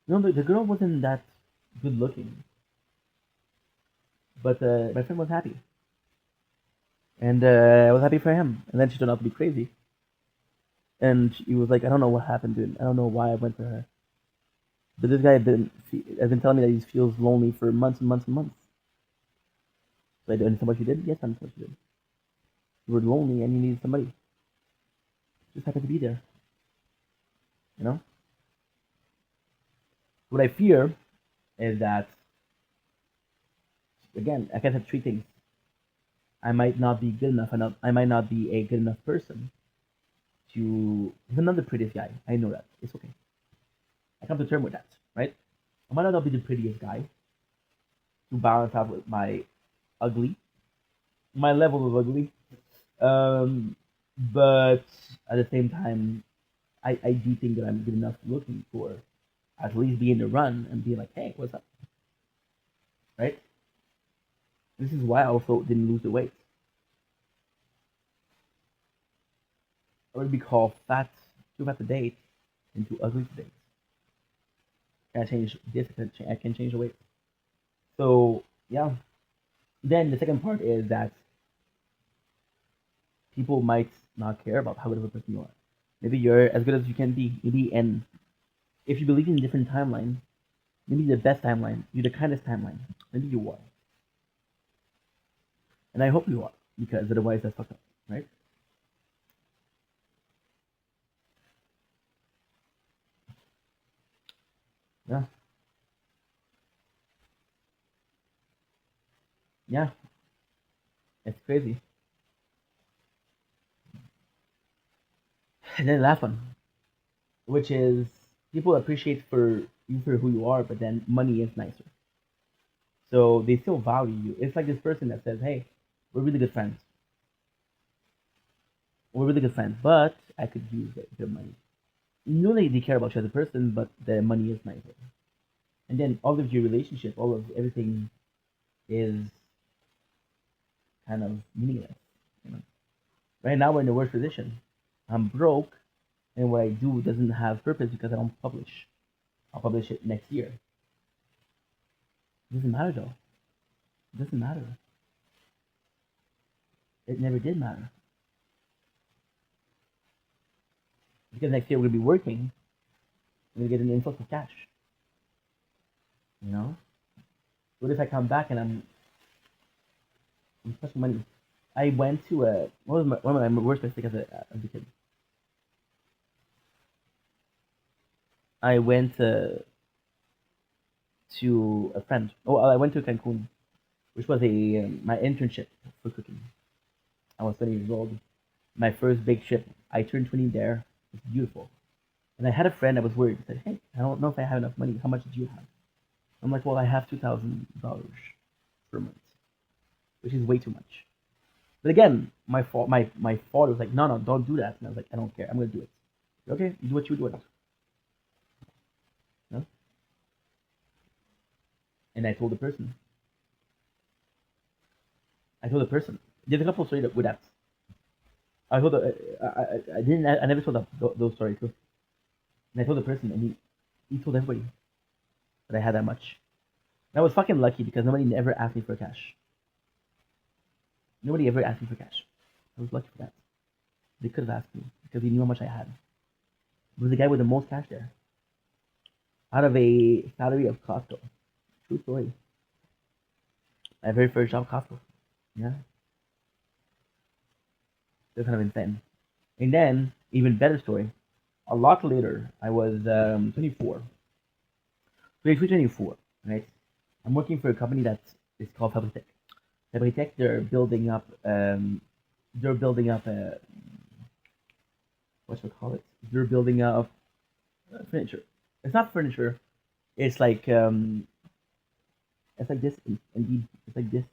you know the girl wasn't that good looking, but my friend was happy, and I was happy for him. And then she turned out to be crazy, and he was like, I don't know what happened to him. I don't know why I went for her. But this guy has been telling me that he feels lonely for months and months and months. So I understand what you did. Yes, I understand what you did. You were lonely and you needed somebody. Just happened to be there. You know. What I fear is that, again, I guess I have three things. I might not be good enough. I might not be a good enough person to. I'm not the prettiest guy. I know that. It's okay. I come to terms with that, right? I might not be the prettiest guy to balance out with my ugly, my level of ugly. Um, but at the same time, I do think that I'm good enough looking for at least be in the run and be like, hey, what's up? Right? This is why I also didn't lose the weight. I would be called fat, too fat to date, and too ugly to date. Can I change this? I can change the weight. So yeah. Then the second part is that people might not care about how good of a person you are. Maybe you're as good as you can be. Maybe, and if you believe in a different timeline, maybe the best timeline, you're the kindest timeline. Maybe you are. And I hope you are, because otherwise that's fucked up, right? Yeah. Yeah. It's crazy. And then the last one, which is people appreciate for you for who you are, but then money is nicer. So they still value you. It's like this person that says, hey, we're really good friends. We're really good friends, but I could use their money. You know they care about you as a person, but the money is nicer. And then all of your relationship, all of everything is kind of meaningless. You know? Right now we're in the worst position. I'm broke, and what I do doesn't have purpose because I don't publish. I'll publish it next year. It doesn't matter though. It doesn't matter. It never did matter. Because next year we're gonna be working, we're gonna get an influx of cash. You know? What if I come back and I'm spending money? I went to one of my worst mistakes as a kid. I went to a friend. Oh, I went to Cancun, which was a my internship for cooking. I was 20 years old. My first big trip. I turned 20 there. It's beautiful. And I had a friend that was worried. He said, "Hey, I don't know if I have enough money. How much did you have?" I'm like, "Well, I have $2,000 per month." which is way too much. But again, my father was like, no, don't do that. And I was like, I don't care. I'm gonna do it. Okay, you do what you do it. No? And I told the person. There's a couple of stories with that. I told I never told those stories too. And I told the person, and he told everybody that I had that much. And I was fucking lucky because nobody ever asked me for cash. Nobody ever asked me for cash. I was lucky for that. They could have asked me because they knew how much I had. It was the guy with the most cash there. Out of a salary of Costco. True story. My very first job, Costco. Yeah. They're kind of insane. And then, even better story. A lot later, I was 24. 23, 24, right? I'm working for a company that is called Fabritech. Fabritech, they're building up what should I call it? They're building up furniture. It's not furniture. It's like this. Indeed, it's like this,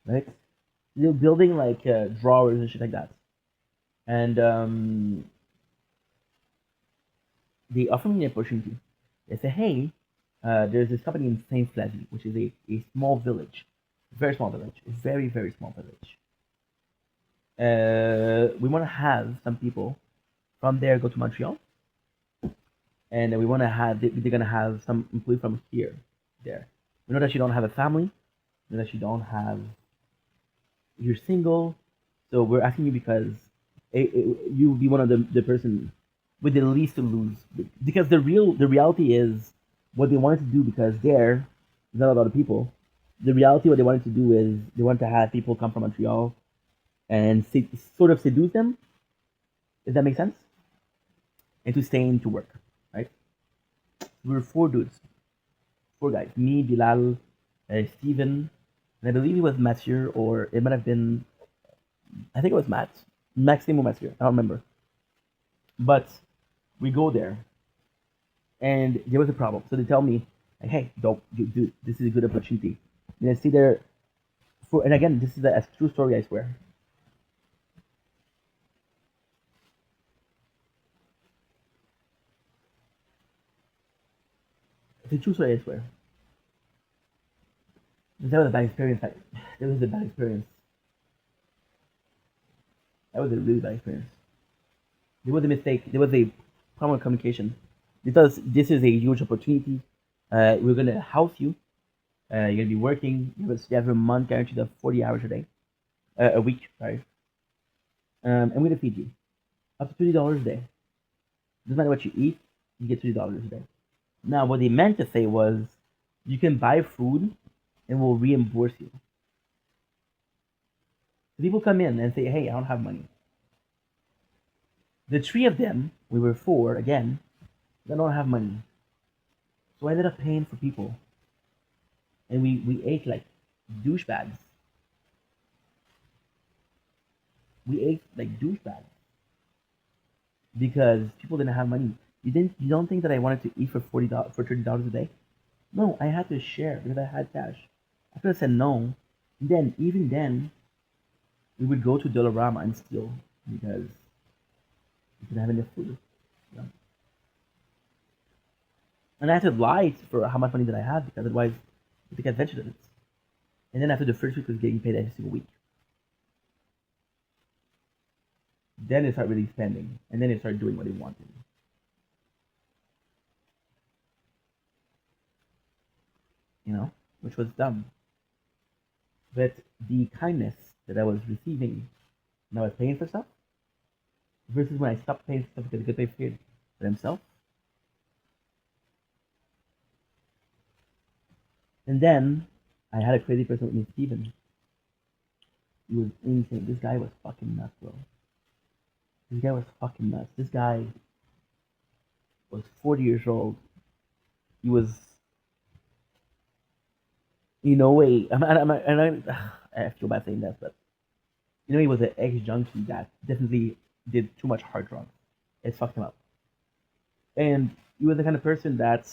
right? They're building like drawers and shit like that. And they offer me an opportunity. They say, hey, there's this company in Saint Flavie, which is a small village, very small village, a very, very small village. We want to have some people from there go to Montreal, and we want to have they're gonna have some employee from here there. We know that you don't have a family, we know that you're single, so we're asking you because you will be one of the person with the least to lose, because the reality is what they wanted to do, because there's not a lot of people. The reality, what they wanted to do is they wanted to have people come from Montreal and sort of seduce them. Does that make sense? And to stay in to work, right? We were four dudes, four guys. Me, Bilal, Steven, and I believe it was Mathieu, or it might have been, I think it was Maxime or Mathieu. I don't remember. But we go there, and there was a problem. So they tell me, like, hey, don't do this is a good opportunity. And I see there, and again, this is a true story, I swear. It's a true story, I swear. That was a bad experience. That was a bad experience. That was a really bad experience. There was a mistake. There was a problem of communication. Because this is a huge opportunity. We're gonna house you. You're gonna be working. You have a month guaranteed of 40 hours a day, a week. Sorry. And we're gonna feed you up to $30 a day. Doesn't matter what you eat, you get $30 a day. Now, what they meant to say was, you can buy food, and we'll reimburse you. So people come in and say, hey, I don't have money. The three of them, we were four, again, they don't have money. So I ended up paying for people. And we ate like douchebags. We ate like douchebags. Because people didn't have money. You don't think that I wanted to eat for $30 a day? No, I had to share because I had cash. I could have said no. And even then, we would go to Dollarama and steal because we didn't have enough food. You know? And I had to lie for how much money that I had, because otherwise we take advantage of it. And then after the first week was getting paid every single week. Then they start really spending, and then they start doing what they wanted. You know, which was dumb. But the kindness that I was receiving when I was paying for stuff, versus when I stopped paying for stuff because I could pay for themselves. And then I had a crazy person with me, Steven. He was insane. This guy was fucking nuts, bro. This guy was fucking nuts. This guy was 40 years old. He was, I feel bad saying that, but he was an ex-junkie that definitely did too much hard drugs. It fucked him up. And he was the kind of person that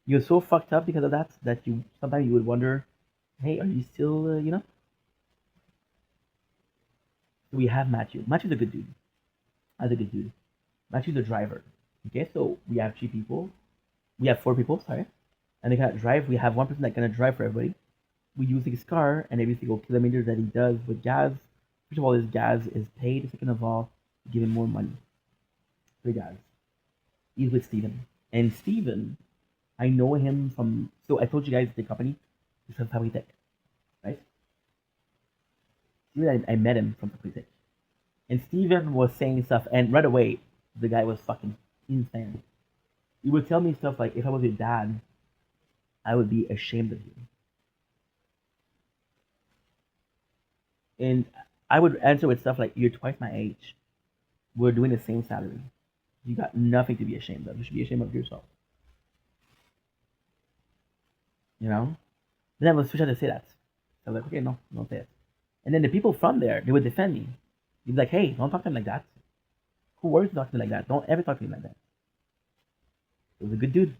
he was so fucked up because of that you sometimes you would wonder Hey, are you still, We have Matthew. Matthew's a good dude. That's a good dude. Matthew's the driver. Okay, so we have 3 people. We have 4 people, sorry. And they cannot drive. We have one person that cannot drive for everybody. We use his car, and every single kilometer that he does with gas, first of all, his gas is paid. Second of all, we give him more money for gas. He's with Steven. And Steven, I know him from, so I told you guys the company, is from Family Tech, right? Steven, I met him from Family Tech. And Steven was saying stuff, and right away, the guy was fucking insane. He would tell me stuff like, if I was your dad, I would be ashamed of you. And I would answer with stuff like, you're twice my age. We're doing the same salary. You got nothing to be ashamed of. You should be ashamed of yourself. You know? Then I was trying to say that. I was like, okay, no, don't say it. And then the people from there, they would defend me. They'd be like, hey, don't talk to him like that. Who are you talking to me like that? Don't ever talk to me like that. It was a good dude.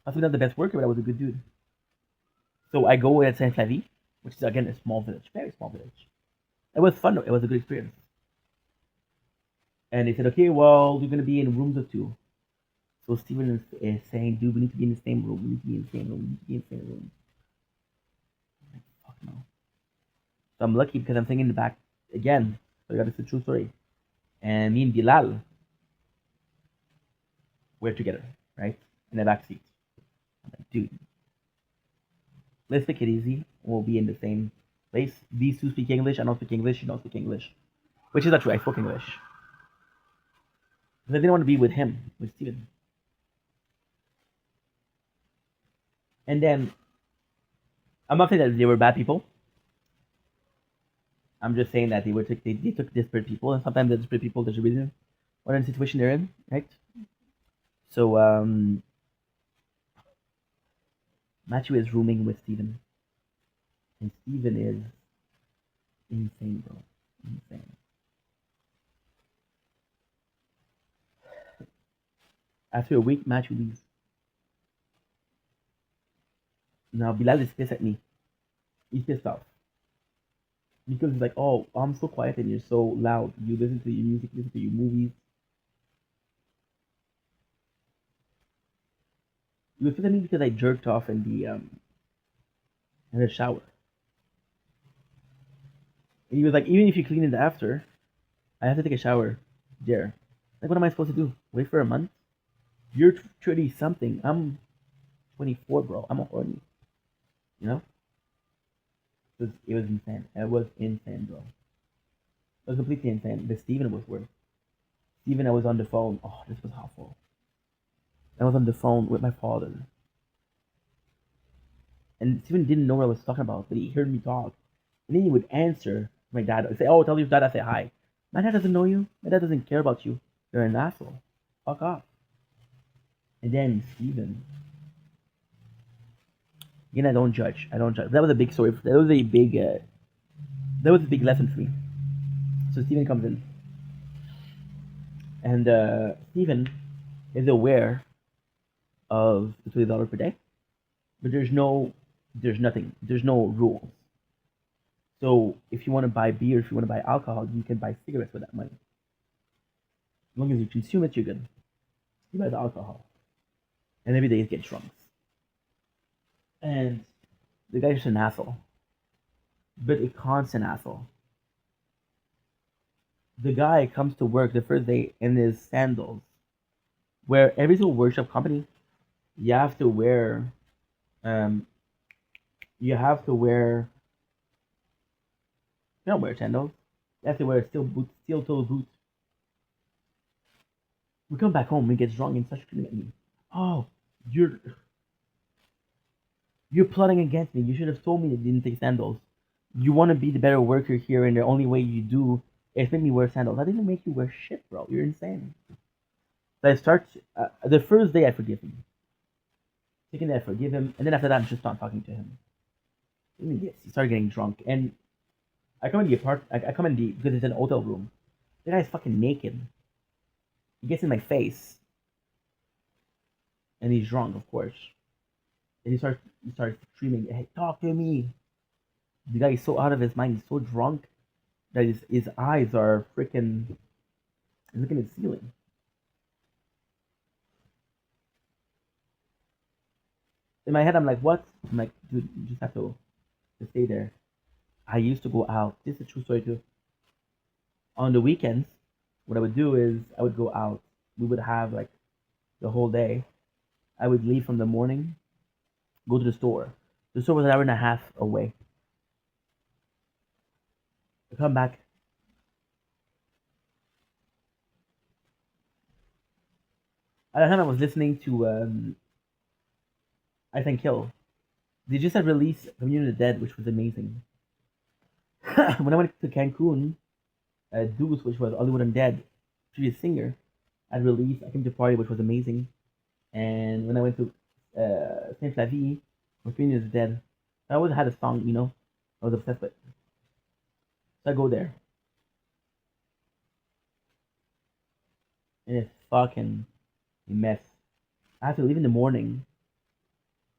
I was not the best worker, but I was a good dude. So I go at Saint Flavie, which is again a small village, very small village. It was fun though. It was a good experience. And they said, okay, well, you're gonna be in rooms of 2. So Steven is saying, dude, we need to be in the same room. We need to be in the same room. We need to be in the same room. I'm like, fuck no. So I'm lucky because I'm sitting in the back again. So yeah, this is a true story. And me and Bilal were together, right? In the back seat. I'm like, dude, let's take it easy. We'll be in the same place. These 2 speak English. I don't speak English. You don't speak English. Which is not true. I spoke English. Because I didn't want to be with him, with Steven. And then, I'm not saying that they were bad people. I'm just saying that they took desperate people, and sometimes the desperate people, there's a reason what in the situation they're in, right? So, Matthew is rooming with Steven. And Steven is insane, bro. Insane. After a week, Matthew leaves. Now, Bilal is pissed at me. He's pissed off. Because he's like, oh, I'm so quiet and you're so loud. You listen to your music, listen to your movies. He was pissed at me because I jerked off in the shower. And he was like, even if you clean it after, I have to take a shower there. Like, what am I supposed to do? Wait for a month? You're 30 something. I'm 24, bro. I'm a horny. You know? It was insane. It was insane, bro. It was completely insane. But Steven was worse. Steven, I was on the phone. Oh, this was awful. I was on the phone with my father. And Steven didn't know what I was talking about, but he heard me talk. And then he would answer my dad. He'd say, oh, tell your dad I say hi. My dad doesn't know you. My dad doesn't care about you. You're an asshole. Fuck off. And then Steven. Again, I don't judge. I don't judge. That was a big story. That was a big lesson for me. So Steven comes in. And Steven is aware of the $20 per day. But there's no rules. So if you want to buy beer, if you want to buy alcohol, you can buy cigarettes with that money. As long as you consume it, you're good. You buy the alcohol. And every day you get drunk. And the guy's just an asshole. But a constant asshole. The guy comes to work the first day in his sandals. Where every single workshop company, you have to wear you don't wear sandals. You have to wear steel toe boots. We come back home, we get drunk and starts screaming at me. Oh, you're plotting against me. You should have told me that you didn't take sandals. You want to be the better worker here, and the only way you do is make me wear sandals. I didn't make you wear shit, bro. You're insane. So I start the first day I forgive him. Second day I forgive him, and then after that I'm just not talking to him. Yes, he started getting drunk, and I come in because it's an hotel room. The guy's fucking naked. He gets in my face, and he's drunk, of course. And he starts screaming, "Hey, talk to me!" The guy is so out of his mind. He's so drunk that his eyes are freaking looking at the ceiling. In my head, I'm like, what? I'm like, dude, you just have to stay there. I used to go out. This is a true story too. On the weekends, what I would do is I would go out. We would have like the whole day. I would leave from the morning, go to the store. The store was an hour and a half away. I come back. At the time, I was listening to I Think Kill. They just had released Community of the Dead, which was amazing. When I went to Cancun, Deuce, which was Hollywood Undead, previous singer, had released I Came to Party, which was amazing. And when I went to Saint Flavie, where Community of the Dead, I always had a song, I was obsessed with. So I go there. And it's fucking a mess. I have to leave in the morning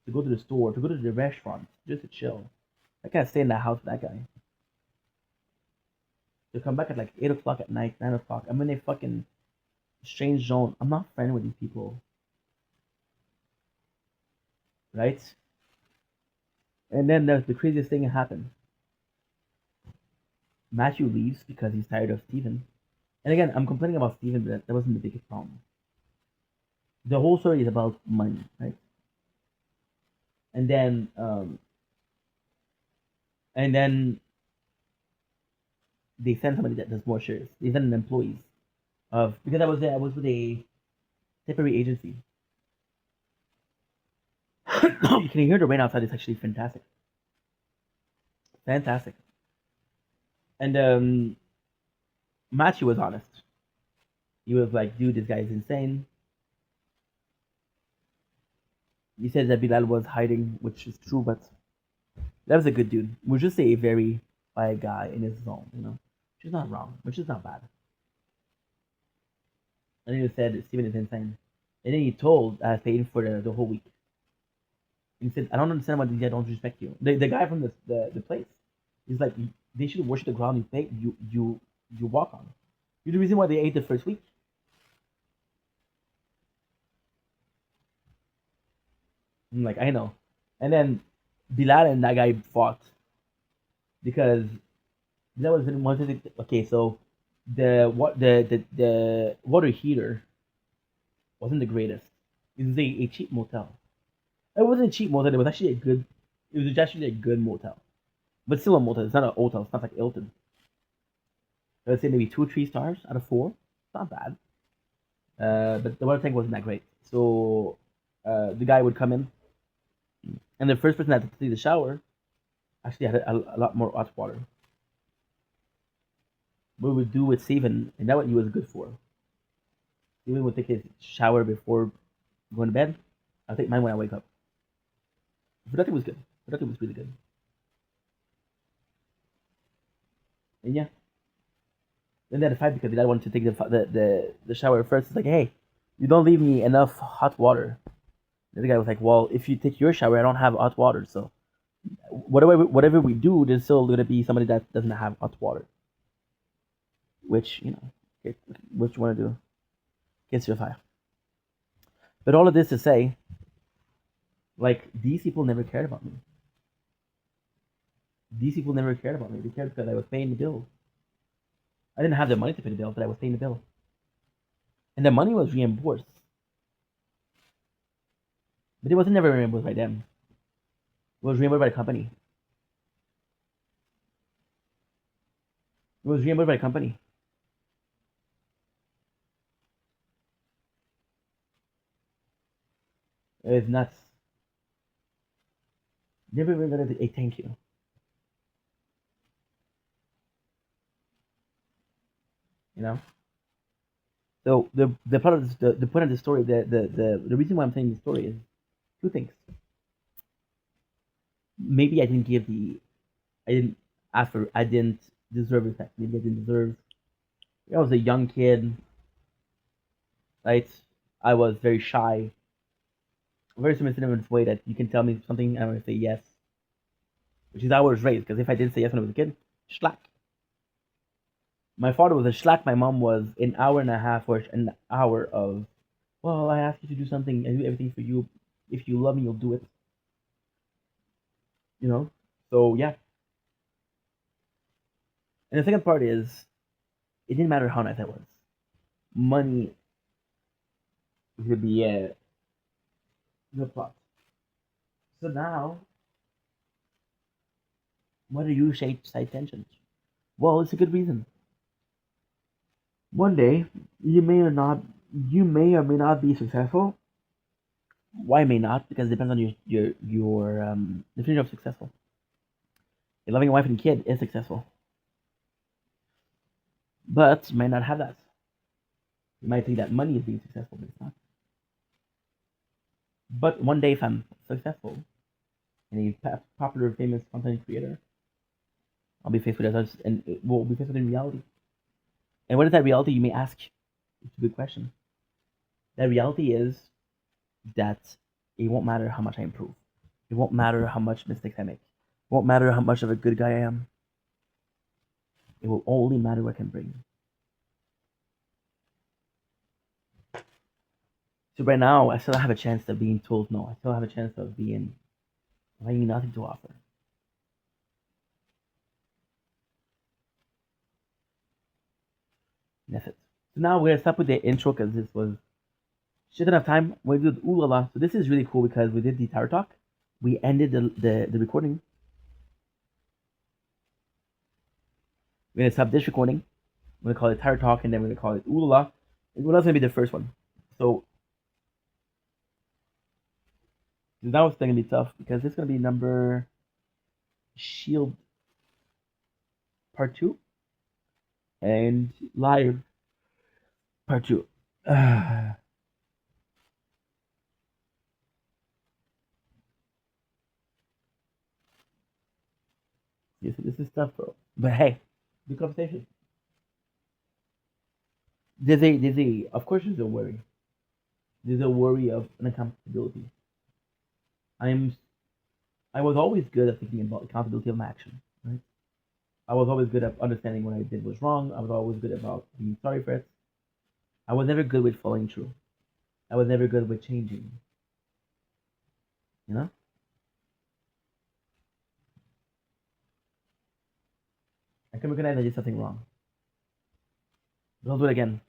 to go to the store, to go to the restaurant, just to chill. I can't stay in that house with that guy. To come back at like 8 o'clock at night, 9 o'clock. I'm in a fucking strange zone. I'm not friendly with these people. Right? And then the craziest thing happened. Matthew leaves because he's tired of Steven. And again, I'm complaining about Steven, but that wasn't the biggest problem. The whole story is about money, right? And then they send somebody that does more shares. They send an employees of because I was there. I was with a temporary agency. You can hear the rain outside. It's actually fantastic, fantastic. And Matthew was honest. He was like, "Dude, this guy is insane." He said that Bilal was hiding, which is true, but that was a good dude. We'll just say a very quiet guy in his zone, which is not wrong, which is not bad. And then he said Steven is insane. And then he told I paid for the whole week. He said, I don't understand why these guys don't respect you. The guy from the place. He's like, they should worship the ground you walk on. You're the reason why they ate the first week. I'm like, I know. And then Bilal and that guy fought because Bilal was wanted to, okay, so the water heater wasn't the greatest. It was a cheap motel. It wasn't a cheap motel. It was actually a good. It was actually a good motel, but still a motel. It's not a hotel. It's not like Hilton. I would say maybe 2 or 3 stars out of 4. It's not bad. But the water tank wasn't that great. So the guy would come in, and the first person that had to take the shower actually had a lot more hot water. What we would do with Steven, and that what he was good for. Steven would take his shower before going to bed. I'll take mine when I wake up. Productive was good. Productive was really good. And yeah. Then they had a fight because the guy wanted to take the shower first. It's like, hey, you don't leave me enough hot water. The other guy was like, well, if you take your shower, I don't have hot water. So whatever we do, there's still going to be somebody that doesn't have hot water. Which, what you want to do. Gets your fire. But all of this to say, like, these people never cared about me. These people never cared about me. They cared because I was paying the bill. I didn't have the money to pay the bill, but I was paying the bill. And the money was reimbursed. But it wasn't never reimbursed by them. It was reimbursed by the company. It was reimbursed by the company. It was nuts. Never even got a thank you. So the part of the point of the story, the reason why I'm saying the story is 2 things. Maybe I didn't ask for, I didn't deserve respect. Maybe I didn't deserve. I was a young kid, right? I was very shy, very submissive in this way that you can tell me something and I'm gonna say yes. which is how I was raised. Because if I didn't say yes when I was a kid, schlack. My father was a schlack. My mom was an hour and a half or an hour of, well, I ask you to do something, I do everything for you. If you love me, you'll do it. You know. So yeah. And the second part is, it didn't matter how nice I was. Money would be the plot. So now, why do you cite tensions? Well, it's a good reason. One day, you may or may not be successful. Why may not? Because it depends on your definition of successful. A loving wife and kid is successful, but you might not have that. You might think that money is being successful, but it's not. But one day, if I'm successful and a popular, famous content creator, I'll be faced with others, and we'll be faced with in reality. And what is that reality, you may ask? It's a good question. That reality is that it won't matter how much I improve. It won't matter how much mistakes I make. It won't matter how much of a good guy I am. It will only matter what I can bring. So right now, I still have a chance of being told no. I still have a chance of having nothing to offer. And that's it. So now we're gonna stop with the intro because this was shit enough time. We did ooh la la. So this is really cool because we did the tower talk. We ended the recording. We're gonna stop this recording. We're gonna call it tower talk, and then we're gonna call it ooh la la. And what else gonna be the first one? So that was gonna be tough because it's gonna be number shield part 2 and live part 2. Yes, this is tough, bro. But hey, good conversation. Of course, there's a worry. There's a worry of an accountability. I was always good at thinking about accountability of my action, right? I was always good at understanding what I did was wrong. I was always good about being sorry for it. I was never good with following through. I was never good with changing. You know? I can recognize I did something wrong. But I'll do it again.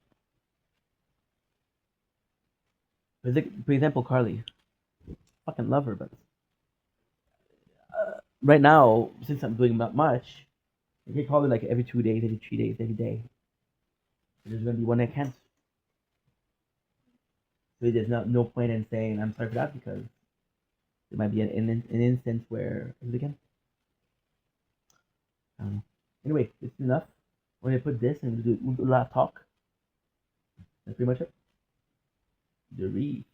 For example, Carly. Fucking love her, but right now, since I'm doing not much, I can call it like every 2 days, every 3 days, every day. There's gonna be one I can't. So there's no point in saying I'm sorry for that because there might be an instance where is it again? Anyway, this is enough. We're gonna put this and do a lot of talk. That's pretty much it. The reef.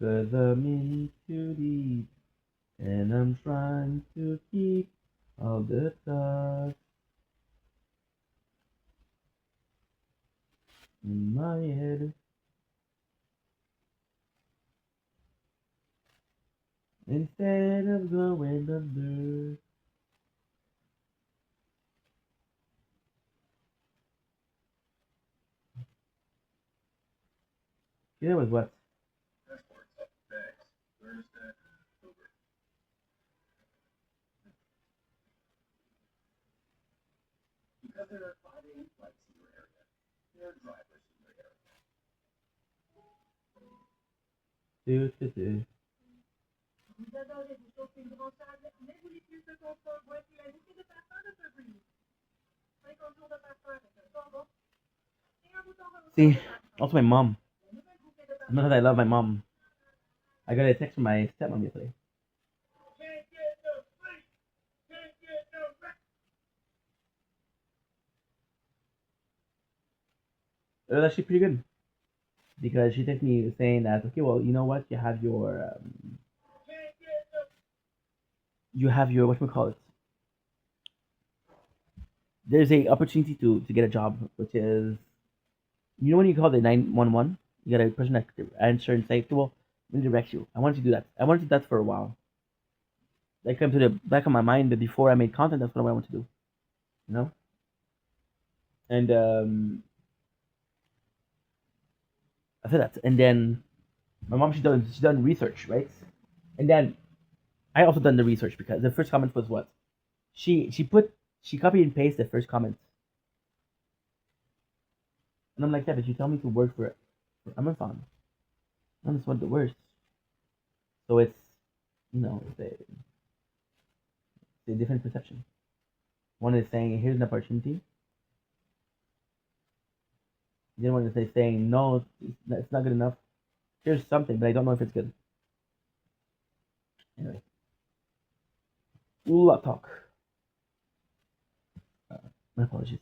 Cause I'm in too deep and I'm trying to keep all the thoughts in my head. Instead of going under. Yeah, was what? Do. See, also my mom. Not that I love my mom. I got a text from my stepmom yesterday. It was actually pretty good because she texted me saying that okay, well, you know what, you have your what we call it. There's a opportunity to get a job, which is you know when you call the 911, you got a person that can answer and say, okay, well, let me direct you. I wanted to do that. I wanted to do that for a while. that came to the back of my mind that before I made content, that's what I want to do. You know? And I said that. And then my mom she done research, right? And then I also done the research because the first comment was what? She copied and pasted the first comment. And I'm like, yeah, but you tell me to work for Amazon. And that's one of the worst. So it's it's a different perception. One is saying here's an opportunity. The other one is saying no, it's not good enough. Here's something, but I don't know if it's good. Anyway, lot talk. My apologies.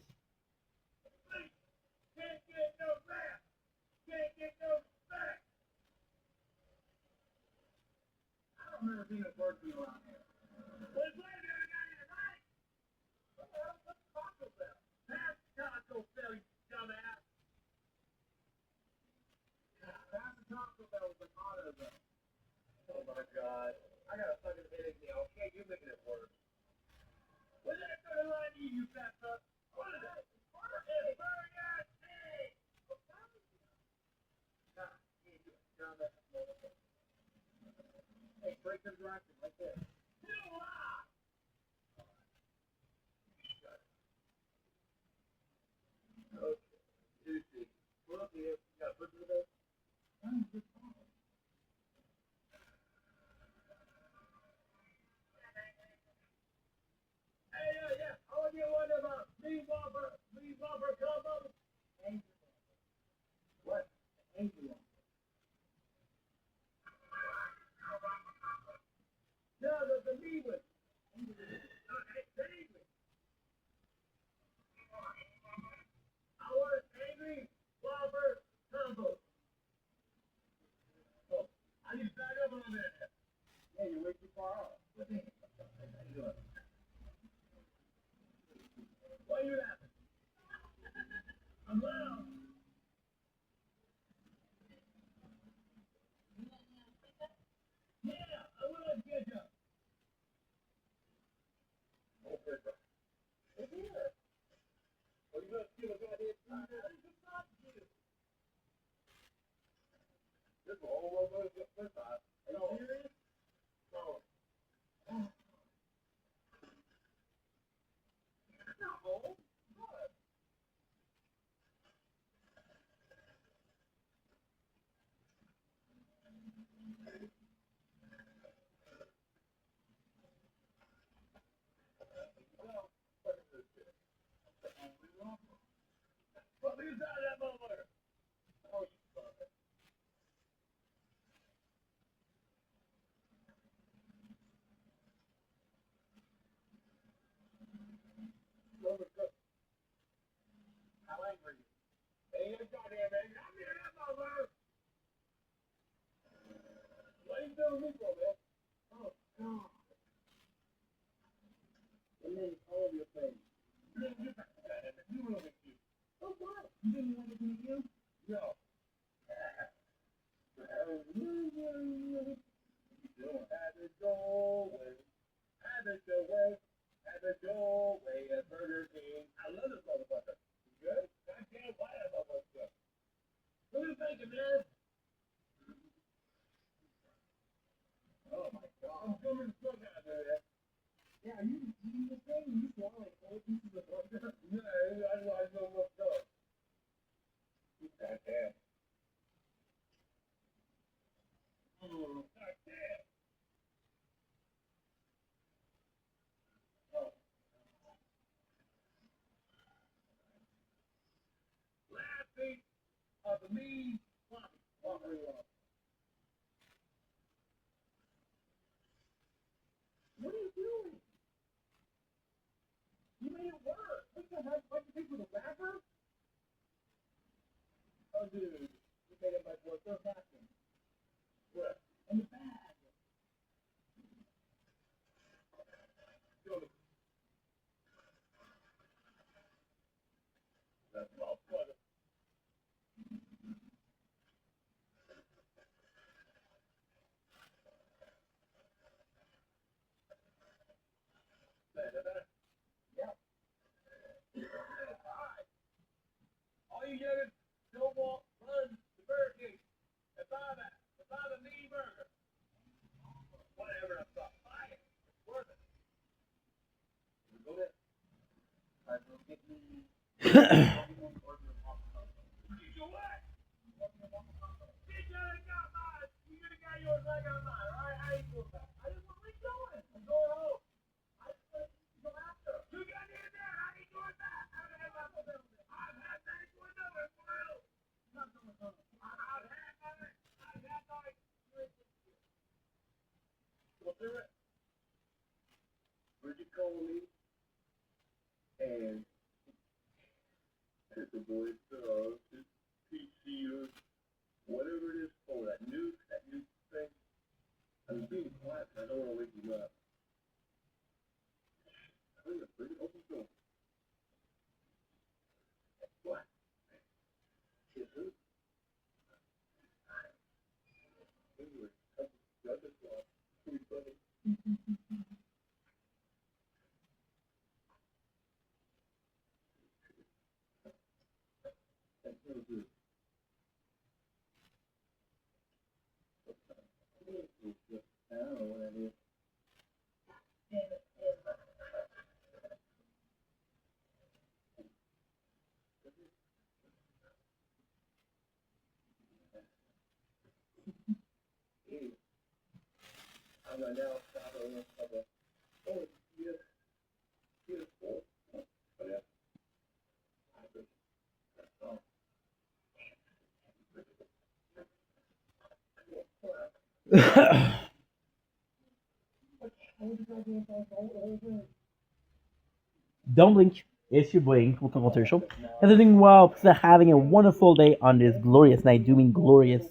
Don't blink. It's your blink. Welcome to the show. And they're doing well because they're having a wonderful day on this glorious night, doing glorious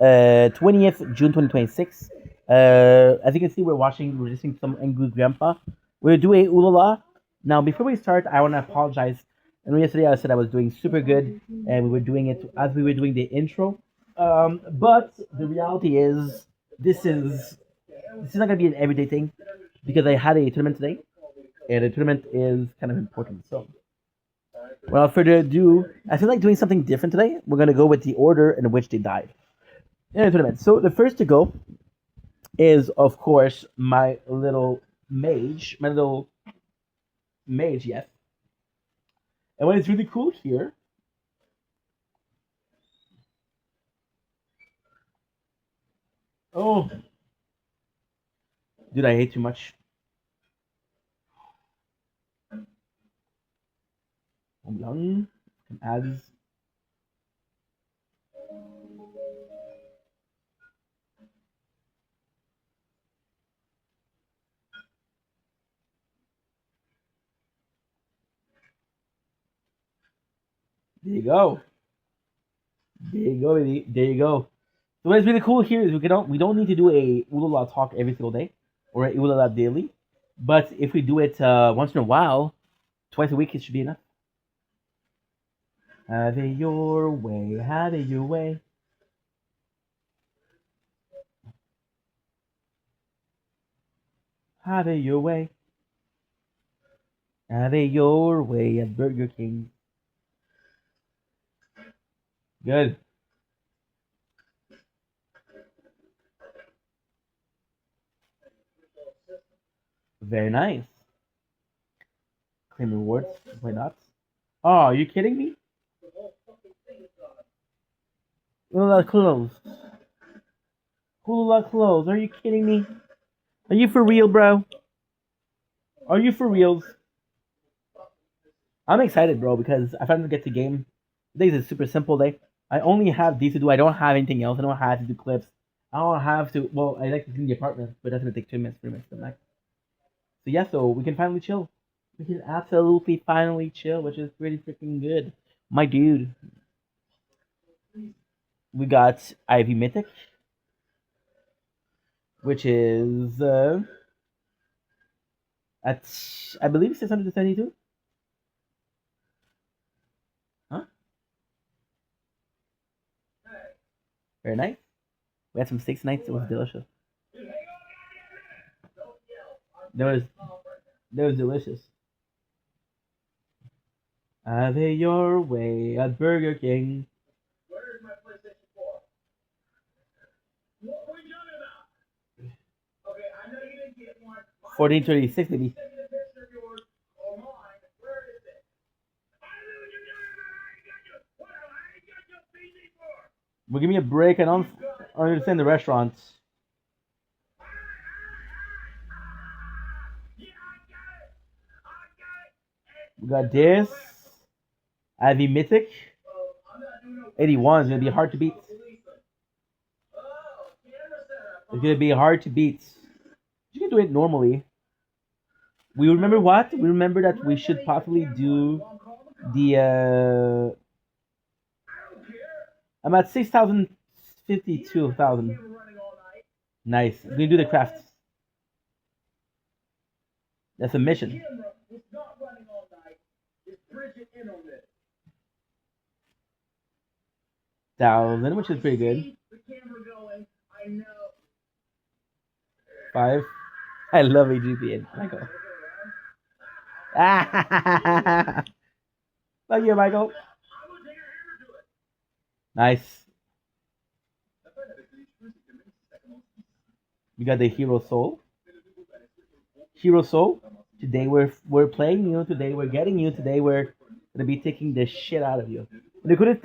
20th June 2026. As you can see, we're listening to some Angry Grandpa. We're doing Ulala. Now, before we start, I want to apologize. And yesterday I said I was doing super good, and we were doing it as we were doing the intro. But the reality is, this is not gonna be an everyday thing because I had a tournament today, and the tournament is kind of important. So, without further ado, I feel like doing something different today. We're gonna go with the order in which they died in the tournament. So the first to go is, of course, my little mage, yes. And what is really cool here, oh, dude, I hate too much. Young as there you go. There you go, baby. There you go. So what is really cool here is we don't need to do a Ulala talk every single day or a Ulala daily, but if we do it once in a while, twice a week, it should be enough. Have it your way, have it your way. Have it your way. Have it your way at Burger King. Good. Very nice. Claim rewards. Why not? Oh, are you kidding me? Hula clothes. Hula clothes. Are you kidding me? Are you for real, bro? Are you for reals? I'm excited, bro, because I finally get to game. Today's a super simple day. I only have these to do. I don't have anything else. I don't have to do clips. I don't have to. Well, I like to clean the apartment, but that's gonna take 2 minutes, 3 minutes, to max. So yeah, so we can finally chill. We can absolutely finally chill, which is pretty freaking good, my dude. We got Ivy Mythic, which is at I believe 672. Huh? Very nice. We had some steaks tonight. It was delicious. That was delicious. Have it your way at Burger King. 1436 maybe. Well, give me a break. I don't understand the restaurants. We got this. Ivy Mythic. 81 is going to be hard to beat. It's going to be hard to beat. You can do it normally. We remember what? We remember that we should possibly do the. I'm at 6,052,000. Nice. We're going to do the crafts. That's a mission. 1,000, which is pretty good. 5. I love AGP. Michael. Thank you, Michael. Nice. We got the Hero Soul. Hero Soul. Today we're playing you. Today we're getting you. Today we're gonna be taking the shit out of you. The goodest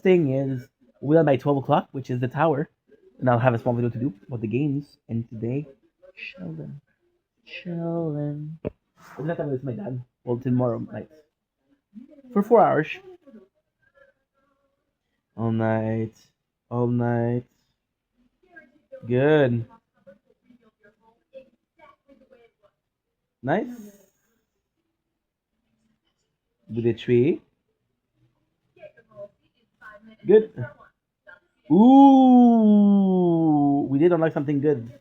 thing is we're at by 12 o'clock, which is the tower, and I'll have a small video to do about the games. And today, chillin'. But not time with my dad. Well, tomorrow night for 4 hours. All night. Good. Nice. With a tree. Good. Ooh, we did unlock something good.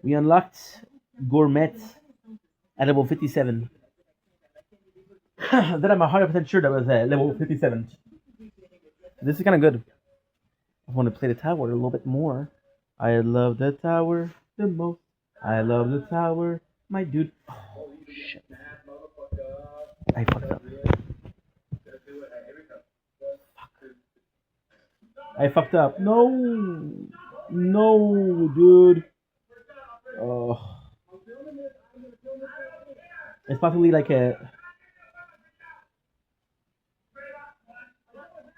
We unlocked Gourmet at level 57. Then I'm 100% sure that was level 57. This is kind of good. I want to play the tower a little bit more. I love the tower the most. I love the tower, my dude. Oh, shit. I fucked up. I fucked up. No, dude. Oh, it's possibly like a.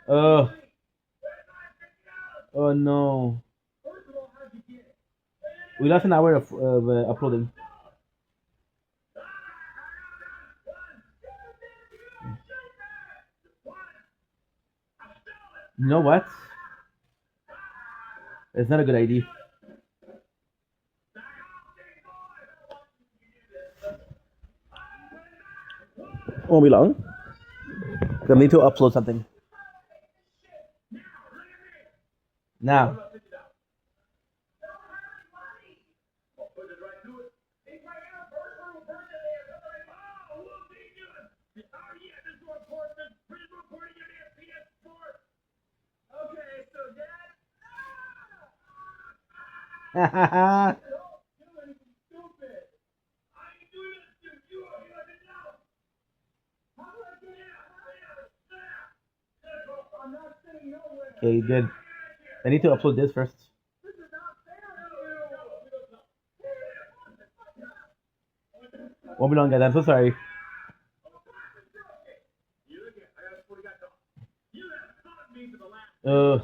Oh no. We lost an hour of uploading. You know what? It's not a good idea. Won't be long. I need to upload something. Now. Okay, good. I need to upload this first. Won't be long, guys. I'm so sorry. Ugh.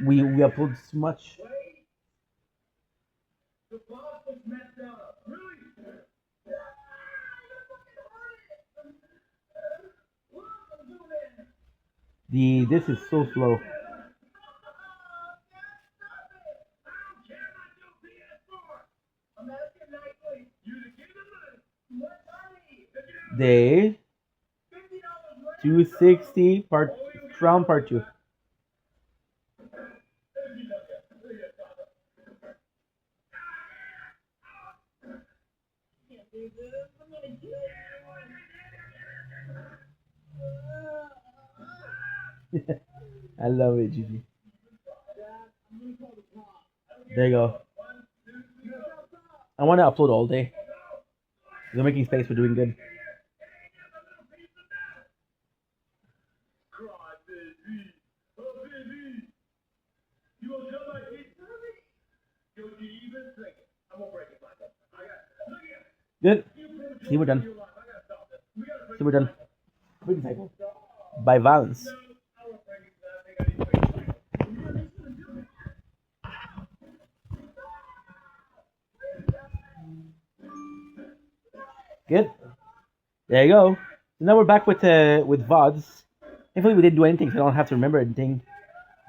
We upload so much. This is so slow. Day 260 round part 2. I love it, Gigi. There you go. I want to upload all day. We're making space. We're doing good. Good. See, we're done. See, we're done. Breathing cycle. By violence. Good. There you go. So now we're back with VODs. Thankfully, we didn't do anything, so I don't have to remember anything.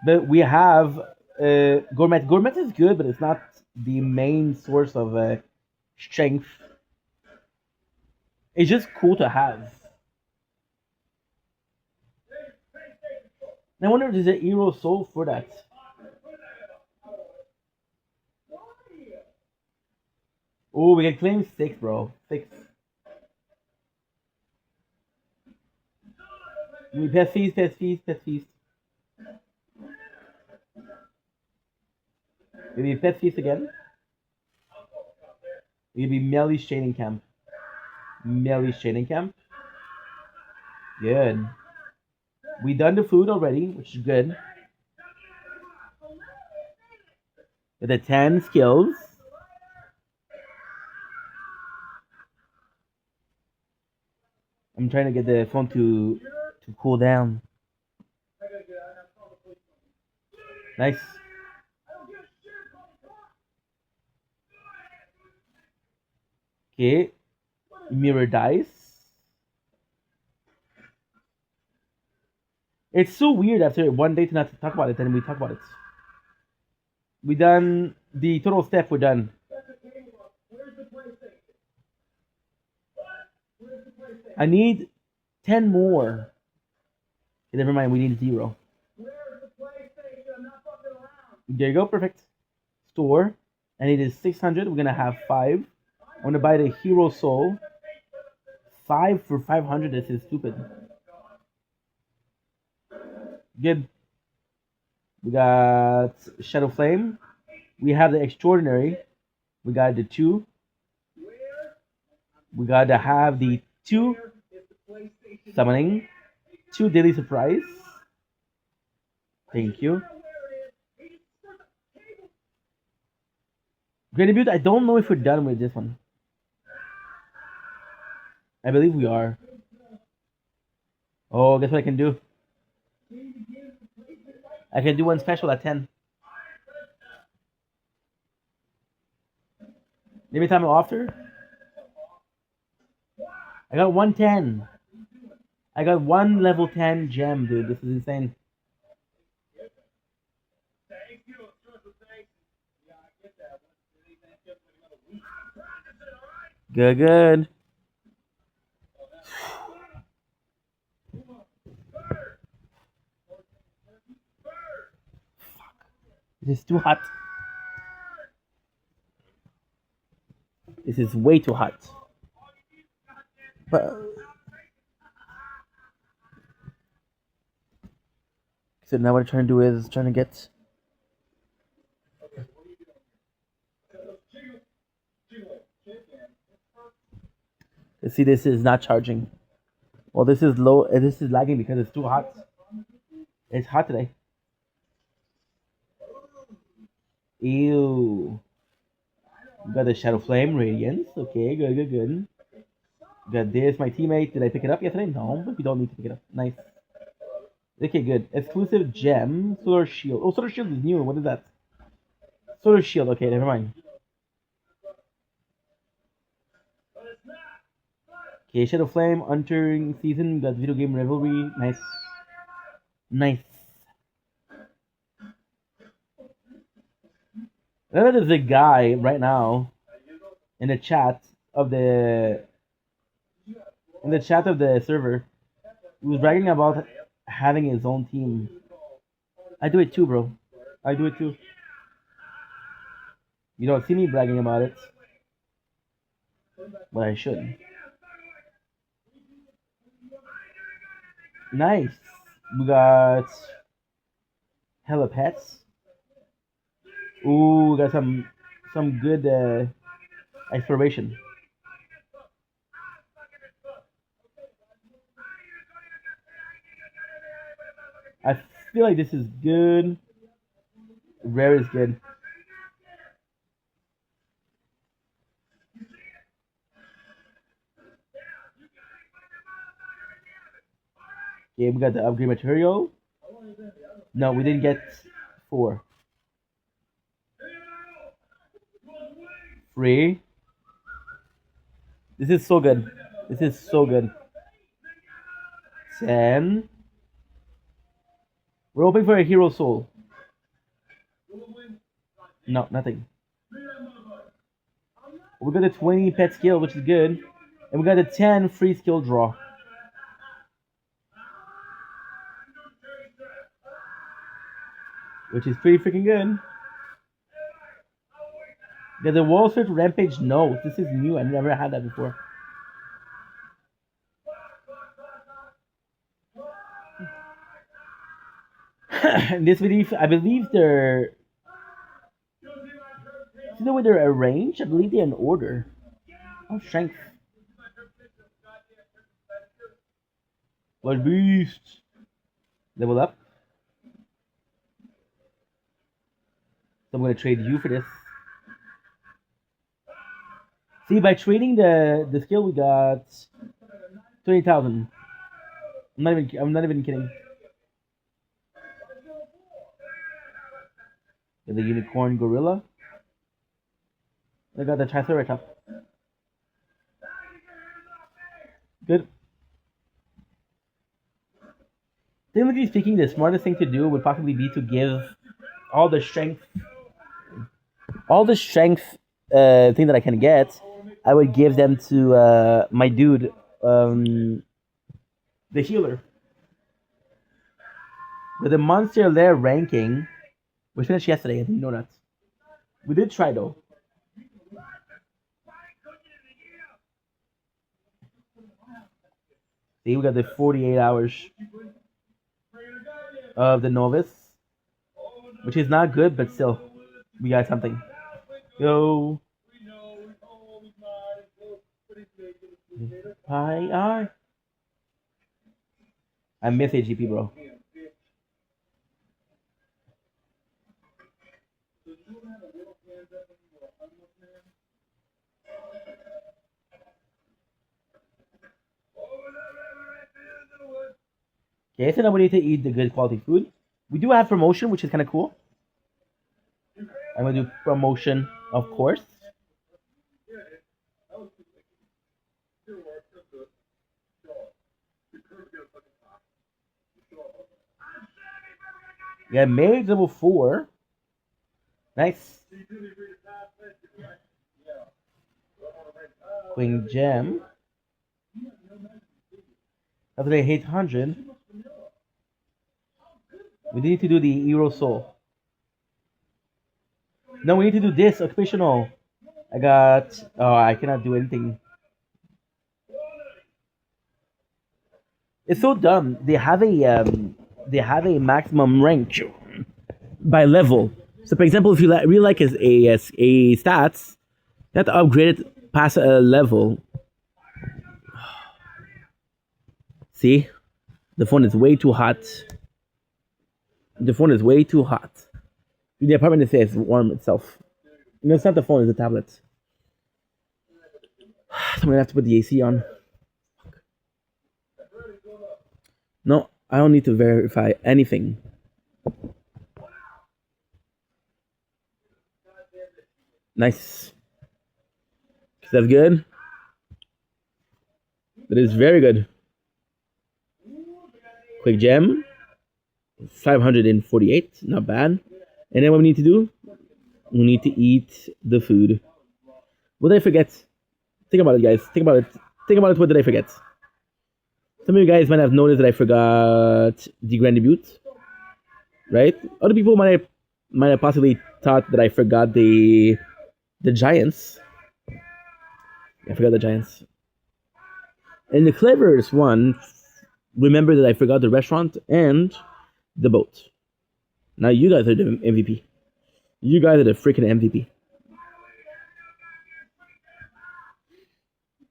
But we have Gourmet. Gourmet is good, but it's not the main source of strength. It's just cool to have. And I wonder if there's a hero soul for that. Oh, we can claim 6, bro. 6. We pet feast, pet feast, pet feast. Maybe pet feast again. Maybe Melly's training camp. Melly's training camp. Good. We done the food already, which is good. With the 10 skills. I'm trying to get the phone to cool down. Nice. Okay. Mirror dice. It's so weird after one day to not talk about it, and we talk about it. We done the total step. We're done. I need 10 more. Okay, never mind. We need 0. There you go. Perfect. Store. I needed 600. We're gonna have 5. I'm gonna buy the hero soul. 5 for 500. This is stupid. Good. We got Shadow Flame. We have the Extraordinary. We got the 2. We gotta have the 2 Summoning. 2 Daily Surprise. Thank you. Great Debut. I don't know if we're done with this one. I believe we are. Oh, guess what I can do? I can do one special at 10. Maybe time after. I got 110. I got 1 level 10 gem, dude. This is insane. Good, good. This is too hot. This is way too hot. But so now what I'm trying to do is trying to get. You see, this is not charging. Well, this is low. This is lagging because it's too hot. It's hot today. Ew. Got the Shadow Flame Radiance. Okay, good, good, good. Got this, my teammate. Did I pick it up yesterday? No, but we don't need to pick it up. Nice. Okay, good. Exclusive gem. Solar Shield. Oh, Solar Shield is new. What is that? Solar Shield. Okay, never mind. Okay, Shadow Flame. Entering season. Got Video Game Revelry. Nice. Nice. I know there's a guy right now in the chat of the server who's bragging about having his own team. I do it too, bro. I do it too. You don't see me bragging about it, but I should. Nice. We got hella pets. Ooh, we got some good Exploration. I feel like this is good. Rare is good. Okay, we got the upgrade material. No, we didn't get 4. Free. This is so good. This is so good. 10. We're hoping for a hero soul. No, nothing. We got a 20 pet skill, which is good. And we got a 10 free skill draw. Which is pretty freaking good. There's a Wall Street Rampage. No, this is new. I've never had that before. In this video, I believe they're. You know when they're arranged? I believe they're in order. Oh, strength. What beast? Level up. So I'm gonna trade you for this. See, by trading the skill, we got 20,000. I'm not even kidding. Got the unicorn gorilla. I got the triceratops. Good. Technically speaking, the smartest thing to do would possibly be to give all the strength thing that I can get. I would give them to my dude, the healer. With the monster lair ranking, we finished yesterday. I didn't know that. We did try though. See, we got the 48 hours of the novice, which is not good, but still, we got something. Go. I miss AGP, bro. Okay, so now we need to eat the good quality food. We do have promotion, which is kind of cool. I'm gonna do promotion, of course. Yeah, mage level 4. Nice. Queen gem. After 800. We need to do the hero soul. No, we need to do this occupational. I got. Oh, I cannot do anything. It's so dumb. They have a maximum rank by level. So, for example, if you really like a stats, you have to upgrade it past a level. See, the phone is way too hot. The phone is way too hot. The apartment is warm itself. No, it's not the phone, it's the tablet. So I'm gonna have to put the AC on. No, I don't need to verify anything. Nice. That's good. That is very good. Quick gem. 548, not bad. And then what we need to do? We need to eat the food. What did I forget? Think about it, guys. Think about it. Think about it. What did I forget? Some of you guys might have noticed that I forgot the Grand Debut, right? Other people might have possibly thought that I forgot the Giants. I forgot the Giants. And the cleverest one, remember that I forgot the restaurant and the boat. Now you guys are the MVP. You guys are the freaking MVP.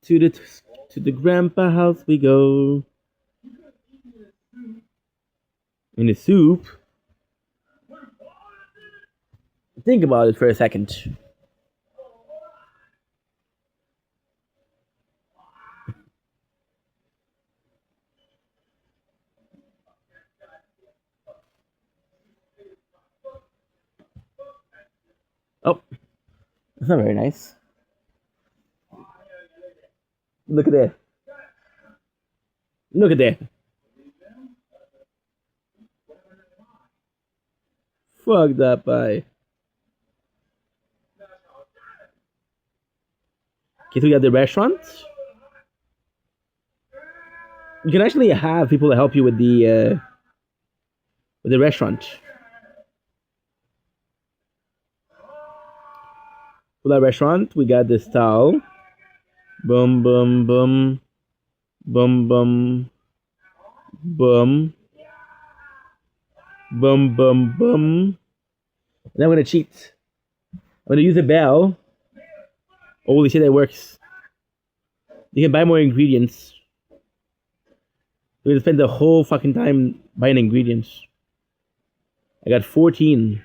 To the grandpa house we go. In the soup. Think about it for a second. Oh, that's not very nice. Look at that. Look at that. Fuck that pie. Okay, so we got the restaurant. You can actually have people help you with the restaurant. For that restaurant, we got this style. Boom, boom, boom, boom, boom, boom, boom, boom, boom. And I'm gonna cheat. I'm gonna use a bell. Holy shit, that works. You can buy more ingredients. We're gonna spend the whole fucking time buying ingredients. I got 14.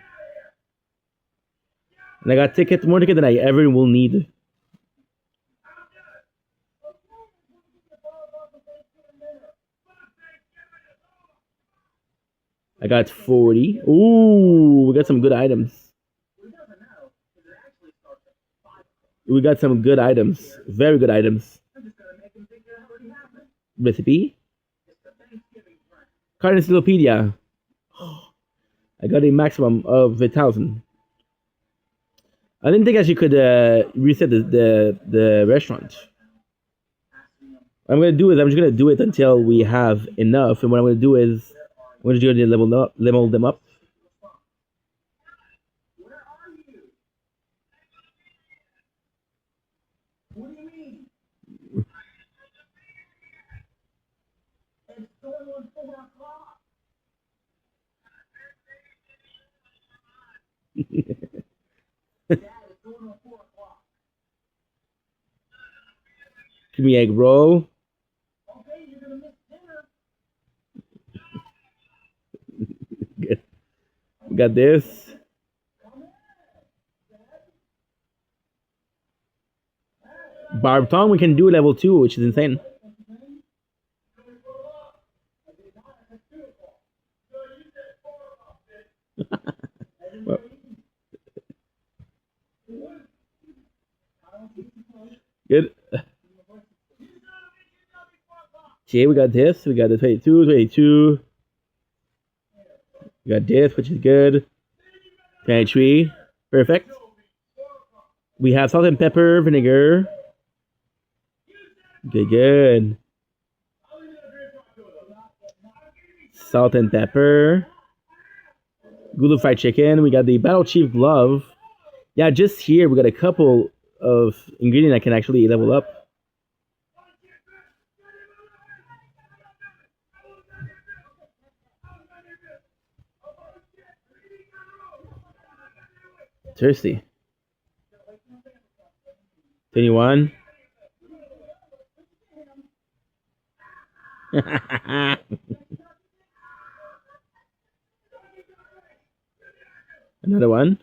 And I got more tickets than I ever will need. I got 40. Ooh, we got some good items. We got some good items. Very good items. Recipe. Card encyclopedia. I got a maximum of 1,000. I didn't think I actually could reset the restaurant. What I'm gonna do is I'm just gonna do it until we have enough, and what I'm gonna do is I'm gonna do level them up. Give me egg roll. We got this. Barb tongue, we can do level 2, which is insane. Well, good. Okay, we got this. We got the 22. We got this, which is good. 23. Perfect. We have salt and pepper, vinegar. Okay, good. Salt and pepper. Gulu fried chicken. We got the Battle Chief glove. Yeah, just here we got a couple of ingredients I can actually level up. Thirsty. 21. Another one.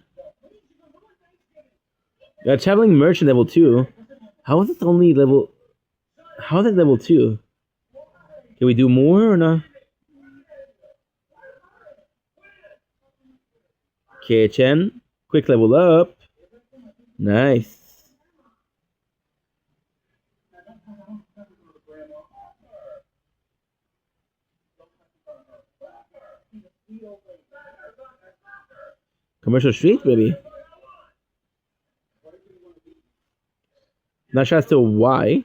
Got traveling merchant level 2. How is it only level? How is it level 2? Can we do more or not? Kitchen. Quick level up. Nice. Commercial street, baby. Not sure as to why.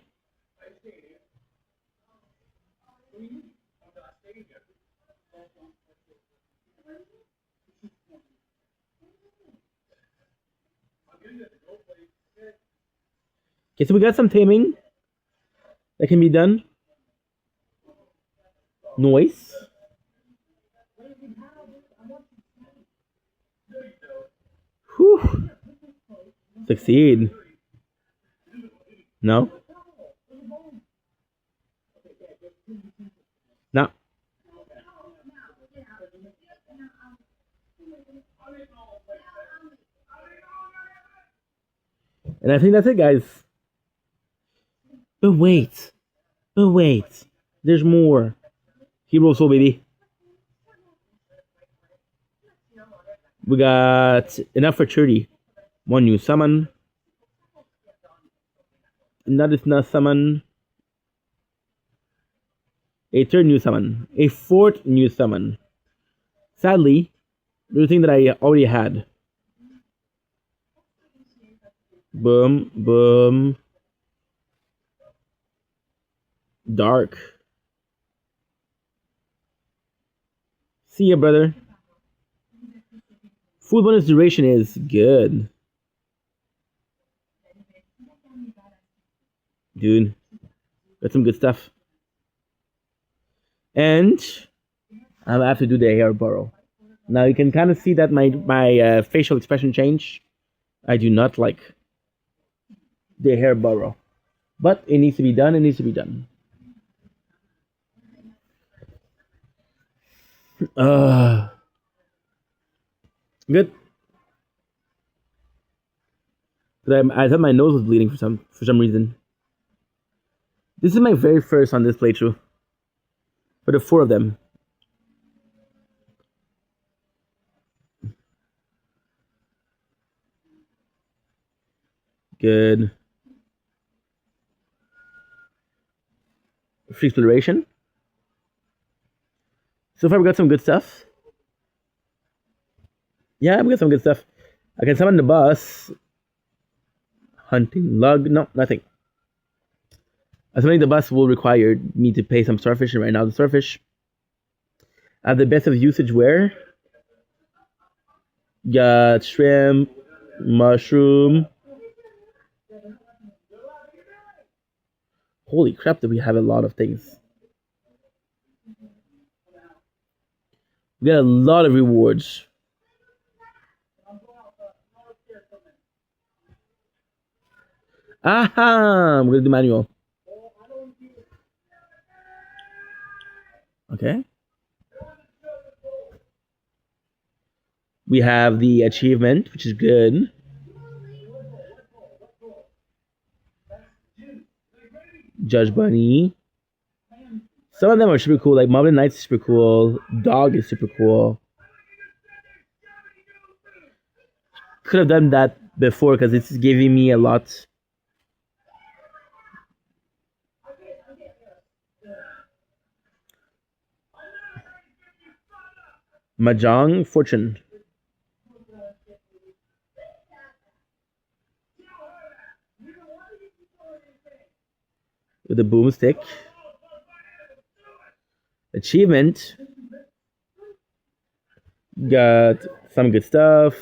Okay, so we got some taming that can be done. Noise. Whew. Succeed. No? And I think that's it, guys. But wait. There's more. Hero Soul, baby. We got enough for 30. One new summon. Another summon. A third new summon. A fourth new summon. Sadly, there's a thing that I already had. Boom, boom. Dark. See ya, brother. Food bonus duration is good. Dude, got some good stuff. And I have to do the hair burrow. Now you can kind of see that my facial expression change. I do not like the hair burrow. But it needs to be done, Good. I thought my nose was bleeding for some reason. This is my very first on this playthrough. For the 4 of them. Good. Free exploration. So far we got some good stuff. Yeah, we got some good stuff. I can summon the boss. Hunting log. No, nothing. Summoning the boss will require me to pay some starfish, and right now the starfish have the best of usage where? Got shrimp, mushroom. Holy crap, do we have a lot of things. We got a lot of rewards. Aha! I'm gonna do manual. Okay. We have the achievement, which is good. Judge Bunny. Some of them are super cool, like Moblin Knights is super cool. Dog is super cool. Could have done that before because it's giving me a lot. Mahjong Fortune. With the boomstick. Achievement. Got some good stuff.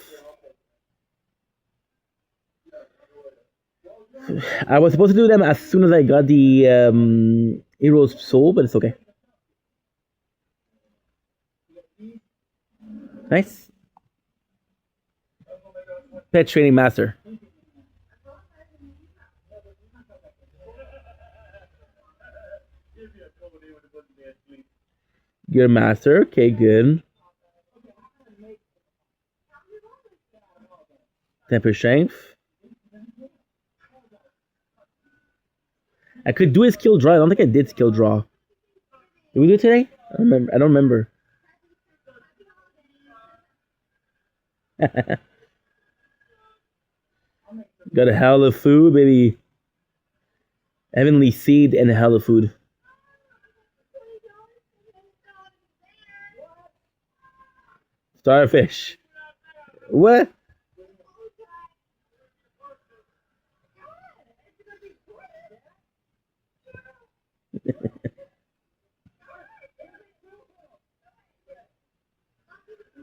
I was supposed to do them as soon as I got the Hero's Soul, but it's okay. Nice. Pet Training Master. Your master, okay, good. Temper strength. I could do a skill draw. I don't think I did skill draw. Did we do it today? I don't remember. Got a hell of food, baby. Heavenly seed and a hell of food. Starfish. What?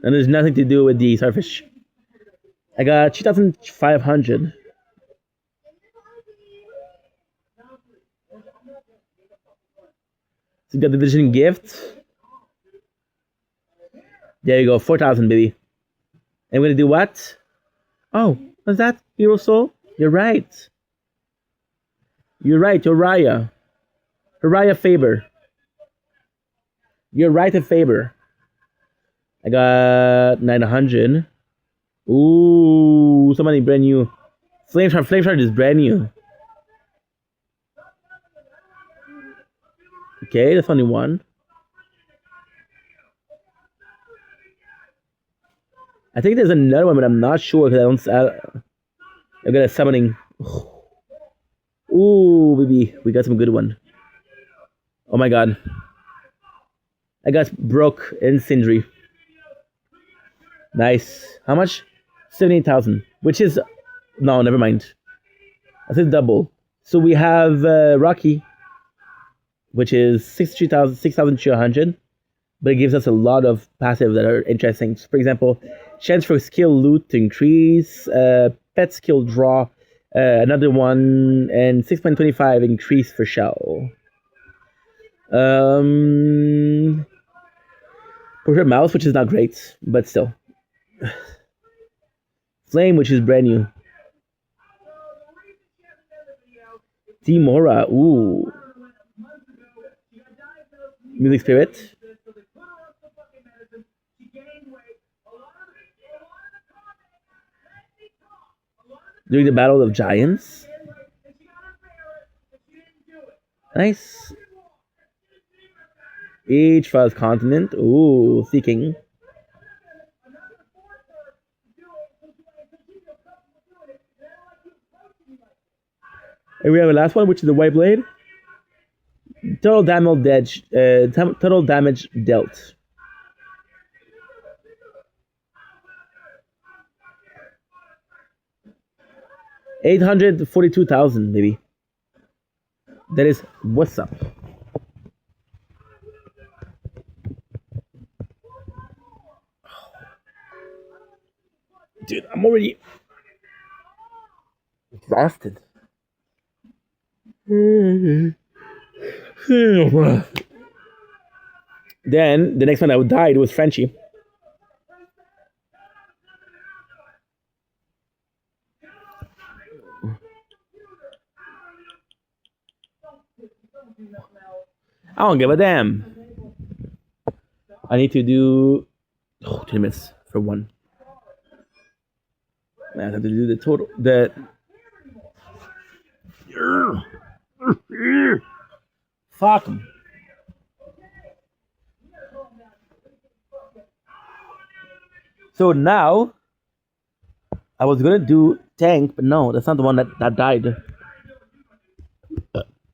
And there's nothing to do with the starfish. I got 2,500. So you got the division gift. There you go, 4,000, baby. And we're gonna do what? Oh, what's that? Hero Soul? You're right. You're right, Uriah. Uriah Faber. You're right, a Faber. I got 900. Ooh, somebody brand new. Flame charge is brand new. Okay, that's only one. I think there's another one, but I'm not sure because I got a summoning. Ooh, baby, we got some good one. Oh my god. I got Broke and Sindri. Nice. How much? 78,000, which is no, never mind. I said double. So we have Rocky, which is 6,200, but it gives us a lot of passive that are interesting. So for example, chance for skill loot to increase, pet skill draw, another one, and 6.25 increase for shell. Portrait mouse, which is not great, but still. Flame, which is brand new. Timora, ooh. Music Spirit. During the Battle of Giants. Nice. Each Files Continent. Ooh, Seeking. And we have a last one, which is the White Blade. Total damage dealt. $842,000, maybe. That is what's up. Dude, I'm already exhausted. Then the next one I died was Frenchie. I don't give a damn. I need to do 2 minutes for one. I have to do the total. Fuck 'em. So now I was gonna do tank, but no, that's not the one that died.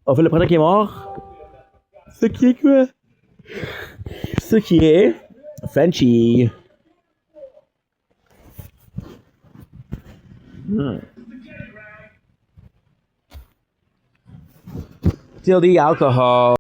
On fait le prénom qui est mort. Ce qui est quoi? Ce qui est Frenchie. Till the alcohol.